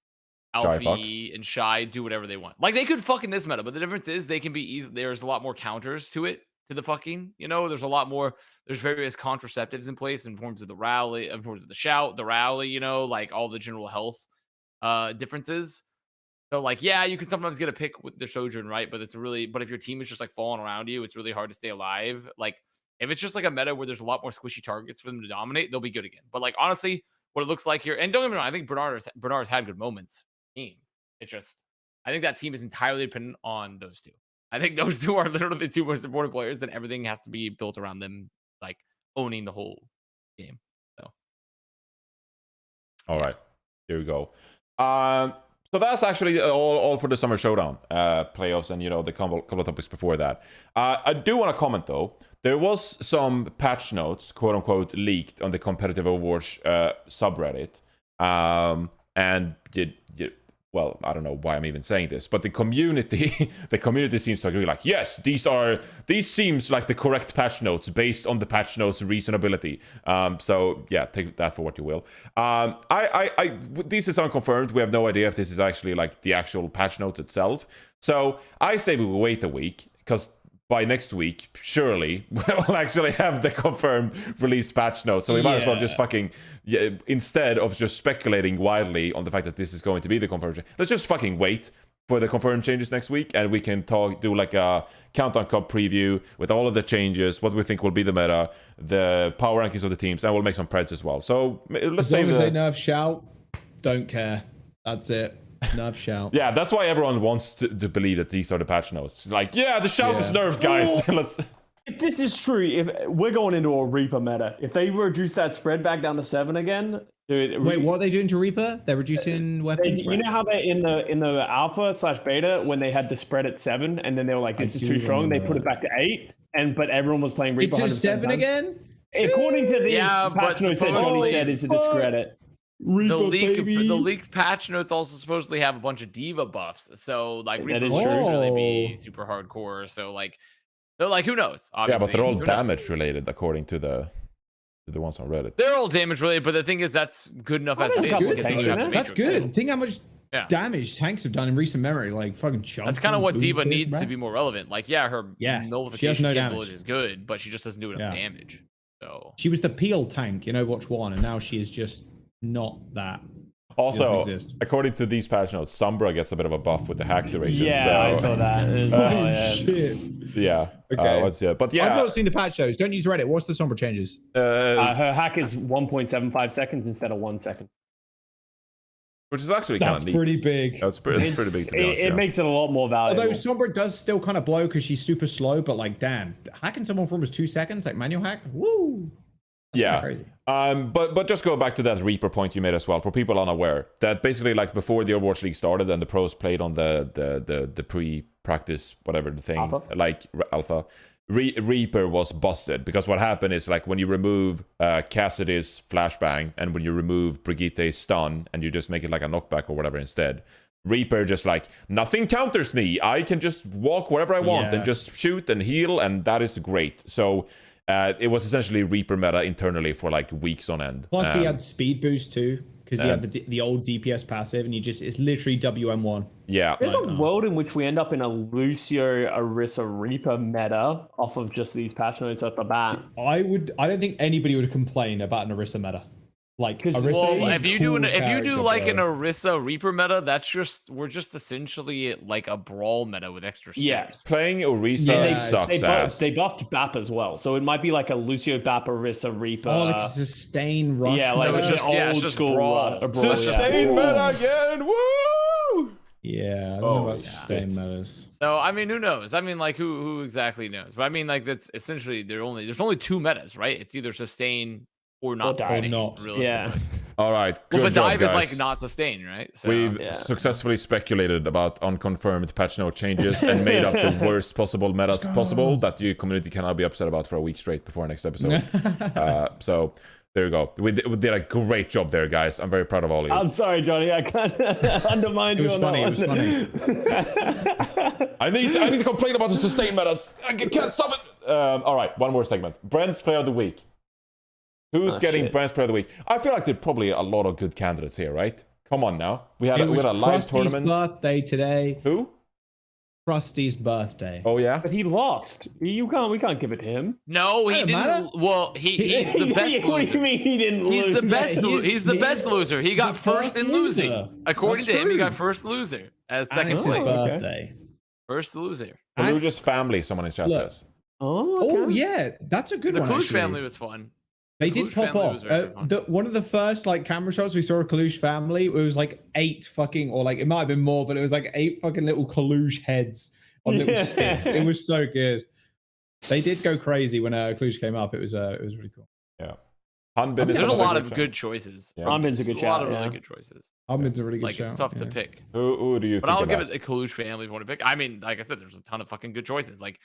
Alfie and Shy do whatever they want. Like, they could fuck in this meta, but the difference is they can be easy. There's a lot more counters to it, to the fucking, you know, there's a lot more, there's various contraceptives in place in forms of the rally, in forms of the shout, the rally, you know, like all the general health differences. So like, yeah, you can sometimes get a pick with the Sojourn, right? But but if your team is just like falling around you, it's really hard to stay alive. Like, if it's just like a meta where there's a lot more squishy targets for them to dominate, they'll be good again. But like, honestly, what it looks like here, and don't get me wrong, I think Bernard's had good moments. Team, I think that team is entirely dependent on those two. I think those two are literally the two most important players, and everything has to be built around them, like owning the whole game. So, all right, here we go. So So that's actually all for the Summer Showdown playoffs and, the couple of topics before that. I do want to comment, though. There was some patch notes, quote-unquote, leaked on the competitive Overwatch subreddit. Well, I don't know why I'm even saying this, but the community seems to agree, like, yes, these seems like the correct patch notes based on the patch notes reasonability. So yeah, take that for what you will. This is unconfirmed. We have no idea if this is actually like the actual patch notes itself. So I say we will wait a week, because by next week, surely we'll actually have the confirmed release patch notes. So we might as well just fucking, instead of just speculating wildly on the fact that this is going to be the confirmed, let's just fucking wait for the confirmed changes next week, and we can do like a Countdown Cup preview with all of the changes, what we think will be the meta, the power rankings of the teams, and we'll make some preds as well. So let's say as long as they nerf Shout, don't care. That's it. Nerf Shout. Yeah, that's why everyone wants to believe that these are the patch notes. Like, yeah, the Shout is nerfed, guys. Let's. If this is true, if we're going into a Reaper meta, if they reduce that spread back down to 7 again, dude. Wait, what are they doing to Reaper? They're reducing weapons. You know how they're in the alpha/beta when they had the spread at 7, and then they were like, "This is too strong." They put it back to 8, but everyone was playing Reaper. It's 7 again. According to these patch notes that Johnny said, is a discredit. The leaked patch notes also supposedly have a bunch of diva buffs, so like Reaper should really be super hardcore. So like, they're like, who knows? Obviously. Yeah, but they're all damage related according to the ones on Reddit. They're all damage related, but the thing is, that's good enough as it is. That's good. Think how much damage tanks have done in recent memory, like fucking chunk. That's kind of what diva needs to be more relevant. Like, her nullification damage is good, but she just doesn't do enough damage. So she was the peel tank in Overwatch 1, and now she is just not that. Also, according to these patch notes, Sombra gets a bit of a buff with the hack duration. Yeah, I saw that. Shit. Yeah. Okay. But yeah, I've not seen the patch shows. Don't use Reddit. What's the Sombra changes? Her hack is 1.75 seconds instead of 1 second. Which is actually kind of neat. That's pretty big. That's pretty big, to be honest. It makes it a lot more valuable. Although Sombra does still kind of blow because she's super slow, but like, damn, hacking someone for almost 2 seconds, like manual hack, woo. That's crazy. But just go back to that Reaper point you made as well, for people unaware, that basically, like, before the Overwatch League started and the pros played on the pre-practice, whatever the thing, Alpha, Reaper was busted, because what happened is, like, when you remove Cassidy's flashbang and when you remove Brigitte's stun and you just make it like a knockback or whatever instead, Reaper just like, nothing counters me, I can just walk wherever I want and just shoot and heal, and that is great. So it was essentially Reaper meta internally for like weeks on end. Plus he had speed boost too, because he had the old DPS passive, and it's literally WM1. Yeah. There's a world in which we end up in a Lucio Orisa Reaper meta off of just these patch notes at the bat. I don't think anybody would complain about an Orisa meta. Like, Orisa if you do like an Orisa Reaper meta, we're just essentially like a brawl meta with extra steps. Yeah, playing Orisa sucks ass. They buffed BAP as well, so it might be like a Lucio BAP Orisa Reaper. Oh, like a sustain rush. Yeah, like so it's just school brawl. Sustain meta again, woo! Yeah, I don't know about sustain metas. So I mean, who knows? I mean, like, who exactly knows? But I mean, like, that's essentially there's only 2 metas, right? It's either sustain or not sustain. Yeah. All right. Well, but dive is like not sustain, right? So, we've successfully speculated about unconfirmed patch note changes and made up the worst possible metas possible that the community cannot be upset about for a week straight before next episode. So there you go. We did a great job there, guys. I'm very proud of all of you. I'm sorry, Johnny. I can't undermine you on that one. It was funny. I need to complain about the sustain metas. I can't stop it. All right, one more segment. Brent's Player of the Week. Who's getting Brent's Player of the Week? I feel like there's probably a lot of good candidates here, right? Come on now. We had a live tournament. Birthday today. Who? Krusty's birthday. Oh yeah, but he lost. We can't give it to him. No, he didn't. Well, he's the best loser. What do you mean he didn't lose? He's the best loser. He got first in losing. According to him, he got first loser as second place. Birthday. First loser. Kaluja's family. Someone in chat says. Oh yeah, that's a good one. The Kaluj family was fun. They did pop off. One of the first like camera shots we saw a Kaluj family, it was like 8 fucking, or like it might have been more, but it was like 8 fucking little Kaluj heads on little sticks. It was so good. They did go crazy when Kaluj came up. It was really cool. Yeah. Hanbin There's is a lot of shout. good choices. Yeah. Hanbin's a good A shout. lot of really yeah. good choices. Hanbin's a really good Like shout. it's tough to yeah. pick. Who do you But think? I'll give best? it the Kalush family if you want to pick. I mean, like I said, there's a ton of fucking good choices. Like,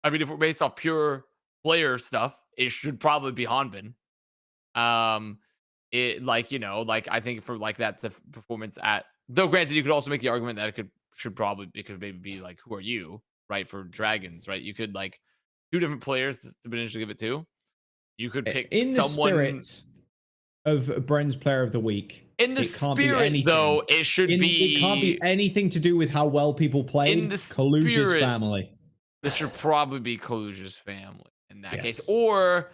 I mean, if we're based off pure player stuff, it should probably be Hanbin. It like like I think for like that performance at though granted you could also make the argument that it could maybe be like who are you right for dragons right you could like two different players to potentially give it to. You could pick in the someone spirit of Bren's Player of the Week. in the spirit though. It should be. It can't be anything to do with how well people played. In the Kalush's spirit, family. This should probably be Kalush's family in that case, Yes. or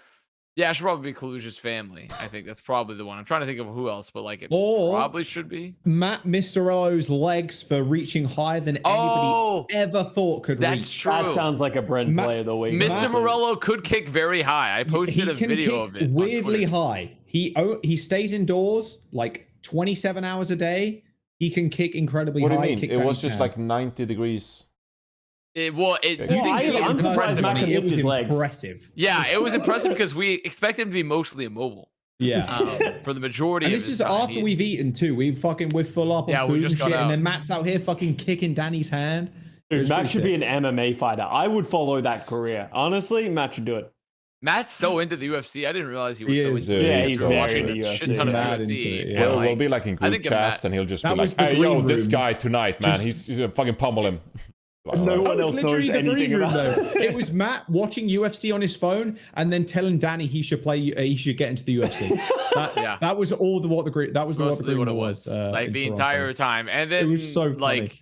yeah, it should probably be Kalush's family. I think that's probably the one. I'm trying to think of who else, but like it probably should be Matt Mistorello's legs for reaching higher than anybody ever thought could that's reach. true. That sounds like a Bren Player of the Week. Mr. Morello could kick very high. I posted a video of it. Weirdly high. He stays indoors like 27 hours a day. He can kick incredibly high. What do you mean? Kick It down was his just hand. like 90 degrees. I'm surprised Matt can it lift was his legs. impressive. Yeah, it was impressive because we expect him to be mostly immobile. Yeah. For the majority And of this his is time. after we've eaten too. We're full up on we food just and got shit, out. and then Matt's out here fucking kicking Danny's hand. Dude, Matt should be an MMA fighter. I would follow that career. Honestly, Matt should do it. Matt's so into the UFC. I didn't realize he was so into dude. it. Yeah, He's he's been very watching into a UFC. shit ton of Mad UFC. into it, yeah. and, We'll be like in I group think chats, Matt- and he'll just be That like, was the "Hey, yo, green this room. guy tonight, man, he's fucking pummel him." Like, No alright. one That else was knows literally the anything green room, about though. It was Matt watching UFC on his phone and then telling Danny he should get into the UFC. That was all what the green. That was mostly what what the it green was. in The Toronto. entire time. And then It was so funny. like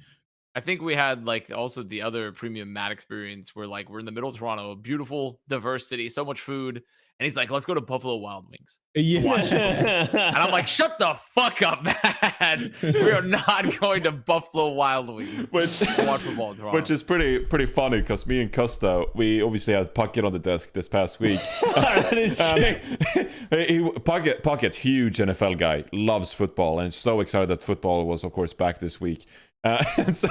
I think we had like also the other premium Matt experience where like we're in the middle of Toronto, a beautiful, diverse city, so much food. And he's like, let's go to Buffalo Wild Wings. Yeah. And I'm like, shut the fuck up, Matt. We are not going to Buffalo Wild Wings. Which, to watch football in Toronto. which is pretty funny because me and Custa, we obviously had Pocket on the desk this past week. That is true. Pocket, huge NFL guy, loves football, and so excited that football was, of course, back this week. And so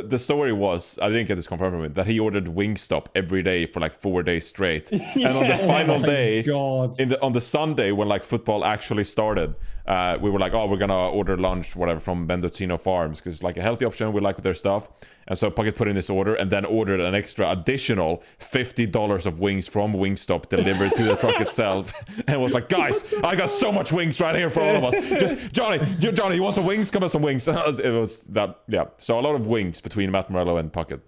the story was, I didn't get this confirmed from him, that he ordered Wingstop every day for like 4 days straight. And on the final day, on the Sunday when like football actually started, we were like, oh, we're gonna order lunch, whatever, from Mendocino Farms because it's like a healthy option. We like their stuff. And so Pocket put in this order and then ordered an additional $50 of wings from Wingstop delivered to the truck itself, and was like, guys, I got so much wings right here for all of us. Just Johnny, you want some wings? Come on, some wings. It was that, yeah. So a lot of wings between Matt Morello and Pocket.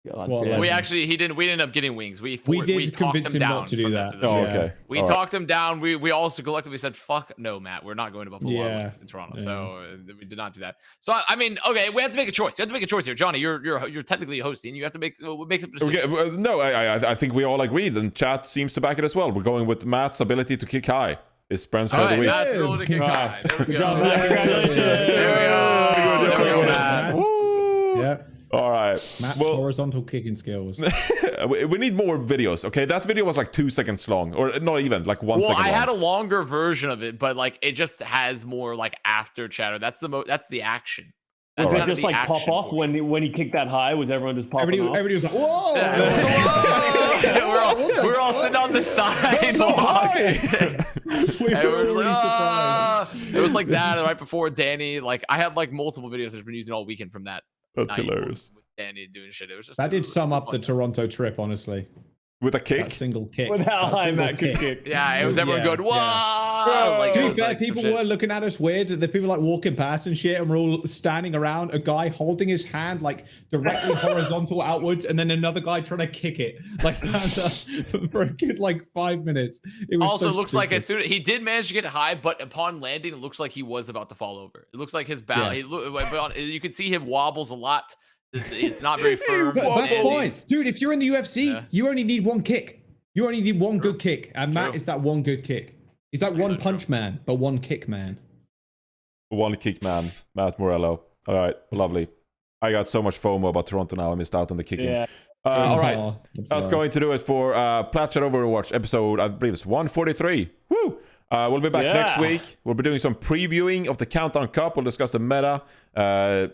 Well, we didn't end up getting wings. We did talked convince him him down not to do from that. position. Oh, okay. We talked him down. We also collectively said, fuck no, Matt. We're not going to Buffalo Wild Yeah. Wings in Toronto. Yeah. So we did not do that. So I mean, okay, we have to make a choice. We have to make a choice here. Johnny, you're technically hosting. You have to make some decision. Okay, no, I think we all agreed, and chat seems to back it as well. We're going with Matt's ability to kick high. Is Bren's Player of the Week. Matt's ability to kick high. There we go. Congratulations. There we go, Matt. Yeah. All right. Matt's horizontal kicking skills. We need more videos. Okay, that video was like 2 seconds long, or not even like 1 second. Well, I long. had a longer version of it, but like it just has more like after chatter. That's the action. That's Was it kind of just the like pop action off portion. when he kicked that high? Was everyone just popping off? Everybody was like, whoa! we're all sitting on the side. so high. We And were we're really like, surprised. It was like that right before Danny. Like I had like multiple videos that I've been using all weekend from that. That's night hilarious. with Danny doing shit. It was just That did sum up the fun. Toronto trip, honestly. With a kick. That single kick. With how That high single Matt could kick. Yeah, it was everyone Yeah, going, whoa! yeah. Like, To it be was, fair, like, some people shit. were looking at us weird. The people like walking past and shit, and we're all standing around. A guy holding his hand like directly horizontal outwards, and then another guy trying to kick it like that for a good like 5 minutes. It was Also, so it looks like stupid. as soon he did manage to get high, but upon landing, it looks like he was about to fall over. It looks like his balance. Yes. You can see him wobbles a lot. It's not very firm. But that's and fine, he's- dude. If you're in the UFC, you only need one kick. You only need one good kick, and Matt True. is that one good kick. He's like one punch man, but one kick man. One kick man, Matt Morello. All right, lovely. I got so much FOMO about Toronto now. I missed out on the kicking. Yeah. All right, Oh, that's going to do it for Plat Overwatch episode, I believe it's 143. Woo! We'll be back next week. We'll be doing some previewing of the Countdown Cup. We'll discuss the meta,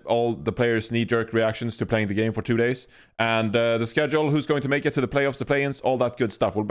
all the players' knee-jerk reactions to playing the game for 2 days, and the schedule, who's going to make it to the playoffs, the play-ins, all that good stuff. We'll